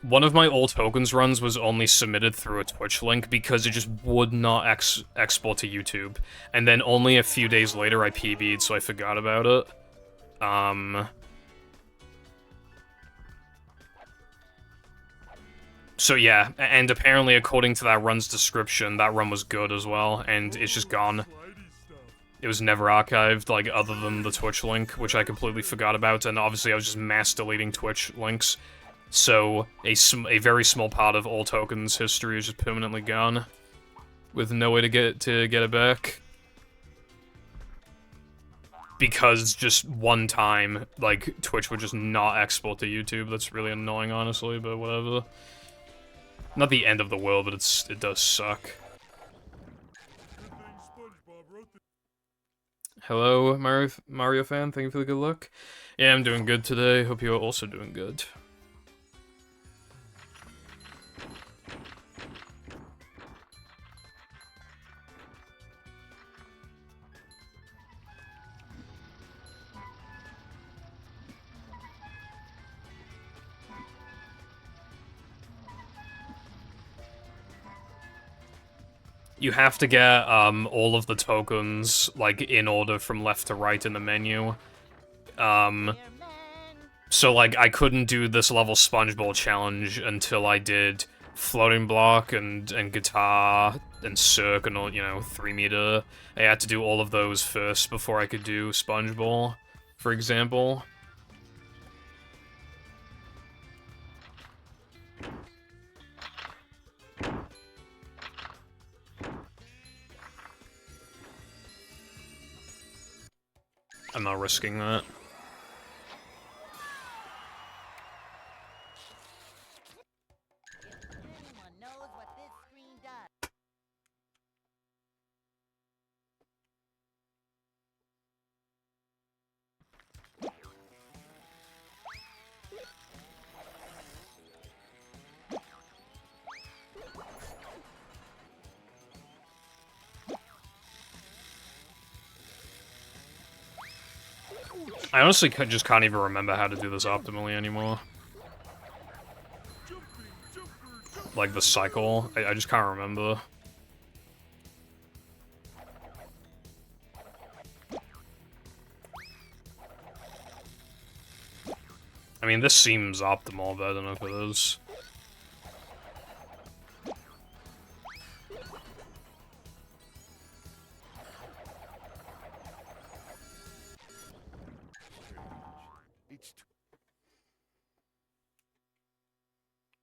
One of my old tokens runs was only submitted through a Twitch link because it just would not export to YouTube. And then only a few days later I PB'd, so I forgot about it. So yeah, and apparently according to that run's description, that run was good as well, and it's just gone. It was never archived, like, other than the Twitch link, which I completely forgot about, and obviously I was just mass deleting Twitch links. So, a very small part of all tokens history is just permanently gone. with no way to get it back. Because just one time, like, Twitch would just not export to YouTube. That's really annoying, honestly, but whatever. Not the end of the world, but it does suck. Good thing SpongeBob wrote this. Hello, Mario fan. Thank you for the good luck. Yeah, I'm doing good today. Hope you are also doing good. You have to get all of the tokens like in order from left to right in the menu. So like I couldn't do this level SpongeBob challenge until I did floating block and guitar and circ and all, you know, 3 meter. I had to do all of those first before I could do SpongeBob, for example. I'm not risking that. Anyone knows what this screen does. I honestly just can't even remember how to do this optimally anymore. Like the cycle, I just can't remember. I mean, this seems optimal, but I don't know if it is.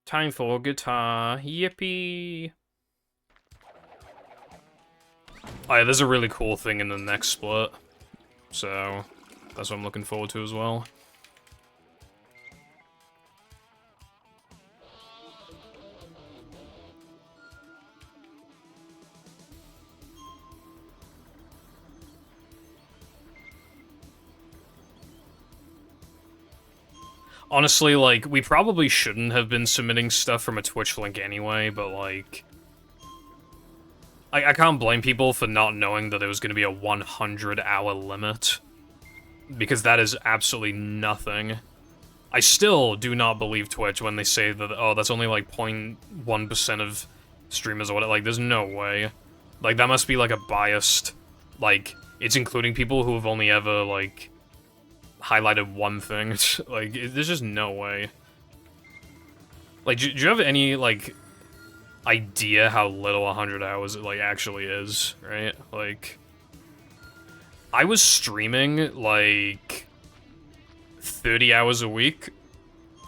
Time for guitar. Yippee! Oh yeah, there's a really cool thing in the next split. So, that's what I'm looking forward to as well. Honestly, like, we probably shouldn't have been submitting stuff from a Twitch link anyway, but, like... I can't blame people for not knowing that there was going to be a 100-hour limit. Because that is absolutely nothing. I still do not believe Twitch when they say that, oh, that's only, like, 0.1% of streamers or whatever. Like, there's no way. Like, that must be, like, a biased... Like, it's including people who have only ever, like... highlighted one thing. Like, there's just no way. Like, do you have any, like, idea how little 100 hours it, like, actually is, right? Like, I was streaming, like, 30 hours a week.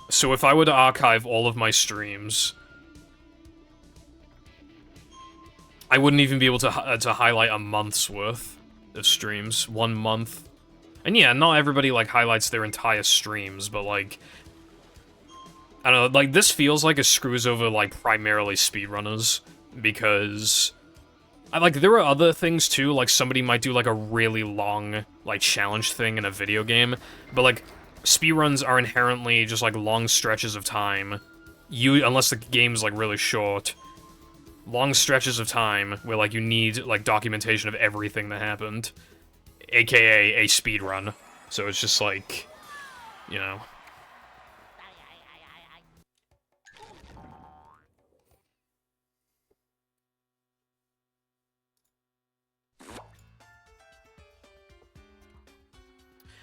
So if I were to archive all of my streams, I wouldn't even be able to highlight a month's worth of streams. 1 month. And yeah, not everybody, like, highlights their entire streams, but, like... I don't know, like, this feels like it screws over, like, primarily speedrunners, because... like, there are other things, too, like, somebody might do, like, a really long, like, challenge thing in a video game, but, like, speedruns are inherently just, like, long stretches of time. Unless the game's, like, really short. Long stretches of time where, like, you need, like, documentation of everything that happened. AKA a speedrun. So it's just like, you know.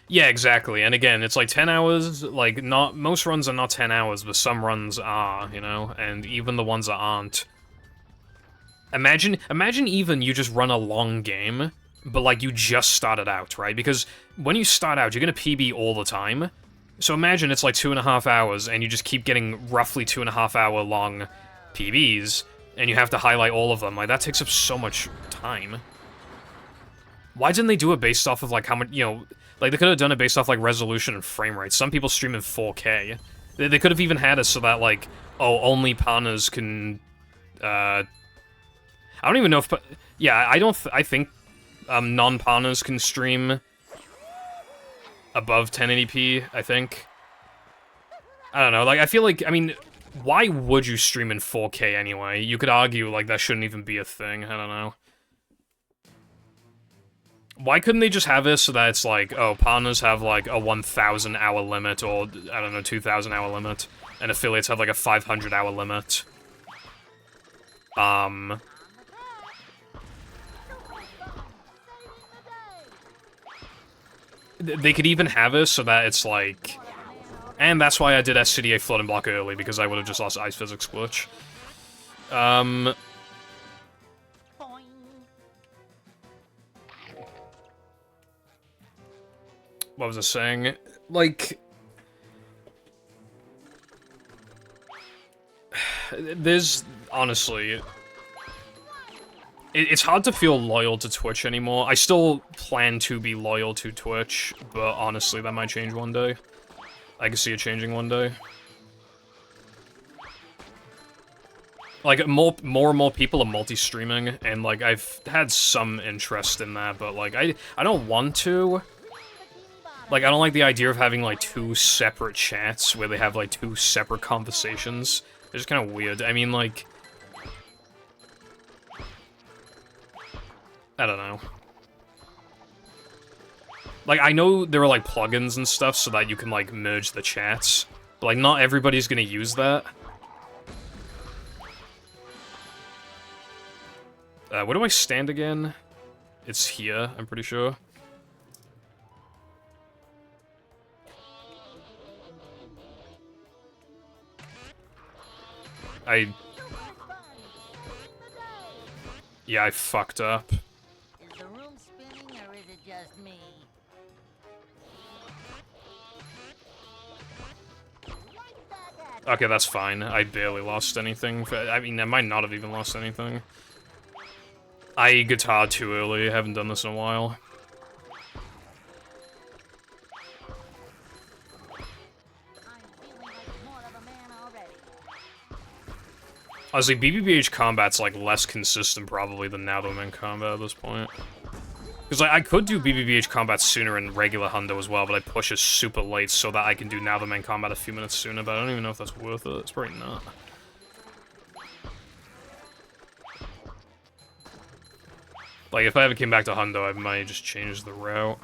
Yeah, exactly. And again, it's like 10 hours, like, not most runs are not 10 hours, but some runs are, you know, and even the ones that aren't. Imagine even you just run a long game, but, like, you just started out, right? Because when you start out, you're gonna PB all the time. So imagine it's like 2.5 hours, and you just keep getting roughly 2.5 hour long PBs. and you have to highlight all of them. Like, that takes up so much time. Why didn't they do it based off of, like, how much, you know... Like, they could have done it based off, like, resolution and frame rate. Some people stream in 4K. They could have even had it so that, like, oh, only partners can, I don't even know if... Yeah, I think, non-partners can stream above 1080p, I think. I don't know, like, I feel like, I mean, why would you stream in 4K anyway? You could argue, like, that shouldn't even be a thing, I don't know. Why couldn't they just have this so that it's like, oh, partners have like a 1,000 hour limit, or, I don't know, 2,000 hour limit, and affiliates have like a 500 hour limit? They could even have this so that it's like... And that's why I did SCDA Flooding Block early, because I would have just lost Ice Physics Glitch. What was I saying? Like... There's... Honestly... It's hard to feel loyal to Twitch anymore. I still plan to be loyal to Twitch, but honestly, that might change one day. I can see it changing one day. Like, more and more people are multi-streaming, and, like, I've had some interest in that, but, like, I don't want to. Like, I don't like the idea of having, like, 2 separate chats where they have, like, 2 separate conversations. It's just kind of weird. I mean, like... I don't know. Like, I know there are, like, plugins and stuff so that you can, like, merge the chats. But, like, not everybody's gonna use that. Where do I stand again? It's here, I'm pretty sure. Yeah, I fucked up. Is the room spinning or is it just me? Okay, that's fine. I barely lost anything. I mean, I might not have even lost anything. I guitarred too early. I haven't done this in a while. Honestly, BBBH combat's, like, less consistent, probably, than Now the Man combat at this point. Because, like, I could do BBBH combat sooner in regular Hundo as well, but I push it super late so that I can do Now the Man combat a few minutes sooner, but I don't even know if that's worth it. It's probably not. Like, if I ever came back to Hundo, I might just change the route.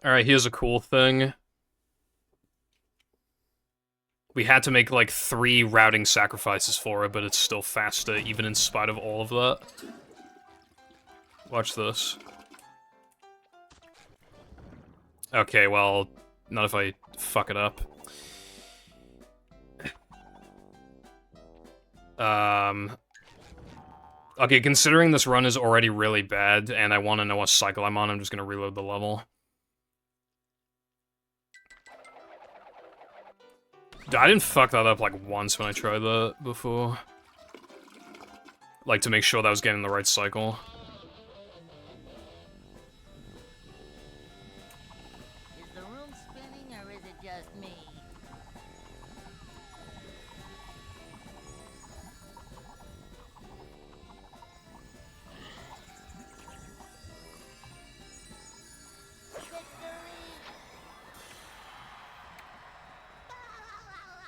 Alright, here's a cool thing. We had to make, like, 3 routing sacrifices for it, but it's still faster, even in spite of all of that. Watch this. Okay, well, not if I fuck it up. Okay, considering this run is already really bad, and I want to know what cycle I'm on, I'm just gonna reload the level. I didn't fuck that up, like, once when I tried that before. Like, to make sure that I was getting the right cycle. Is the room spinning or is it just me?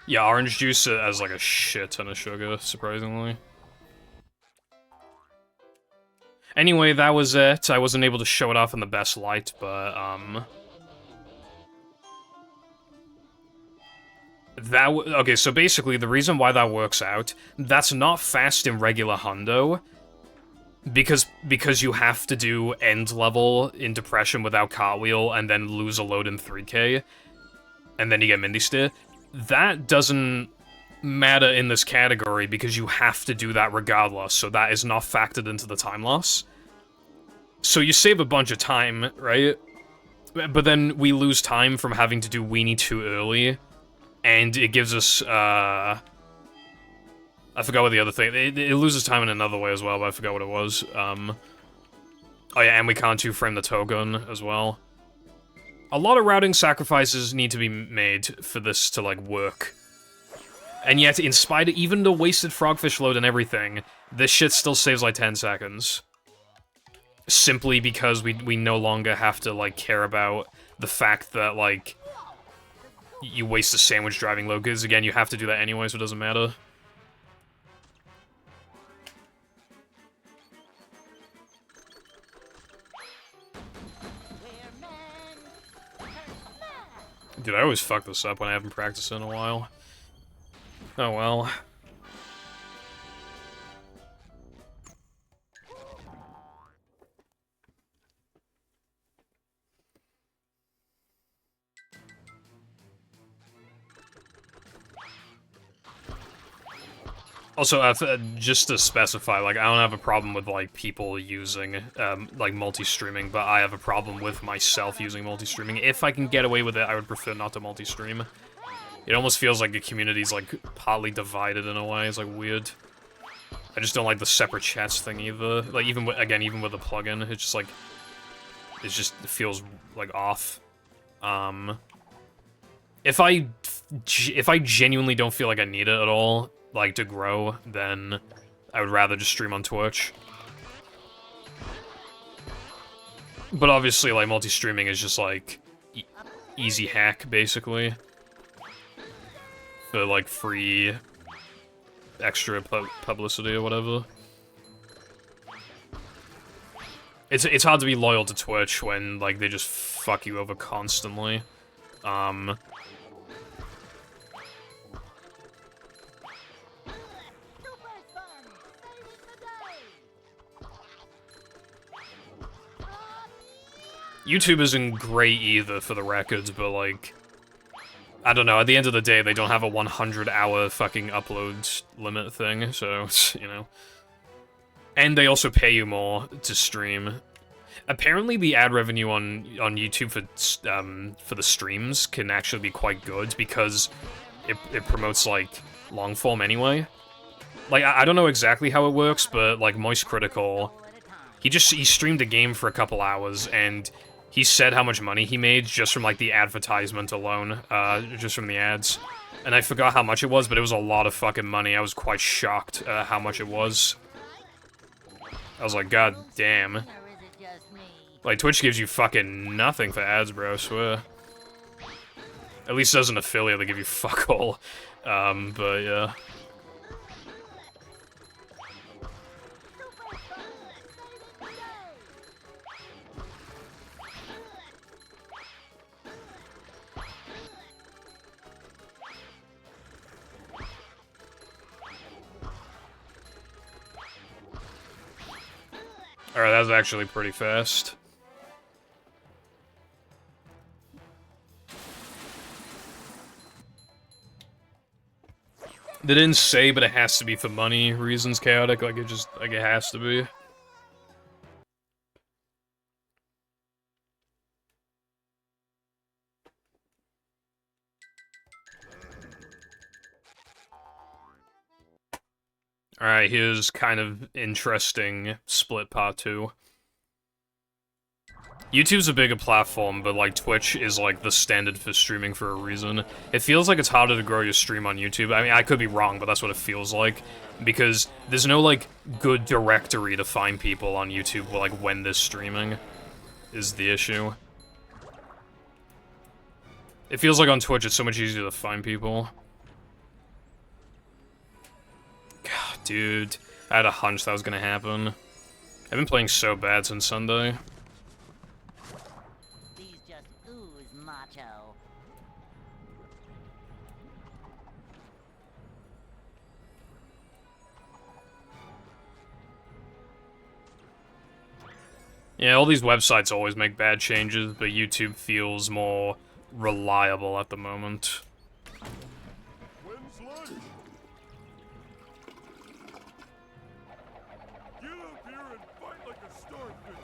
Yeah, orange juice has, like, a shit ton of sugar, surprisingly. Anyway, that was it. I wasn't able to show it off in the best light, but, Okay, so basically, the reason why that works out, that's not fast in regular hundo, because you have to do end level in Depression without Cartwheel, and then lose a load in 3K, and then you get Mindy Steer. That doesn't matter in this category, because you have to do that regardless, so that is not factored into the time loss. So you save a bunch of time, right? But then we lose time from having to do Weenie too early, and it gives us, I forgot what the other thing... It loses time in another way as well, but I forgot what it was. Oh yeah, and we can't two-frame the Togun as well. A lot of routing sacrifices need to be made for this to, like, work. And yet, in spite of even the wasted Frogfish load and everything, this shit still saves, like, 10 seconds. Simply because we no longer have to, like, care about the fact that, like... you waste a sandwich driving load, because again, you have to do that anyway, so it doesn't matter. Dude, I always fuck this up when I haven't practiced in a while. Oh well. Also, just to specify, like, I don't have a problem with, like, people using, like, multi-streaming, but I have a problem with myself using multi-streaming. If I can get away with it, I would prefer not to multi-stream. It almost feels like the community's, like, partly divided in a way. It's, like, weird. I just don't like the separate chats thing either. Like, even with, again, even with the plugin, it's just, like, it feels, like, off. If I genuinely don't feel like I need it at all, like, to grow, then I would rather just stream on Twitch. But obviously, like, multi-streaming is just, like, easy hack, basically. For, like, free extra publicity or whatever. It's hard to be loyal to Twitch when, like, they just fuck you over constantly. YouTube isn't great either, for the records, but, like... I don't know, at the end of the day, they don't have a 100-hour fucking upload limit thing, so, you know. And they also pay you more to stream. Apparently the ad revenue on YouTube for the streams can actually be quite good, because it promotes, like, long form anyway. Like, I don't know exactly how it works, but, like, Moist Critical... He streamed a game for a couple hours, and... he said how much money he made just from, like, the advertisement alone, just from the ads. And I forgot how much it was, but it was a lot of fucking money. I was quite shocked how much it was. I was like, god damn. Like, Twitch gives you fucking nothing for ads, bro, I swear. At least as an affiliate, they give you fuck all. But yeah. Alright, that was actually pretty fast. They didn't say, but it has to be for money reasons, Chaotic. Like, it has to be. Alright, here's kind of interesting split part 2. YouTube's a bigger platform, but, like, Twitch is, like, the standard for streaming for a reason. It feels like it's harder to grow your stream on YouTube. I mean, I could be wrong, but that's what it feels like. Because there's no, like, good directory to find people on YouTube, like, when they're streaming is the issue. It feels like on Twitch it's so much easier to find people. God, dude. I had a hunch that was gonna happen. I've been playing so bad since Sunday. These just ooze macho. Yeah, all these websites always make bad changes, but YouTube feels more reliable at the moment. When's lunch? Get up here and fight like a starfish.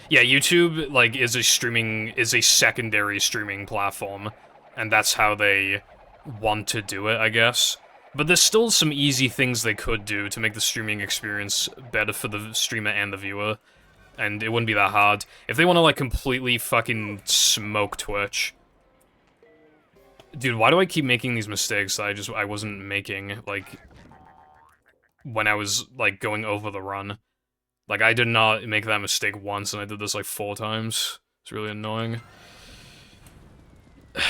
Yeah, YouTube, like, is a secondary streaming platform, and that's how they want to do it, I guess. But there's still some easy things they could do to make the streaming experience better for the streamer and the viewer, and it wouldn't be that hard. If they want to, like, completely fucking smoke Twitch... Dude, why do I keep making these mistakes that I wasn't making, like, when I was, like, going over the run? Like, I did not make that mistake once, and I did this, like, 4 times. It's really annoying.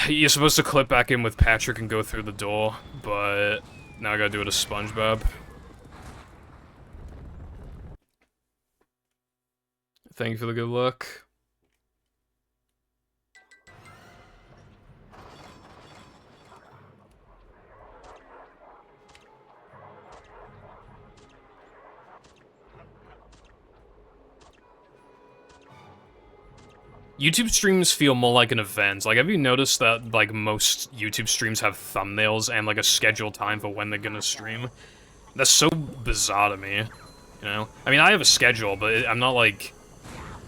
You're supposed to clip back in with Patrick and go through the door, but now I gotta do it as SpongeBob. Thank you for the good luck. YouTube streams feel more like an event. Like, have you noticed that, like, most YouTube streams have thumbnails and, like, a scheduled time for when they're gonna stream? That's so bizarre to me, you know? I mean, I have a schedule, but I'm not, like...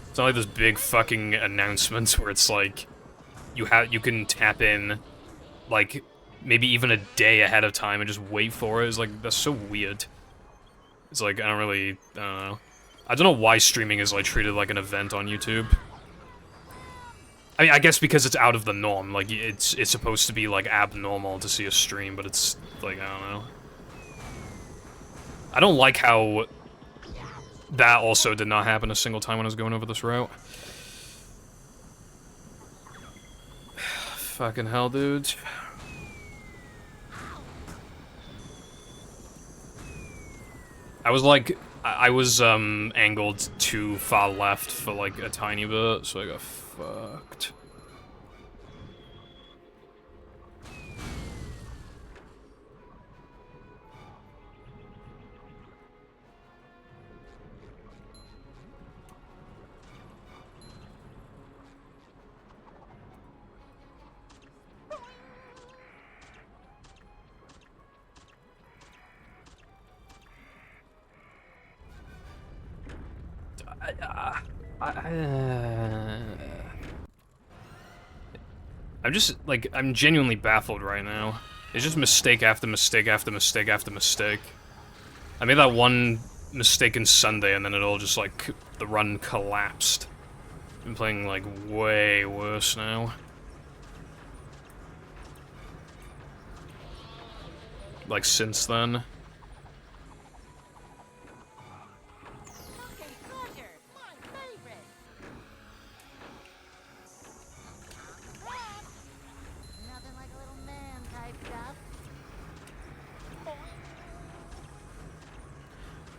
It's not like this big fucking announcement where it's, like... You can tap in, like, maybe even a day ahead of time and just wait for it. It's, like, that's so weird. It's, like, I don't know. I don't know why streaming is, like, treated like an event on YouTube. I mean, I guess because it's out of the norm, like, it's supposed to be, like, abnormal to see a stream, but it's, like, I don't know. I don't like how that also did not happen a single time when I was going over this route. Fucking hell, dude. I was, angled too far left for, like, a tiny bit, so I got fucked. I'm just, like, I'm genuinely baffled right now. It's just mistake after mistake after mistake after mistake. I made that one mistake in Sunday and then it all just, like, the run collapsed. I'm playing, like, way worse now. Like, since then. Fucking Roger, my favorite. Nothing like a little man type stuff.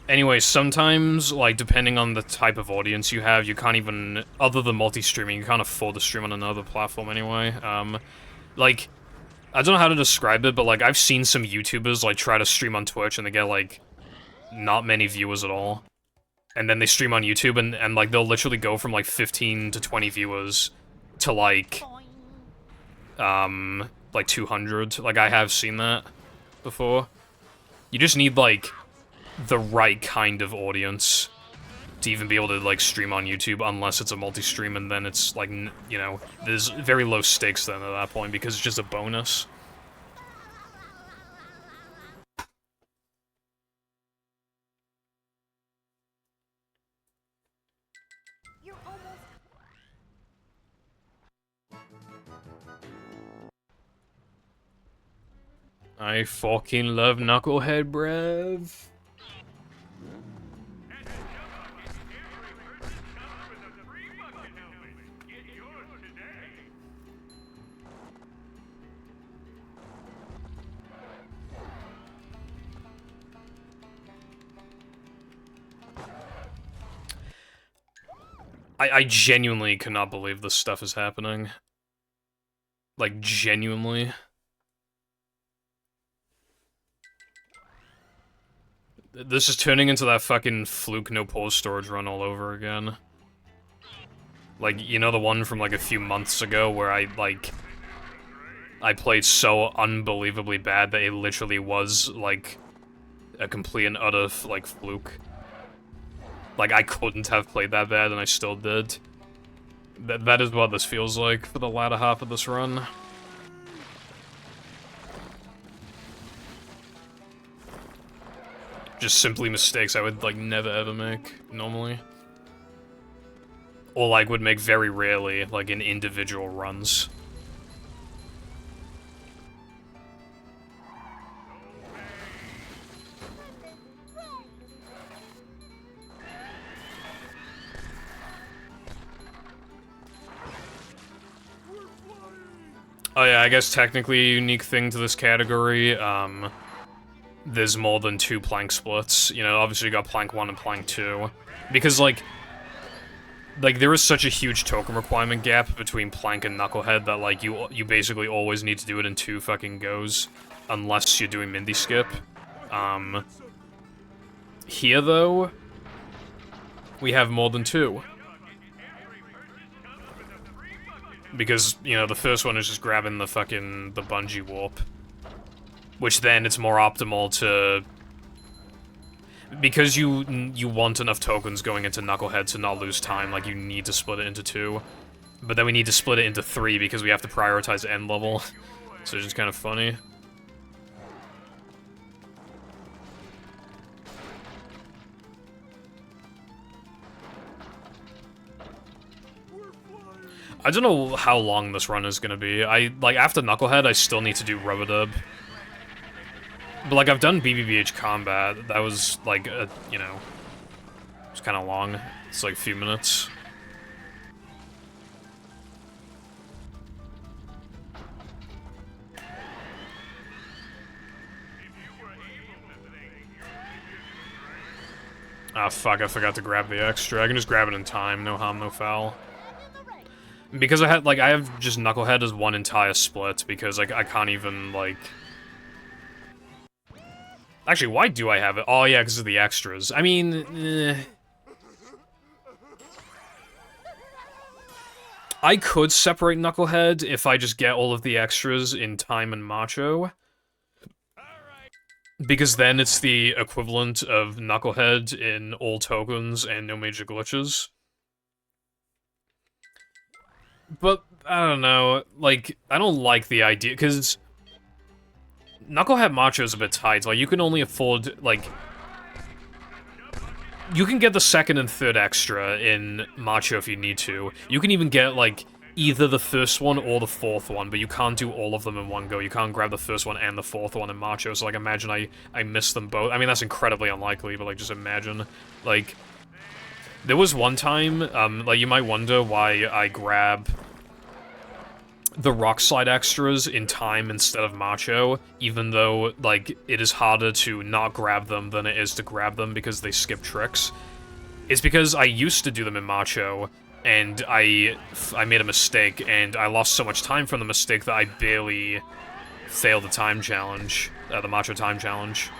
Anyway, sometimes, like, depending on the type of audience you have, you can't even, other than multi-streaming, you can't afford to stream on another platform anyway. Like, I don't know how to describe it, but, like, I've seen some YouTubers, like, try to stream on Twitch and they get, like, not many viewers at all. And then they stream on YouTube and like, they'll literally go from, like, 15 to 20 viewers to, like, 200. Like, I have seen that before. You just need, like, the right kind of audience to even be able to, like, stream on YouTube, unless it's a multi-stream, and then it's, like, you know, there's very low stakes then at that point, because it's just a bonus. You're almost. I fucking love Knucklehead, bruv. I genuinely cannot believe this stuff is happening. Like, genuinely. This is turning into that fucking fluke no pause storage run all over again. Like, you know the one from, like, a few months ago where I played so unbelievably bad that it literally was, like, a complete and utter, like, fluke. Like, I couldn't have played that bad, and I still did. That is what this feels like for the latter half of this run. Just simply mistakes I would, like, never ever make, normally. Or, like, would make very rarely, like, in individual runs. Oh yeah, I guess technically a unique thing to this category, there's more than 2 plank splits. You know, obviously you got plank 1 and plank 2. Because, like, there is such a huge token requirement gap between plank and knucklehead that, like, you basically always need to do it in 2 fucking goes, unless you're doing Mindy skip. Here, though, we have more than 2. Because, you know, the first one is just grabbing the bungee warp. Which then it's more optimal to... Because you want enough tokens going into Knucklehead to not lose time, like, you need to split it into 2. But then we need to split it into 3 because we have to prioritize end level. So it's just kind of funny. I don't know how long this run is gonna be. Like, after Knucklehead, I still need to do Rub-a-Dub. But, like, I've done BBBH Combat. That was, like, you know... It's kind of long. It's, like, a few minutes. Ah, fuck, I forgot to grab the extra. I can just grab it in time. No harm, no foul. Because I have just Knucklehead as one entire split, because, like, I can't even, like... Actually, why do I have it? Oh, yeah, because of the extras. I mean, I could separate Knucklehead if I just get all of the extras in Time and Macho. Because then it's the equivalent of Knucklehead in all tokens and no major glitches. But, I don't know, like, I don't like the idea, because Knucklehead Macho is a bit tight. Like, you can only afford, like... You can get the 2nd and 3rd extra in Macho if you need to. You can even get, like, either the 1st one or the 4th one, but you can't do all of them in one go. You can't grab the 1st one and the 4th one in Macho, so, like, imagine I miss them both. I mean, that's incredibly unlikely, but, like, just imagine. Like, there was one time, like, you might wonder why I grab the Rock Slide extras in Time instead of Macho, even though, like, it is harder to not grab them than it is to grab them because they skip tricks. It's because I used to do them in Macho, and I made a mistake, and I lost so much time from the mistake that I barely failed the time challenge, the Macho time challenge.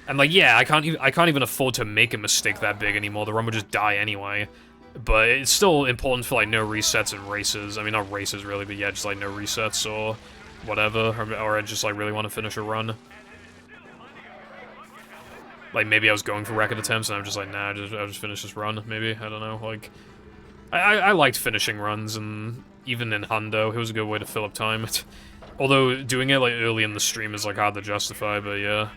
And, like, yeah, I can't even afford to make a mistake that big anymore. The run would just die anyway. But it's still important for, like, no resets and races. I mean, not races, really, but yeah, just, like, no resets or whatever. Or I just, like, really want to finish a run. Like, maybe I was going for record attempts, and I'm just like, nah, I'll just finish this run, maybe. I don't know, like... I liked finishing runs, and even in Hundo, it was a good way to fill up time. Although, doing it, like, early in the stream is, like, hard to justify, but yeah.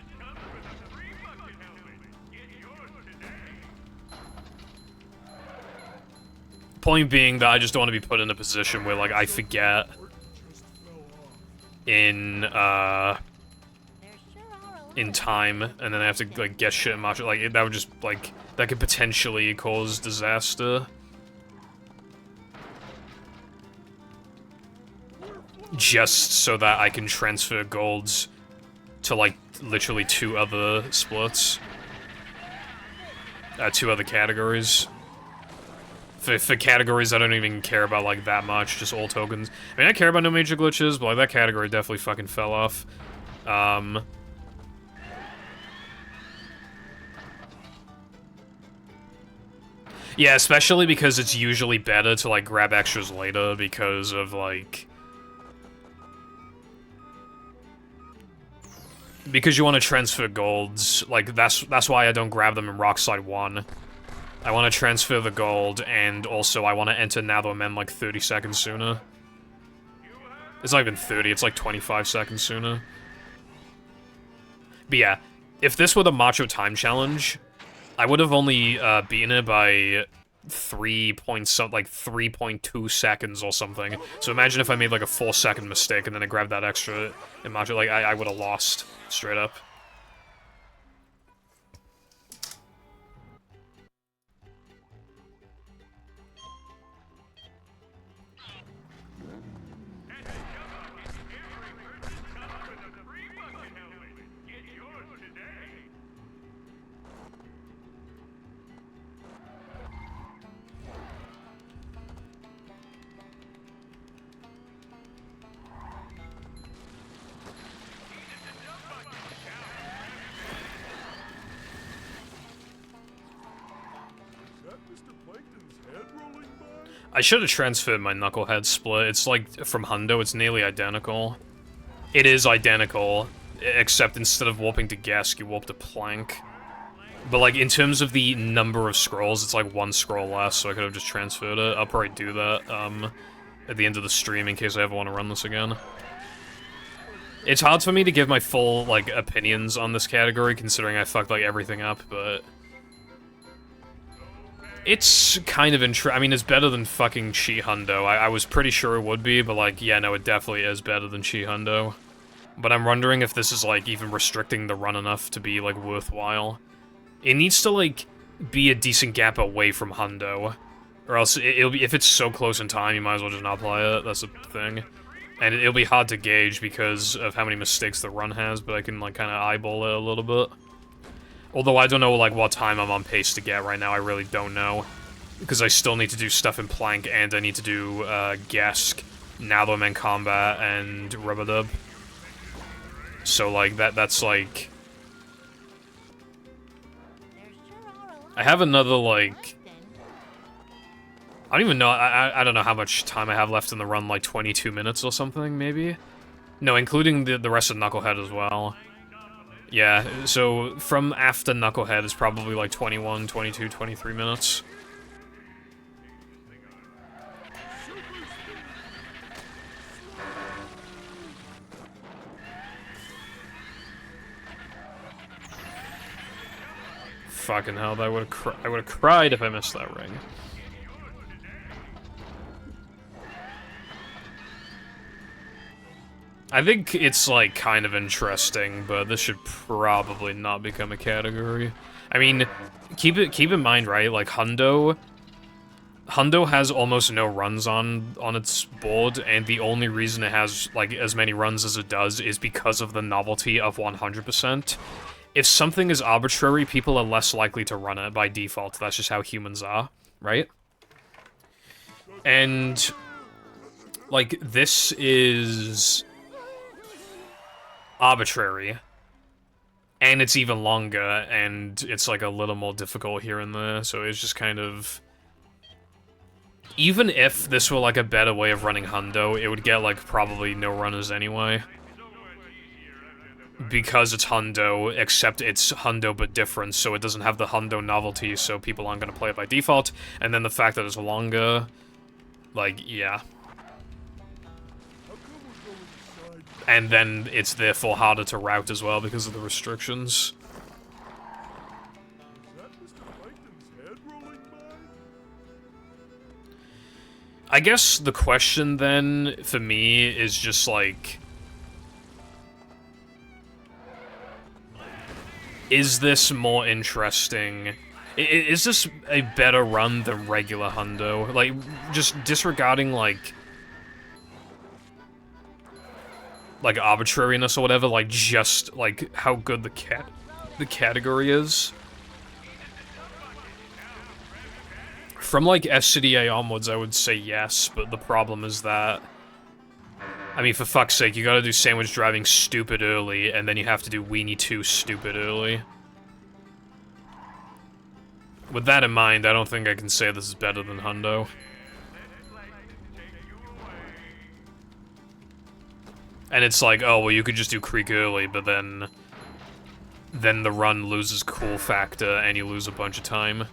Point being that I just don't want to be put in a position where, like, I forget in time, and then I have to, like, get shit in Macho. Like, that would just, like, that could potentially cause disaster. Just so that I can transfer golds to, like, literally 2 other splits. 2 other categories. For categories I don't even care about, like, that much, just all tokens. I mean, I care about no major glitches, but, like, that category definitely fucking fell off. Yeah, especially because it's usually better to, like, grab extras later because of, like... Because you want to transfer golds. Like, that's why I don't grab them in Rockslide 1. I want to transfer the gold, and also I want to enter Nether Men, like, 30 seconds sooner. It's not even 30, it's like 25 seconds sooner. But yeah, if this were the Macho Time Challenge, I would have only beaten it by 3.2 seconds or something. So imagine if I made like a 4-second mistake and then I grabbed that extra in Macho, like I would have lost straight up. I should have transferred my Knucklehead split. It's like, from Hundo, it's nearly identical. It is identical, except instead of warping to Gesk, you warp to Plank. But, like, in terms of the number of scrolls, it's like 1 scroll less, so I could have just transferred it. I'll probably do that, at the end of the stream in case I ever want to run this again. It's hard for me to give my full, like, opinions on this category, considering I fucked, like, everything up, but... It's kind of I mean, it's better than fucking Chi Hundo. I was pretty sure it would be, but, like, yeah, no, it definitely is better than Chi Hundo. But I'm wondering if this is, like, even restricting the run enough to be, like, worthwhile. It needs to, like, be a decent gap away from Hundo. Or else, it'll be, if it's so close in time, you might as well just not play it. That's the thing. And it'll be hard to gauge because of how many mistakes the run has, but I can, like, kind of eyeball it a little bit. Although I don't know, like, what time I'm on pace to get right now, I really don't know. Because I still need to do stuff in Plank, and I need to do, Gesk, Netherman Combat, and Rubadub. So, like, that's, like... I have another, like... I don't even know, I don't know how much time I have left in the run, like 22 minutes or something, maybe? No, including the rest of Knucklehead as well. Yeah, so from after Knucklehead is probably like 21, 22, 23 minutes. Fucking hell, I would have cried if I missed that ring. I think it's, like, kind of interesting, but this should probably not become a category. I mean, keep in mind, right, like, Hundo has almost no runs on its board, and the only reason it has, like, as many runs as it does is because of the novelty of 100%. If something is arbitrary, people are less likely to run it by default. That's just how humans are, right? And, like, this is... arbitrary, and it's even longer, and it's like a little more difficult here and there, so it's just kind of... Even if this were like a better way of running Hundo, it would get like probably no runners anyway. Because it's Hundo, except it's Hundo but different, so it doesn't have the Hundo novelty, so people aren't gonna play it by default, and then the fact that it's longer, like, yeah. And then it's therefore harder to route as well because of the restrictions. I guess the question then, for me, is just like... Is this more interesting? Is this a better run than regular Hundo? Like, just disregarding, like arbitrariness or whatever, like, just, like, how good the category is. From, like, SCDA onwards, I would say yes, but the problem is that... I mean, for fuck's sake, you gotta do Sandwich Driving stupid early, and then you have to do Weenie 2 stupid early. With that in mind, I don't think I can say this is better than Hundo. And it's like, oh, well, you could just do Creek early, but then the run loses cool factor, and you lose a bunch of time.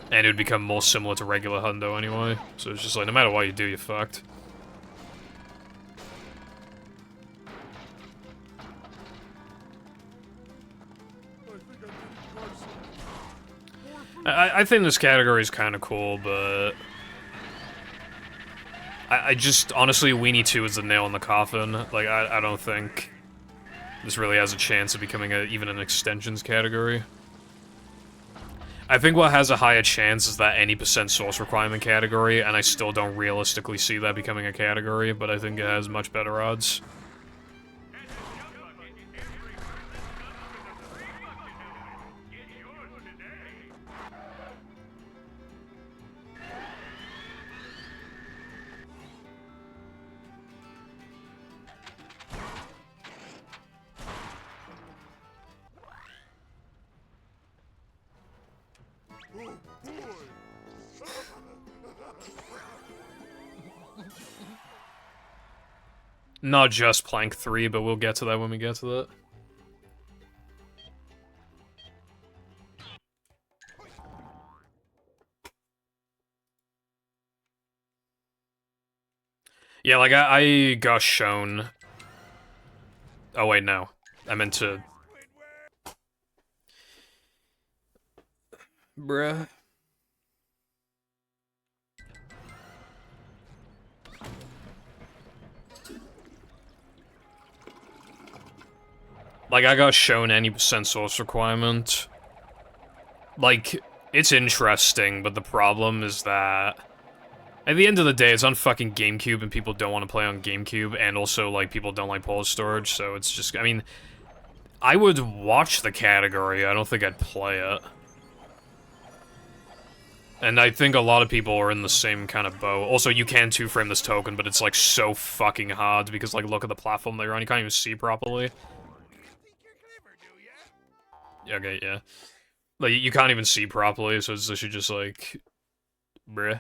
And it would become more similar to regular Hundo anyway. So it's just like, no matter what you do, you're fucked. I think this category is kind of cool, but I just, honestly, Weenie 2 is the nail in the coffin. Like, I don't think this really has a chance of becoming even an extensions category. I think what has a higher chance is that any % source requirement category, and I still don't realistically see that becoming a category, but I think it has much better odds. Not just Plank 3, but we'll get to that when we get to that. Yeah, like, I got shown... Oh, wait, no. I meant to... Bruh. Like, I got shown any % source requirement. Like, it's interesting, but the problem is that... At the end of the day, it's on fucking GameCube, and people don't want to play on GameCube, and also, like, people don't like pause storage, so it's just... I mean, I would watch the category, I don't think I'd play it. And I think a lot of people are in the same kind of boat. Also, you can two-frame this token, but it's, like, so fucking hard, because, like, look at the platform they're on, you can't even see properly. Okay, yeah. Like, you can't even see properly, so it's literally just like... Bruh.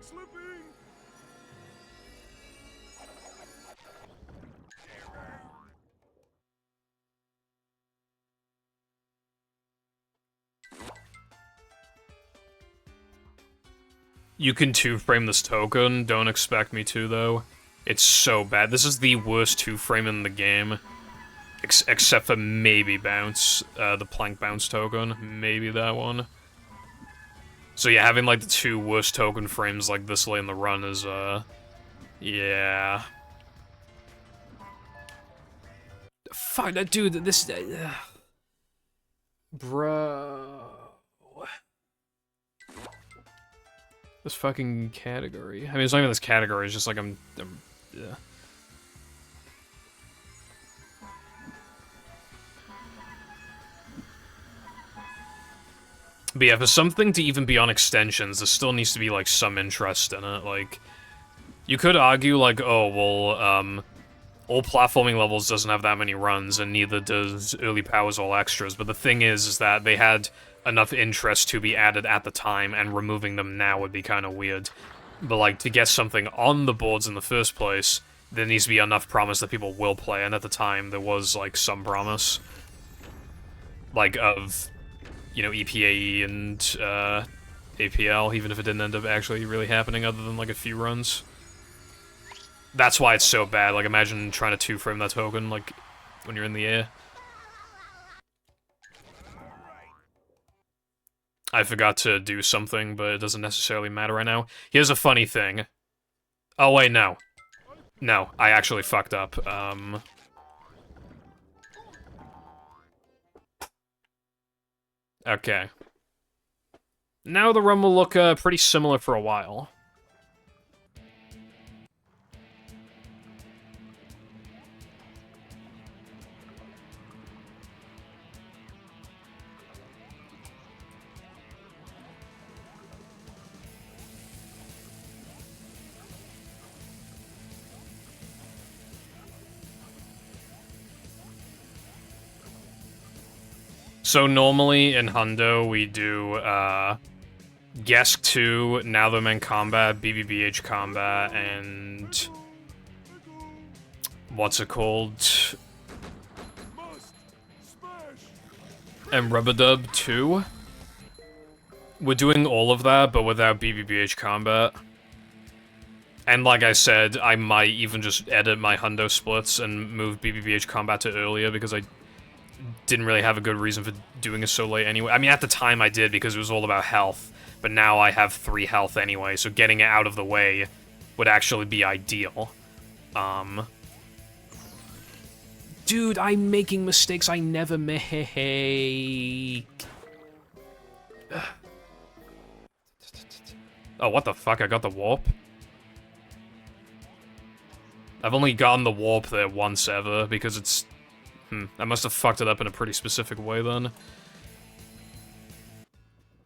Slipping! You can two-frame this token, don't expect me to, though. It's so bad. This is the worst two-frame in the game. Except for maybe Bounce, the Plank Bounce token. Maybe that one. So yeah, having, like, the two worst token frames, like, this late in the run is, yeah. Fuck, that dude, this... Bro... This fucking category. I mean, it's not even this category, it's just like yeah. But yeah, for something to even be on extensions, there still needs to be, like, some interest in it. Like, you could argue, like, oh, well, all platforming levels doesn't have that many runs, and neither does Early Powers All Extras, but the thing is that they had enough interest to be added at the time, and removing them now would be kind of weird. But, like, to get something on the boards in the first place, there needs to be enough promise that people will play, and at the time, there was, like, some promise. Like, of, you know, EPAE and, APL, even if it didn't end up actually really happening other than, like, a few runs. That's why it's so bad. Like, imagine trying to two-frame that token, like, when you're in the air. I forgot to do something, but it doesn't necessarily matter right now. Here's a funny thing. Oh, wait, no. No, I actually fucked up. Okay. Now the run will look, pretty similar for a while. So normally in Hundo we do Gesk 2, Nowtherman Combat, BBBH Combat, and what's it called? Must smash. And Rubadub 2. We're doing all of that, but without BBBH Combat. And like I said, I might even just edit my Hundo splits and move BBBH Combat to earlier, because I didn't really have a good reason for doing it so late anyway. I mean, at the time I did, because it was all about health, but now I have 3 health anyway, so getting it out of the way would actually be ideal. Dude, I'm making mistakes I never make. Oh, what the fuck? I got the warp? I've only gotten the warp there once ever, because it's... I must have fucked it up in a pretty specific way, then.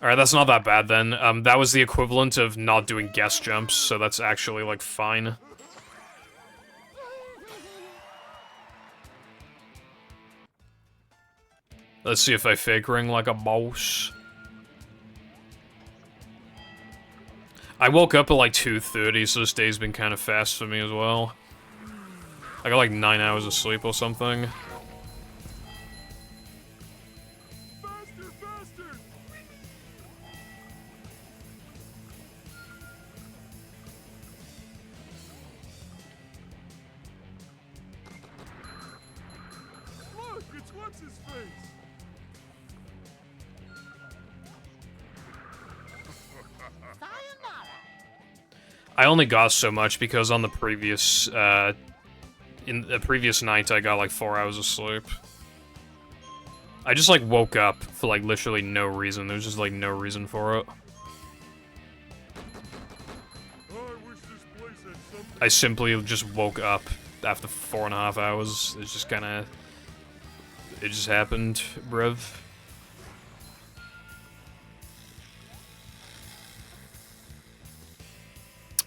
Alright, that's not that bad, then. That was the equivalent of not doing guest jumps, so that's actually, like, fine. Let's see if I fake ring like a boss. I woke up at like 2:30, so this day's been kind of fast for me as well. I got like 9 hours of sleep or something. Faster, faster. Look, it's what's his face. Sayonara. I only got so much because on the previous, in the previous night I got like 4 hours of sleep. I just like woke up for like literally no reason. There's just like no reason for it. Oh, I wish this place had something. I simply just woke up after 4.5 hours. It's just kinda... It just happened, bruv.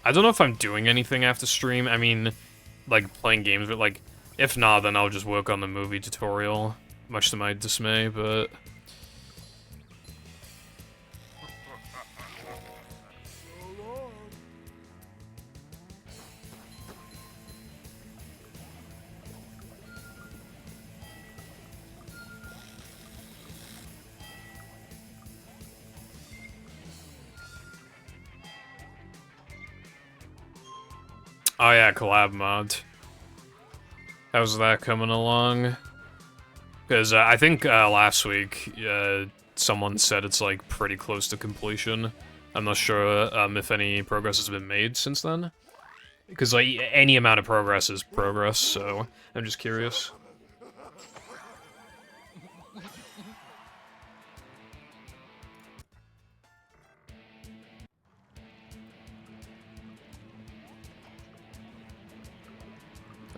I don't know if I'm doing anything after stream. I mean, like, playing games, but, like, if not, then I'll just work on the movie tutorial. Much to my dismay, but... So long. Oh yeah, collab mod. How's that coming along? Because I think last week someone said it's like pretty close to completion. I'm not sure if any progress has been made since then. Because like any amount of progress is progress, so I'm just curious.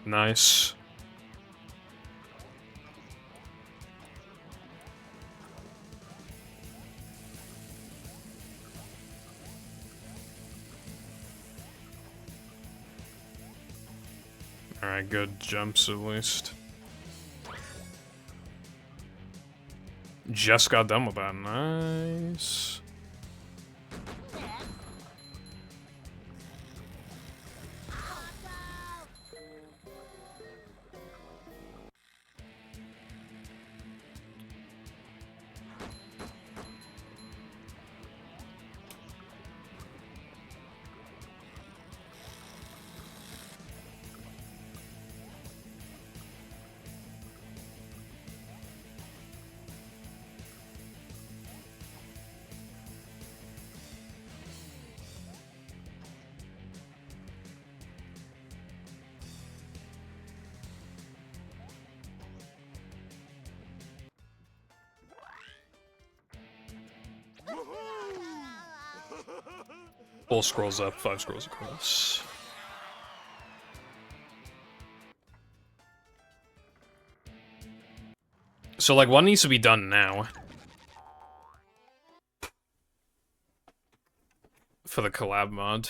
Nice. Alright, good jumps at least. Just got done with that. Nice. Woohoo! 4 scrolls up, 5 scrolls across. So, like, what needs to be done now? For the collab mod.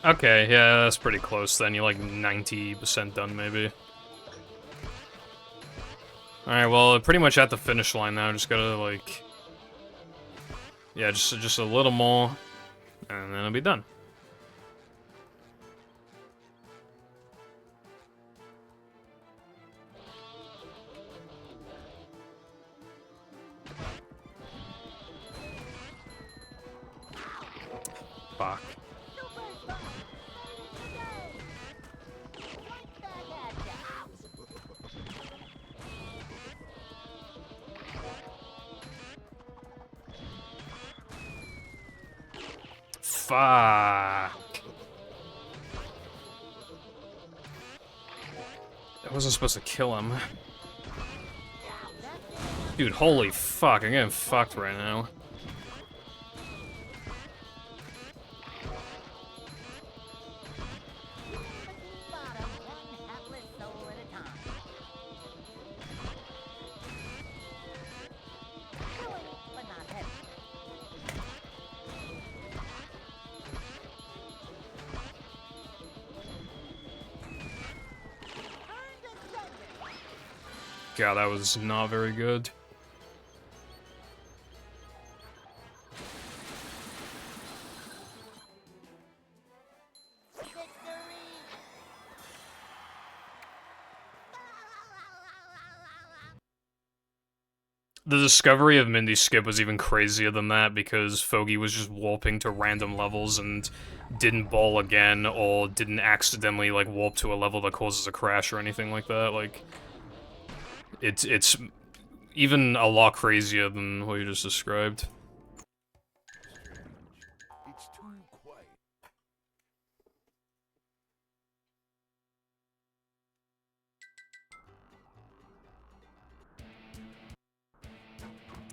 Okay, yeah, that's pretty close then. You're like 90% done, maybe. Alright, well, pretty much at the finish line now. Just gotta, like... Yeah, just a little more, and then it'll be done. Fuck. Fuck. I wasn't supposed to kill him. Dude, holy fuck, I'm getting fucked right now. God, that was not very good. The discovery of Mindy Skip was even crazier than that because Foggy was just warping to random levels and didn't ball again or didn't accidentally like warp to a level that causes a crash or anything like that. Like, it's even a lot crazier than what you just described. It's too quiet.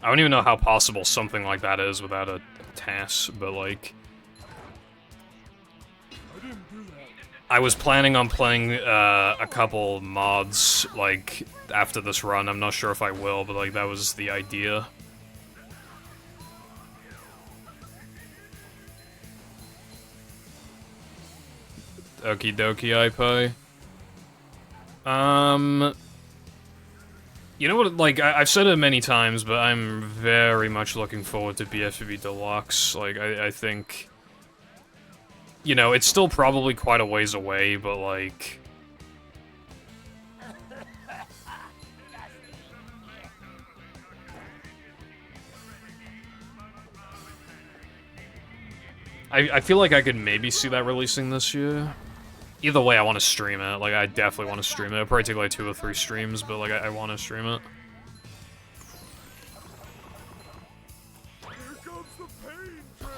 I don't even know how possible something like that is without a TAS, but like... I didn't do that. I was planning on playing a couple mods, like, after this run. I'm not sure if I will, but like, that was the idea. Okie dokie, iPie. You know what, like, I've said it many times, but I'm very much looking forward to BFB Deluxe. Like, I think... You know, it's still probably quite a ways away, but like... I feel like I could maybe see that releasing this year. Either way, I want to stream it. Like, I definitely want to stream it. It'll probably take like 2 or 3 streams, but like, I want to stream it. Here comes the pain train.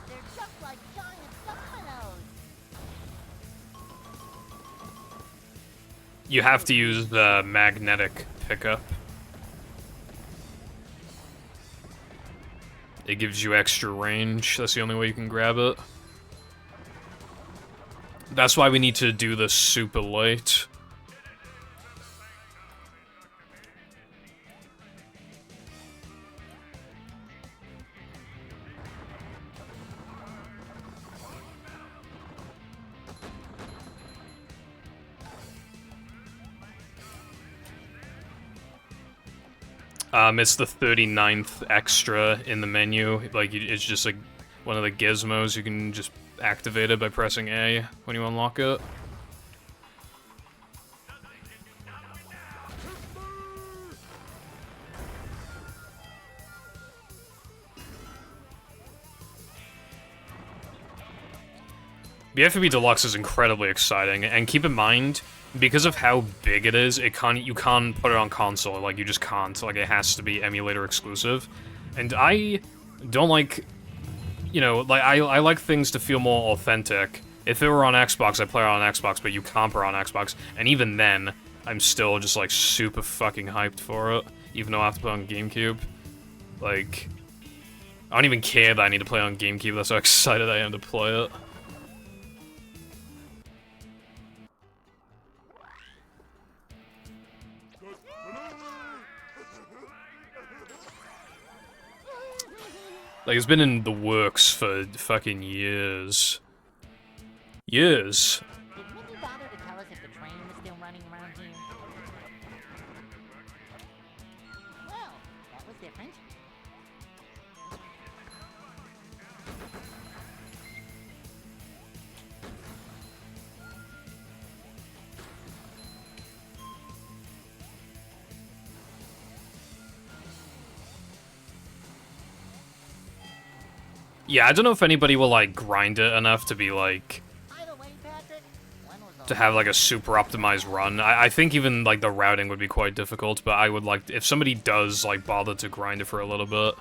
They're just like giant dominoes. You have to use the magnetic pickup. It gives you extra range. That's the only way you can grab it. That's why we need to do this super late. It's the 39th extra in the menu. Like, it's just like one of the gizmos. You can just activate it by pressing A when you unlock it. BFB Deluxe is incredibly exciting, and keep in mind, because of how big it is, you can't put it on console, like, you just can't, like, it has to be emulator exclusive, and I don't like, you know, like, I like things to feel more authentic. If it were on Xbox, I'd play it on Xbox, but you can't play it on Xbox, and even then, I'm still just, like, super fucking hyped for it, even though I have to play on GameCube. Like, I don't even care that I need to play on GameCube, that's how excited I am to play it. Like, it's been in the works for fucking years. Years. Did Mindy bother to tell us if the train was still running around here? Well, that was different. Yeah, I don't know if anybody will, like, grind it enough to be, like, By the way, Patrick, when was to have, like, a super optimized run. I think even, like, the routing would be quite difficult, but I would like, if somebody does, like, bother to grind it for a little bit,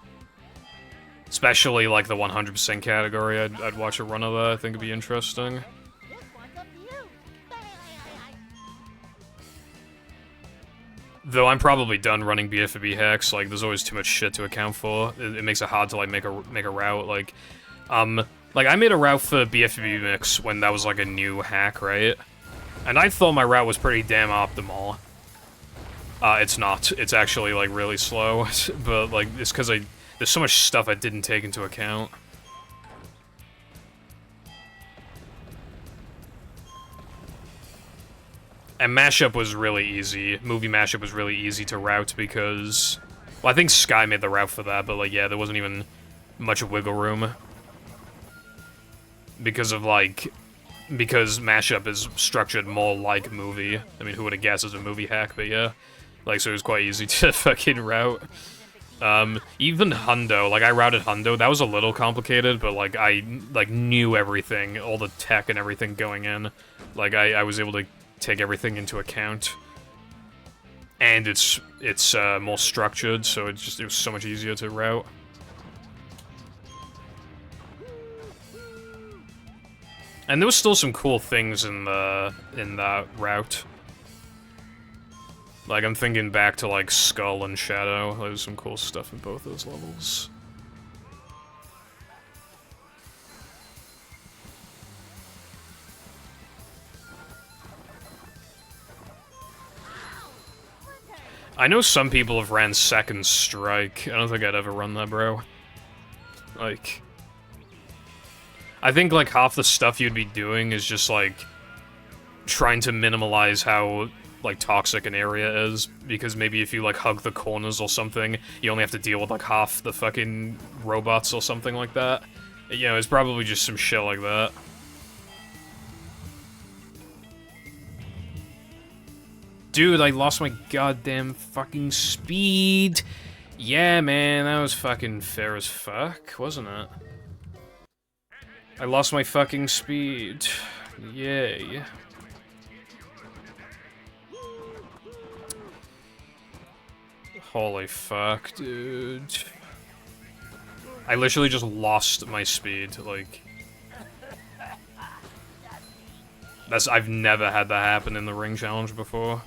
especially, like, the 100% category, I'd watch a run of that. I think it'd be interesting. This one's up to you. Though I'm probably done running BFB hacks, like, there's always too much shit to account for. It makes it hard to, like, make a route, like, I made a route for BFB Mix when that was, like, a new hack, right? And I thought my route was pretty damn optimal. It's not. It's actually, like, really slow, but, like, it's because there's so much stuff I didn't take into account. And Mashup was really easy. Movie Mashup was really easy to route because... Well, I think Sky made the route for that, but, like, yeah, there wasn't even much wiggle room. Because of, like... Because Mashup is structured more like movie. I mean, who would have guessed it's a movie hack, but yeah. Like, so it was quite easy to fucking route. Even Hundo, like, I routed Hundo. That was a little complicated, but, like, I, like, knew everything, all the tech and everything going in. Like, I was able to take everything into account, and it's more structured, so it was so much easier to route. And there was still some cool things in that route. Like, I'm thinking back to, like, Skull and Shadow. There's some cool stuff in both those levels. I know some people have ran Second Strike. I don't think I'd ever run that, bro. Like... I think, like, half the stuff you'd be doing is just, like, trying to minimalize how, like, toxic an area is. Because maybe if you, like, hug the corners or something, you only have to deal with, like, half the fucking robots or something like that. You know, it's probably just some shit like that. Dude, I lost my goddamn fucking speed. Yeah, man, that was fucking fair as fuck, wasn't it? I lost my fucking speed. Yay. Holy fuck, dude. I literally just lost my speed, like... I've never had that happen in the ring challenge before.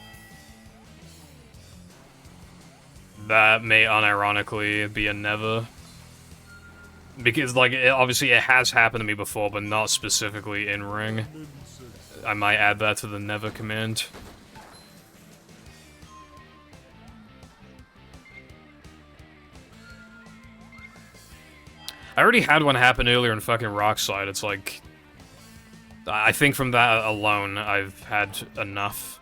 That may unironically be a never. Because, like, obviously it has happened to me before, but not specifically in ring. I might add that to the never command. I already had one happen earlier in fucking Rockslide. It's like... I think from that alone, I've had enough.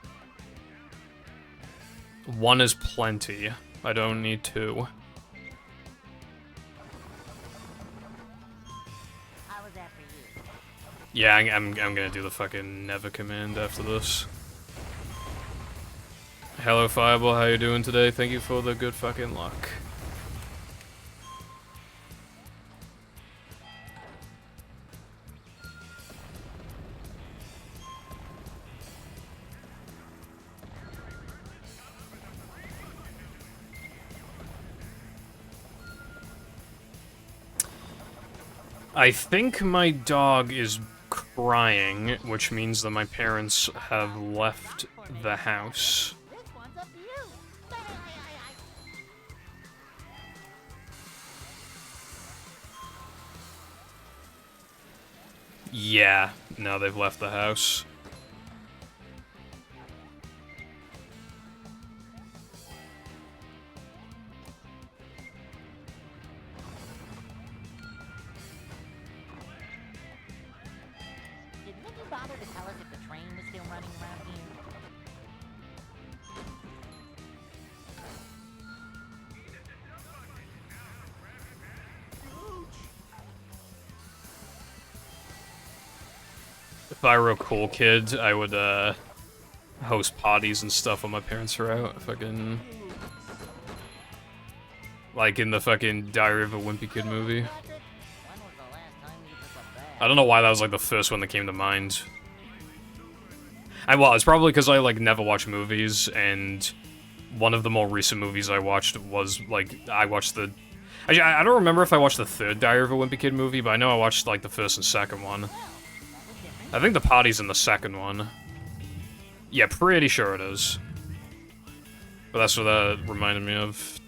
One is plenty. I don't need two. How was that for you? Yeah, I'm gonna do the fucking never command after this. Hello, Fireball, how you doing today? Thank you for the good fucking luck. I think my dog is crying, which means that my parents have left the house. This one's up to you. Yeah, no, they've left the house. Did Mickey bother to tell us if the train was still running around here? If I were a cool kid, I would, host parties and stuff when my parents are out. Fucking... Like in the fucking Diary of a Wimpy Kid movie. That's it? When was the last time you took a bath? I don't know why that was, like, the first one that came to mind. Well, it's probably because I, like, never watch movies, and one of the more recent movies I watched was, like, I watched the... I don't remember if I watched the third Diary of a Wimpy Kid movie, but I know I watched, like, the first and second one. I think the party's in the second one. Yeah, pretty sure it is. But that's what that reminded me of.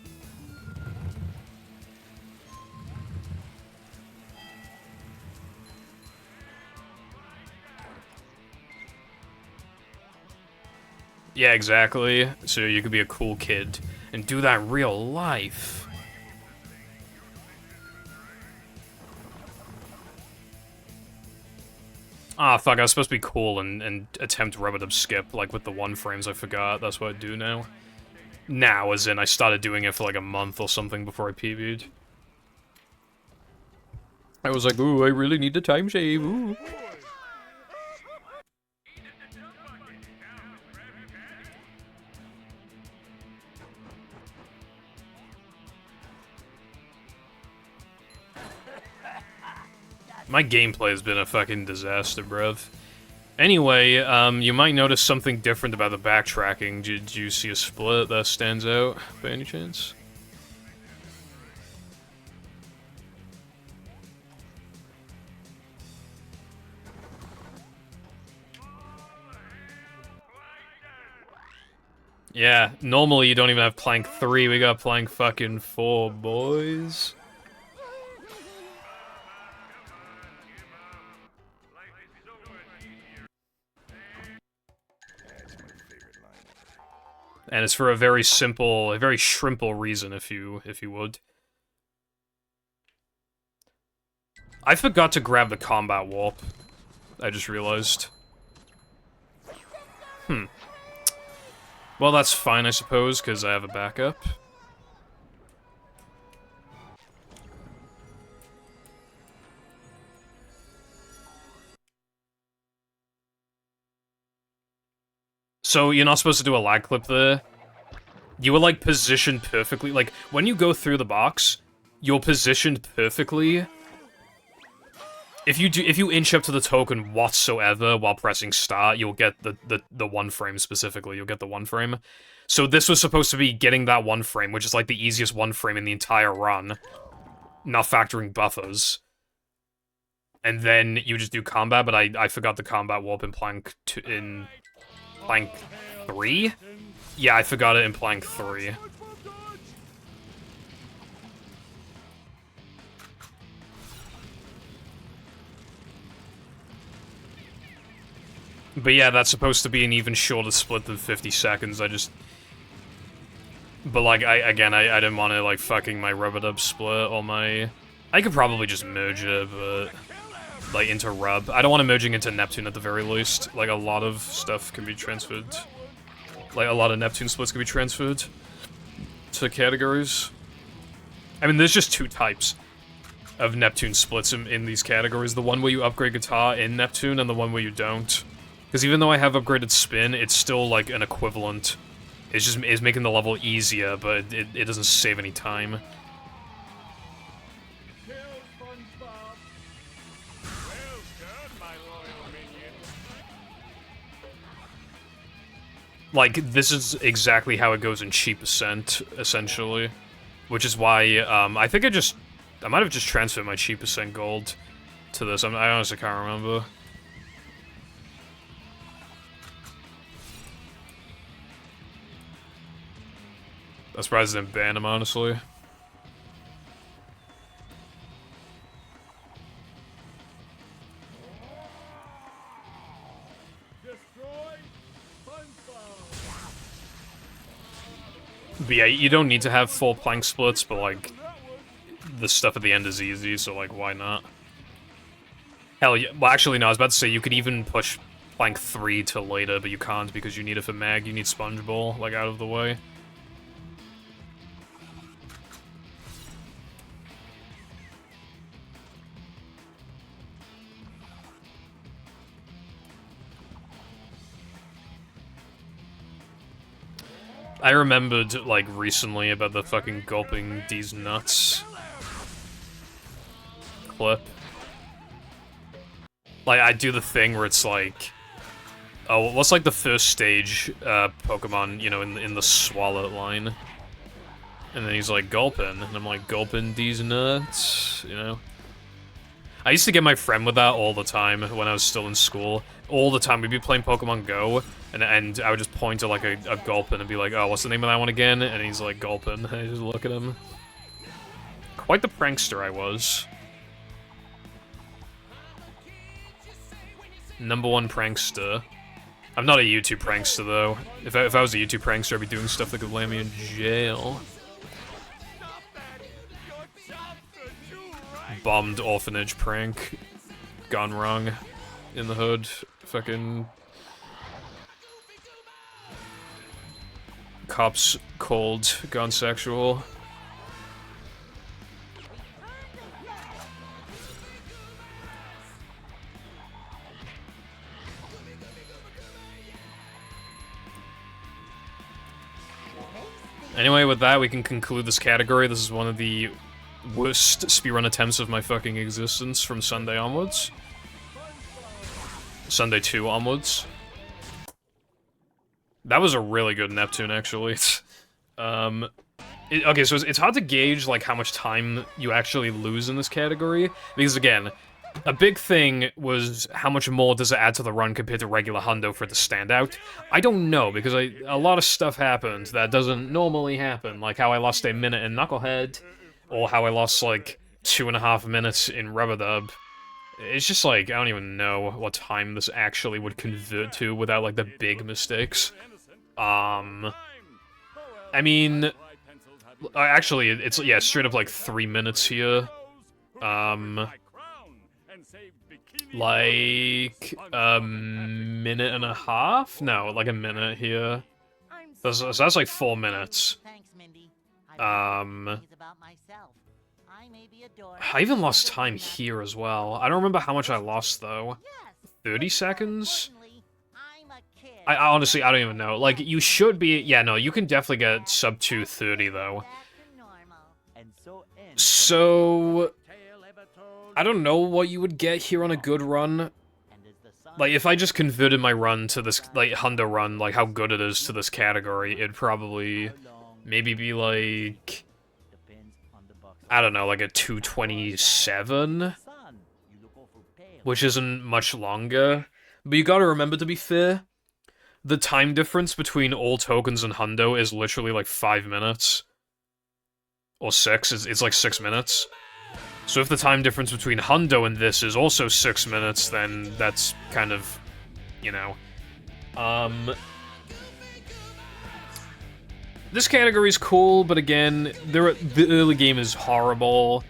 Yeah, exactly. So you could be a cool kid and do that in real life. Ah, fuck, I was supposed to be cool and attempt rub-a-dub skip, like with the one frames, I forgot. That's what I do now. Now, as in, I started doing it for like a month or something before I PB'd. I was like, ooh, I really need the time save, ooh. My gameplay has been a fucking disaster, bruv. Anyway, you might notice something different about the backtracking. Did you see a split that stands out, by any chance? Yeah, normally you don't even have plank 3, we got plank fucking 4, boys. And it's for a very simple, a very shrimple reason, if you would. I forgot to grab the combat warp. I just realized. Well, that's fine, I suppose, because I have a backup. So, you're not supposed to do a lag clip there. You were, like, positioned perfectly. Like, when you go through the box, you're positioned perfectly. If you inch up to the token whatsoever while pressing start, you'll get the one frame specifically. You'll get the one frame. So this was supposed to be getting that one frame, which is, like, the easiest one frame in the entire run. Not factoring buffers. And then you just do combat, but I forgot the combat warp in Plank 3? Yeah, I forgot it in Plank 3. But yeah, that's supposed to be an even shorter split than 50 seconds, But, like, I didn't want to, like, fucking my rub-a-dub split or my... I could probably just merge it, but... Like, into Rub. I don't want to merging into Neptune at the very least. Like, a lot of stuff can be transferred. Like, a lot of Neptune splits can be transferred to categories. I mean, there's just two types of Neptune splits in these categories. The one where you upgrade guitar in Neptune, and the one where you don't. Because even though I have upgraded spin, it's still, like, an equivalent. It's making the level easier, but it doesn't save any time. Like, this is exactly how it goes in Cheap Ascent, essentially. Which is why, I think I might have just transferred my Cheap Ascent gold to this. I honestly can't remember. I'm surprised I didn't ban him, honestly. But yeah, you don't need to have 4 plank splits, but like, the stuff at the end is easy, so like, why not? Hell yeah. Well, actually, no, I was about to say you could even push plank 3 to later, but you can't because you need it for mag. You need Sponge Ball, like, out of the way. I remembered, like, recently about the fucking gulping these nuts clip. Like, I do the thing where it's like, oh, what's like the first stage Pokemon, you know, in the Swallow line? And then he's like, gulping, and I'm like, gulping these nuts, you know? I used to get my friend with that all the time when I was still in school. All the time, we'd be playing Pokemon Go, and I would just point to like a Gulpin and be like, oh, what's the name of that one again? And he's like, Gulpin. I just look at him. Quite the prankster I was. #1 prankster. I'm not a YouTube prankster, though. If I was a YouTube prankster, I'd be doing stuff that could land me in jail. Bombed orphanage prank. Gone wrong. In the hood. Fucking... Cops cold. Gone sexual. Anyway, with that, we can conclude this category. This is one of the worst speedrun attempts of my fucking existence from Sunday onwards. Sunday 2 onwards. That was a really good Neptune, actually. Okay, so it's hard to gauge, like, how much time you actually lose in this category, because, again, a big thing was how much more does it add to the run compared to regular Hundo for it to stand out. I don't know, because a lot of stuff happened that doesn't normally happen, like how I lost a minute in Knucklehead, or how I lost, like, 2.5 minutes in Rubber Dub. It's just like, I don't even know what time this actually would convert to without, like, the big mistakes. I mean... Actually, it's, yeah, straight up, like, 3 minutes here. Like, a minute and a half? No, like a minute here. So that's like 4 minutes. Thanks, Mindy. I even lost time here as well. I don't remember how much I lost, though. 30 seconds? I honestly, I don't even know. Like, you should be... Yeah, no, you can definitely get sub 230, though. So... I don't know what you would get here on a good run. Like, if I just converted my run to this, like, Hundo run, like, how good it is to this category, it'd probably maybe be, like... I don't know, like a 227? Which isn't much longer. But you gotta remember, to be fair, the time difference between all tokens and Hundo is literally, like, 5 minutes. Or 6, it's like 6 minutes. So if the time difference between Hundo and this is also 6 minutes, then that's kind of, you know. This category's cool, but again, the early game is horrible.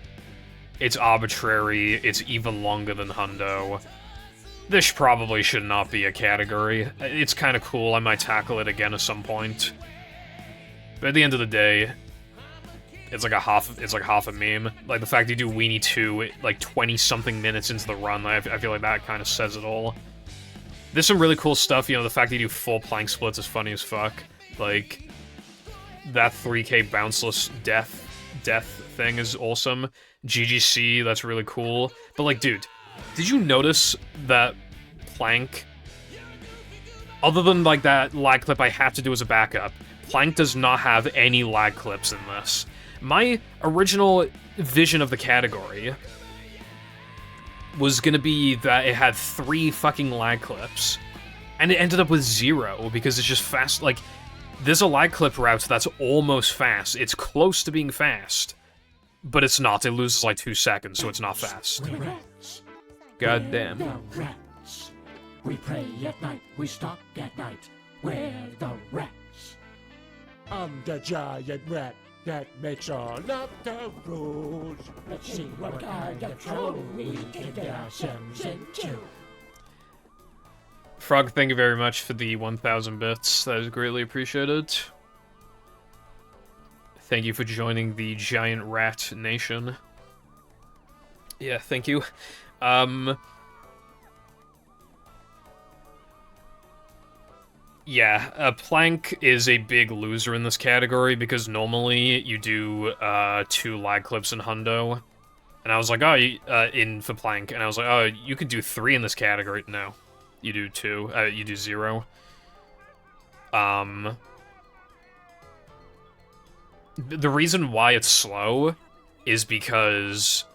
It's arbitrary, it's even longer than Hundo. This probably should not be a category. It's kind of cool, I might tackle it again at some point. But at the end of the day, it's like half a meme. Like, the fact you do Weenie 2, like, 20-something minutes into the run, I feel like that kind of says it all. There's some really cool stuff, you know, the fact that you do full plank splits is funny as fuck. Like, that 3k bounceless death thing is awesome. GGC, that's really cool. But, like, dude, did you notice that Plank, other than, like, that lag clip I have to do as a backup, Plank does not have any lag clips in this. My original vision of the category was gonna be that it had 3 fucking lag clips, and it ended up with 0, because it's just fast. Like, there's a lag clip route that's almost fast. It's close to being fast, but it's not. It loses like 2 seconds, so it's not fast. God damn. The rats. We pray at night, we stalk at night. We're the rats. I'm the giant rat that makes all of the rules. Let's see what kind of trouble we can get ourselves into. Frog, thank you very much for the 1,000 bits. That is greatly appreciated. Thank you for joining the Giant Rat Nation. Yeah, thank you. Yeah, Plank is a big loser in this category because normally you do 2 lag clips in Hundo. And I was like, oh, for Plank. And I was like, oh, you could do 3 in this category. No. You do 2. You do 0. The reason why it's slow is because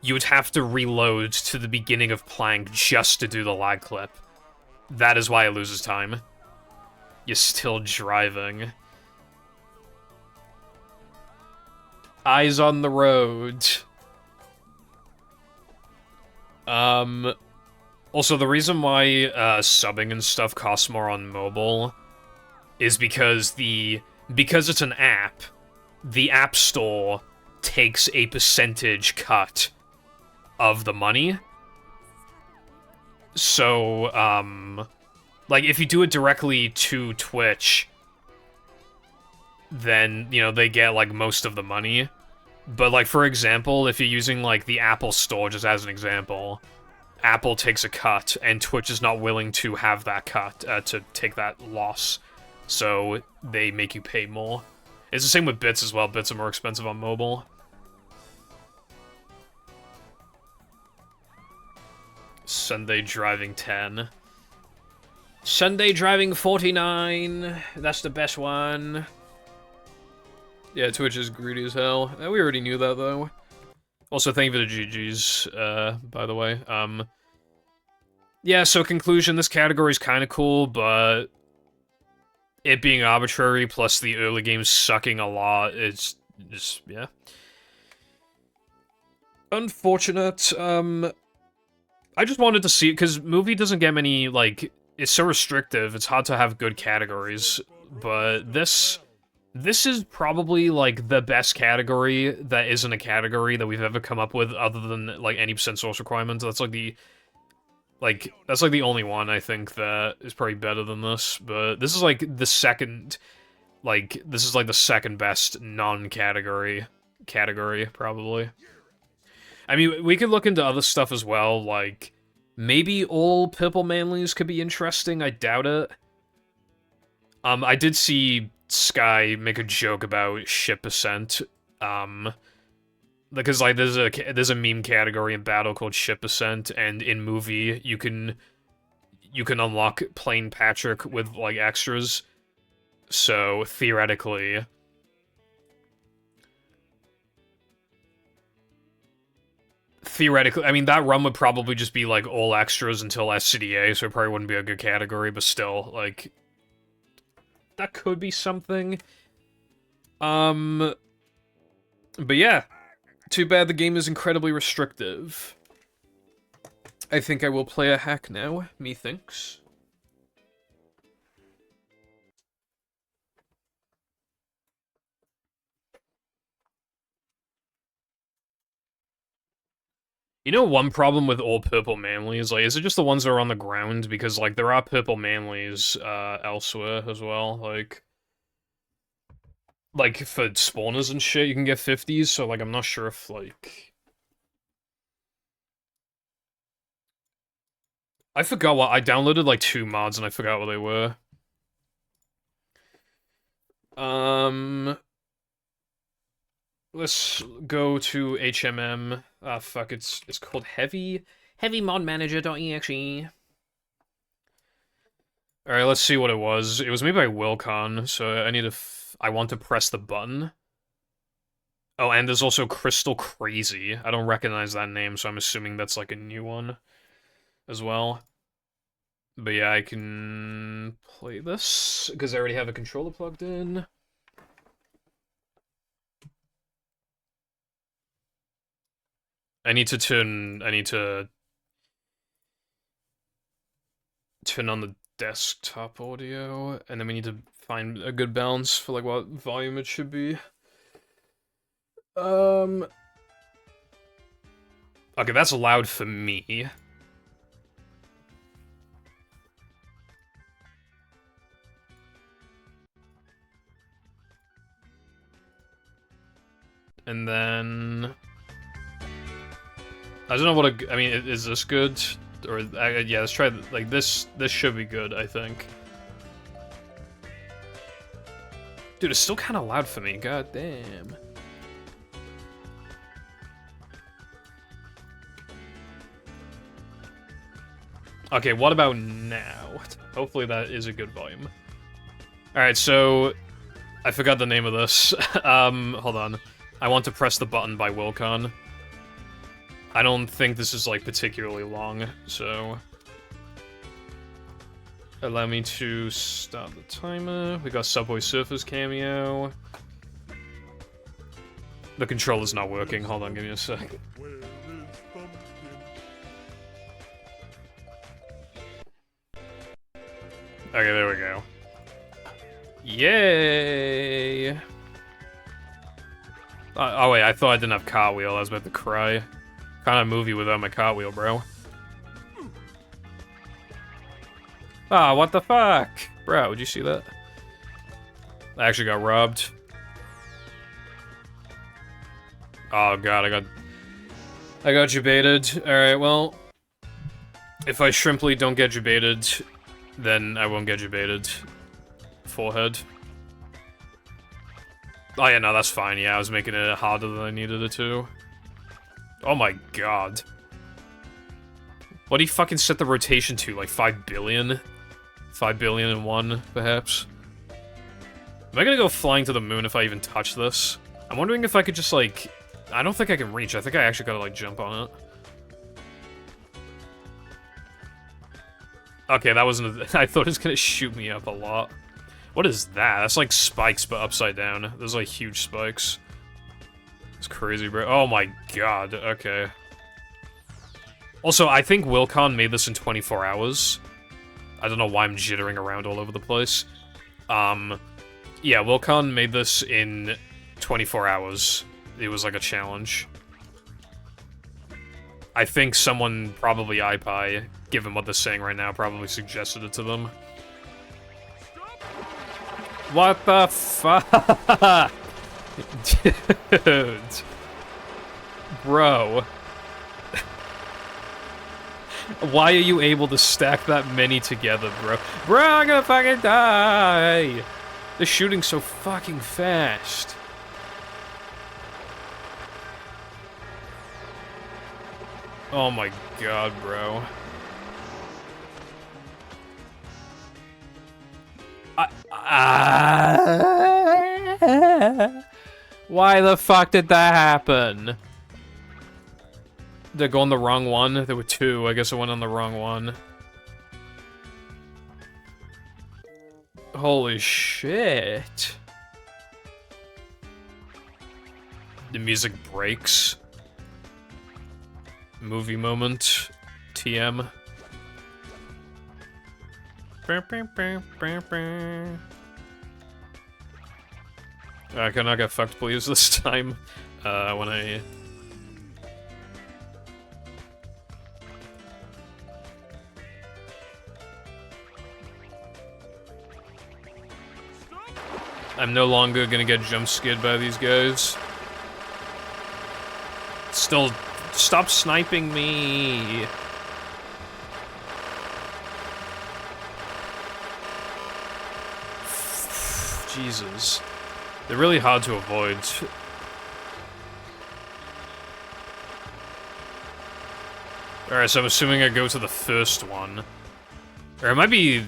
you would have to reload to the beginning of Plank just to do the lag clip. That is why it loses time. You're still driving. Eyes on the road. Also, the reason why subbing and stuff costs more on mobile is because it's an app, the App Store takes a percentage cut of the money. So, like, if you do it directly to Twitch, then, you know, they get, like, most of the money. But, like, for example, if you're using, like, the Apple Store, just as an example, Apple takes a cut, and Twitch is not willing to have that cut, to take that loss. So, they make you pay more. It's the same with bits as well. Bits are more expensive on mobile. Sunday driving 10. Sunday driving 49. That's the best one. Yeah, Twitch is greedy as hell. We already knew that, though. Also, thank you for the GGs, by the way. Yeah, so conclusion, this category is kind of cool, but it being arbitrary, plus the early game sucking a lot, it's just, yeah. Unfortunate, I just wanted to see it, because movie doesn't get many, like, it's so restrictive, it's hard to have good categories, but this is probably, like, the best category that isn't a category that we've ever come up with, other than, like, any % source requirements. That's, like, that's, like, the only one, I think, that is probably better than this, but this is, like, the second, like, this is, like, the second best non-category category, probably. I mean, we could look into other stuff as well, like, maybe all Purple Manleys could be interesting, I doubt it. I did see Sky make a joke about ship percent, because, like, there's a meme category in Battle called ship percent, and in movie, you can unlock plain Patrick with, like, extras, so, theoretically, I mean, that run would probably just be, like, all extras until SCDA, so it probably wouldn't be a good category, but still, like, that could be something. But yeah, too bad the game is incredibly restrictive. I think I will play a hack now, methinks. You know, one problem with all Purple Manleys, like, is it just the ones that are on the ground? Because, like, there are Purple Manleys, elsewhere as well, like, for spawners and shit, you can get 50s, so, like, I'm not sure if, like... I forgot what, I downloaded, like, 2 mods and I forgot what they were. Let's go to HMM. Ah, fuck, it's called HeavyModManager.exe. Alright, let's see what it was. It was made by Wilcon, so I want to press the button. Oh, and there's also Crystal Crazy. I don't recognize that name, so I'm assuming that's, like, a new one as well. But yeah, I can play this, because I already have a controller plugged in. I need to turn on the desktop audio, and then we need to find a good balance for like what volume it should be. Okay, that's loud for me. And then I don't know what I mean. Is this good? Or yeah, let's try like this. This should be good, I think. Dude, it's still kind of loud for me. God damn. Okay, what about now? Hopefully that is a good volume. Alright, so I forgot the name of this. Hold on. I want to press the button by Wilcon. I don't think this is like particularly long, so allow me to start the timer. We got Subway Surfers cameo. The controller's not working. Hold on, give me a sec. Okay, there we go. Yay! Oh wait, I thought I didn't have cartwheel. I was about to cry. Kind of movie without my cartwheel, bro. Ah, what the fuck? Bro, would you see that? I actually got robbed. Oh god, I got jebaited. Alright, well, if I shrimply don't get jebaited, then I won't get jebaited. Forehead. Oh yeah, no, that's fine. Yeah, I was making it harder than I needed it to. Oh my god. What do you fucking set the rotation to? Like 5 billion? 5 billion and one, perhaps? Am I gonna go flying to the moon if I even touch this? I'm wondering if I could just, like... I don't think I can reach. I think I actually gotta, like, jump on it. Okay, that wasn't... I thought it was gonna shoot me up a lot. What is that? That's like spikes, but upside down. Those like huge spikes. It's crazy, bro. Oh my god, okay. Also, I think Wilcon made this in 24 hours. I don't know why I'm jittering around all over the place. Yeah, Wilcon made this in 24 hours. It was like a challenge. I think someone, probably iPie, given what they're saying right now, probably suggested it to them. What the fuck? Dude. Bro. Why are you able to stack that many together, bro? Bro, I'm gonna fucking die! They're shooting so fucking fast. Oh my god, bro. Why the fuck did that happen? Did I go on the wrong one? There were two. I guess I went on the wrong one. Holy shit. The music breaks. Movie moment. TM. I cannot get fucked, please, this time. When I... I'm no longer gonna get jump scared by these guys. Still, stop sniping me! Jesus. They're really hard to avoid. Alright, so I'm assuming I go to the first one. Or it might be...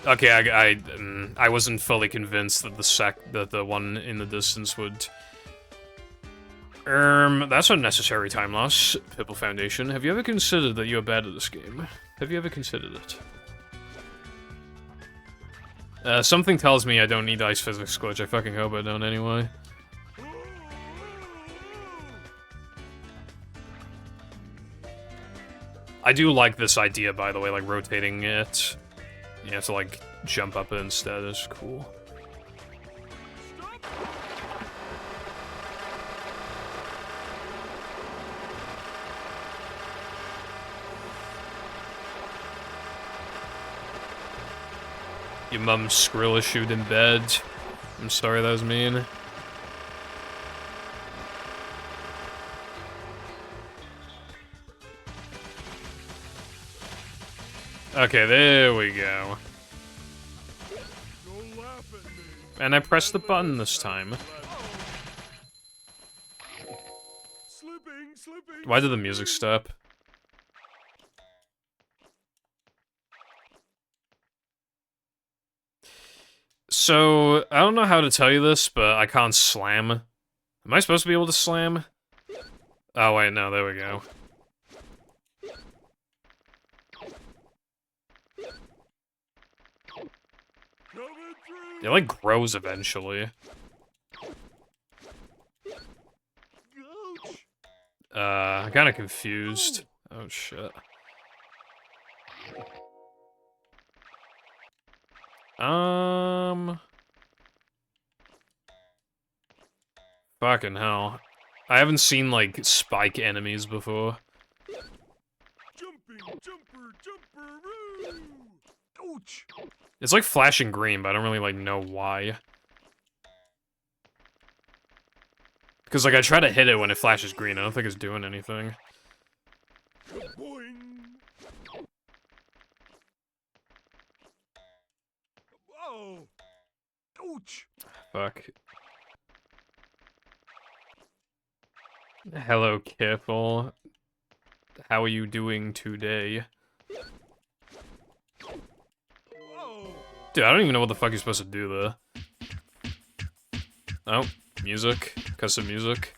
Okay, I wasn't fully convinced that the one in the distance would... That's unnecessary time loss. Purple Foundation. Have you ever considered that you're bad at this game? Have you ever considered it? Something tells me I don't need Ice Physics Glitch. I fucking hope I don't anyway. I do like this idea, by the way, like rotating it. You have to, like, jump up it instead. It's cool. Your mum's Skrill issued in bed. I'm sorry that was mean. Okay, there we go. And I pressed the button this time. Why did the music stop? So, I don't know how to tell you this, but I can't slam. Am I supposed to be able to slam? Oh wait, no, there we go. It like grows eventually. I'm kinda confused. Oh shit. Fucking hell. I haven't seen, like, spike enemies before. It's like flashing green, but I don't really, like, know why. Because, like, I try to hit it when it flashes green. I don't think it's doing anything. Fuck. Hello, Careful. How are you doing today? Dude, I don't even know what the fuck you're supposed to do there. Oh, music. Custom music.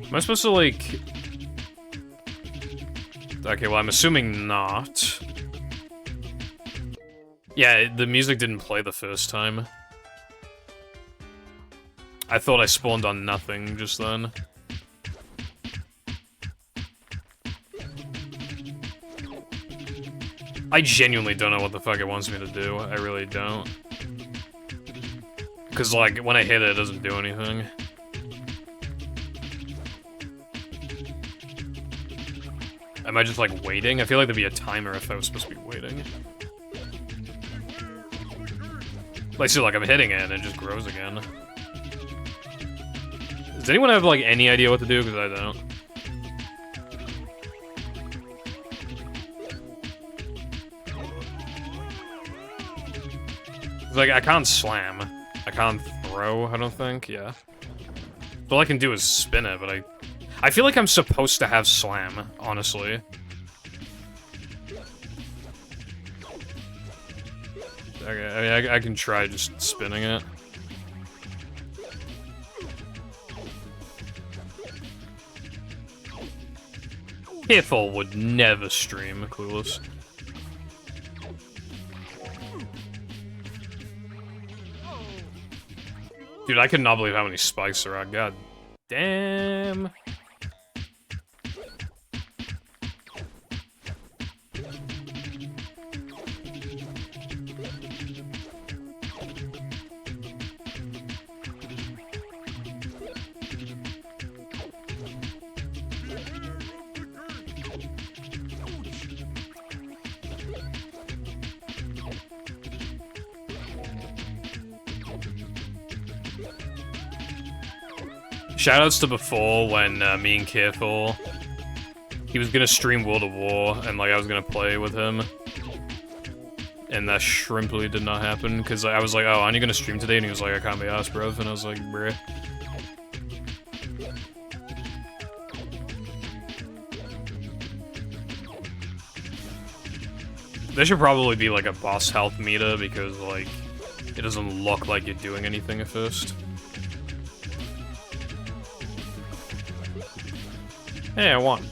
Am I supposed to, like... Okay, well, I'm assuming not. Yeah, the music didn't play the first time. I thought I spawned on nothing just then. I genuinely don't know what the fuck it wants me to do. I really don't. Because, like, when I hit it, it doesn't do anything. Am I just, like, waiting? I feel like there'd be a timer if I was supposed to be waiting. Like, see, like, I'm hitting it and it just grows again. Does anyone have, like, any idea what to do? Because I don't. Like, I can't slam. I can't throw, I don't think, yeah. All I can do is spin it, but I feel like I'm supposed to have slam, honestly. Okay, I mean, I can try just spinning it. Careful would never stream Clueless. Dude, I could not believe how many spikes there are. God damn. Shoutouts to before when me and Careful, he was gonna stream World of War and like I was gonna play with him, and that shrimply did not happen because I was like, "Oh, aren't you gonna stream today?" And he was like, "I can't be asked, bro." And I was like, "Bruh." There should probably be like a boss health meter because like it doesn't look like you're doing anything at first. Hey, I won.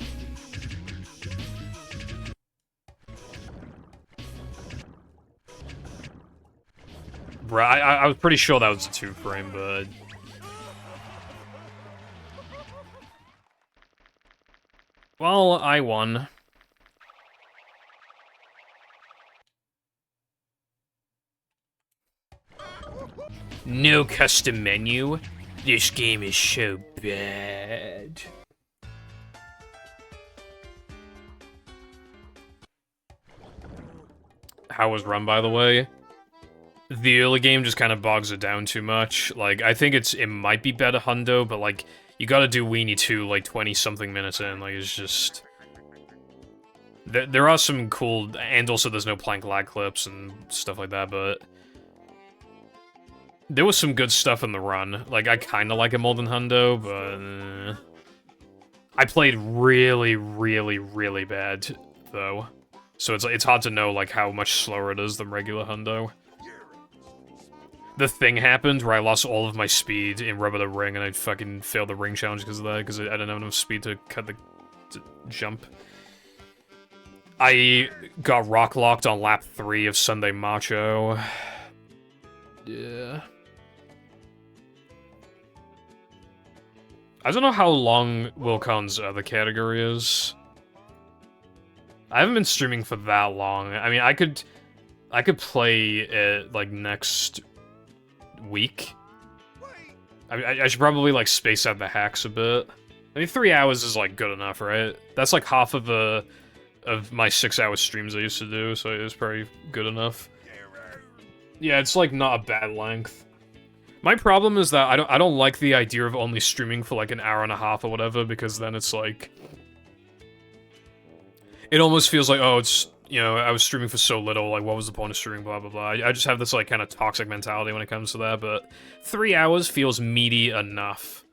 bruh. I was pretty sure that was a 2-frame, but... Well, I won. No custom menu? This game is so bad. How was Run, by the way? The early game just kind of bogs it down too much. Like, I think it might be better Hundo, but like, you gotta do Weenie 2 like 20-something minutes in. Like, it's just... There are some cool... And also there's no plank lag clips and stuff like that, but... There was some good stuff in the run. Like, I kinda like it more than Hundo, but... I played really, really, really bad, though. So it's hard to know, like, how much slower it is than regular Hundo. The thing happened where I lost all of my speed in Rubber the Ring, and I fucking failed the ring challenge because of that, because I didn't have enough speed to cut the jump. I got rock locked on lap 3 of Sunday Macho. Yeah. I don't know how long Wilcon's other category is. I haven't been streaming for that long. I mean, I could play it, like, next week. I should probably, like, space out the hacks a bit. I mean, 3 hours is, like, good enough, right? That's, like, half of my 6-hour streams I used to do, so it was probably good enough. Yeah, it's, like, not a bad length. My problem is that I don't like the idea of only streaming for, like, an hour and a half or whatever, because then it's, like... It almost feels like, oh, it's, you know, I was streaming for so little, like, what was the point of streaming, blah, blah, blah. I just have this, like, kind of toxic mentality when it comes to that, but 3 hours feels meaty enough.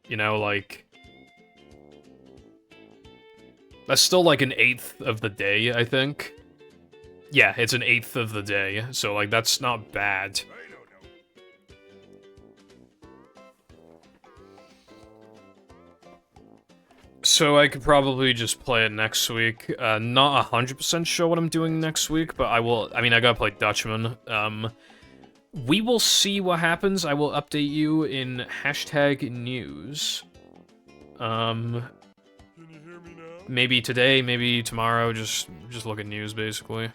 You know, like... That's still, like, an 1/8 of the day, I think. Yeah, it's an 1/8 of the day, so, like, that's not bad. So I could probably just play it next week. Not 100% sure what I'm doing next week, but I will... I mean, I gotta play Dutchman. We will see what happens. I will update you in #news. Maybe today, maybe tomorrow. Just look at news, basically.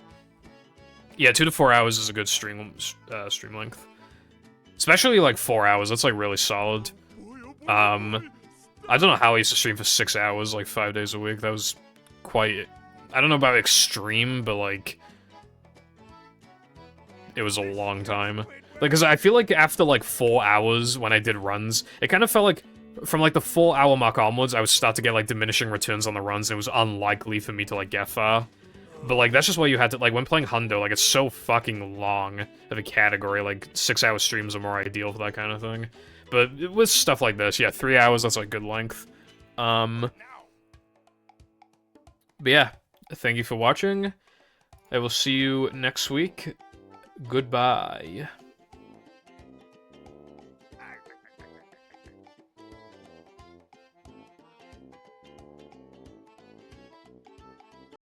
Yeah, 2 to 4 hours is a good stream length. Especially, like, 4 hours. That's, like, really solid. I don't know how I used to stream for 6 hours, like, 5 days a week. That was quite... I don't know about extreme, but, like... It was a long time. Like, because I feel like after, like, 4 hours when I did runs, it kind of felt like... From, like, the 4-hour mark onwards, I would start to get, like, diminishing returns on the runs, and it was unlikely for me to, like, get far. But, like, that's just why you had to... Like, when playing Hundo, like, it's so fucking long of a category. Like, 6-hour streams are more ideal for that kind of thing. But with stuff like this, yeah, 3 hours, that's, like, good length. But yeah, thank you for watching. I will see you next week. Goodbye.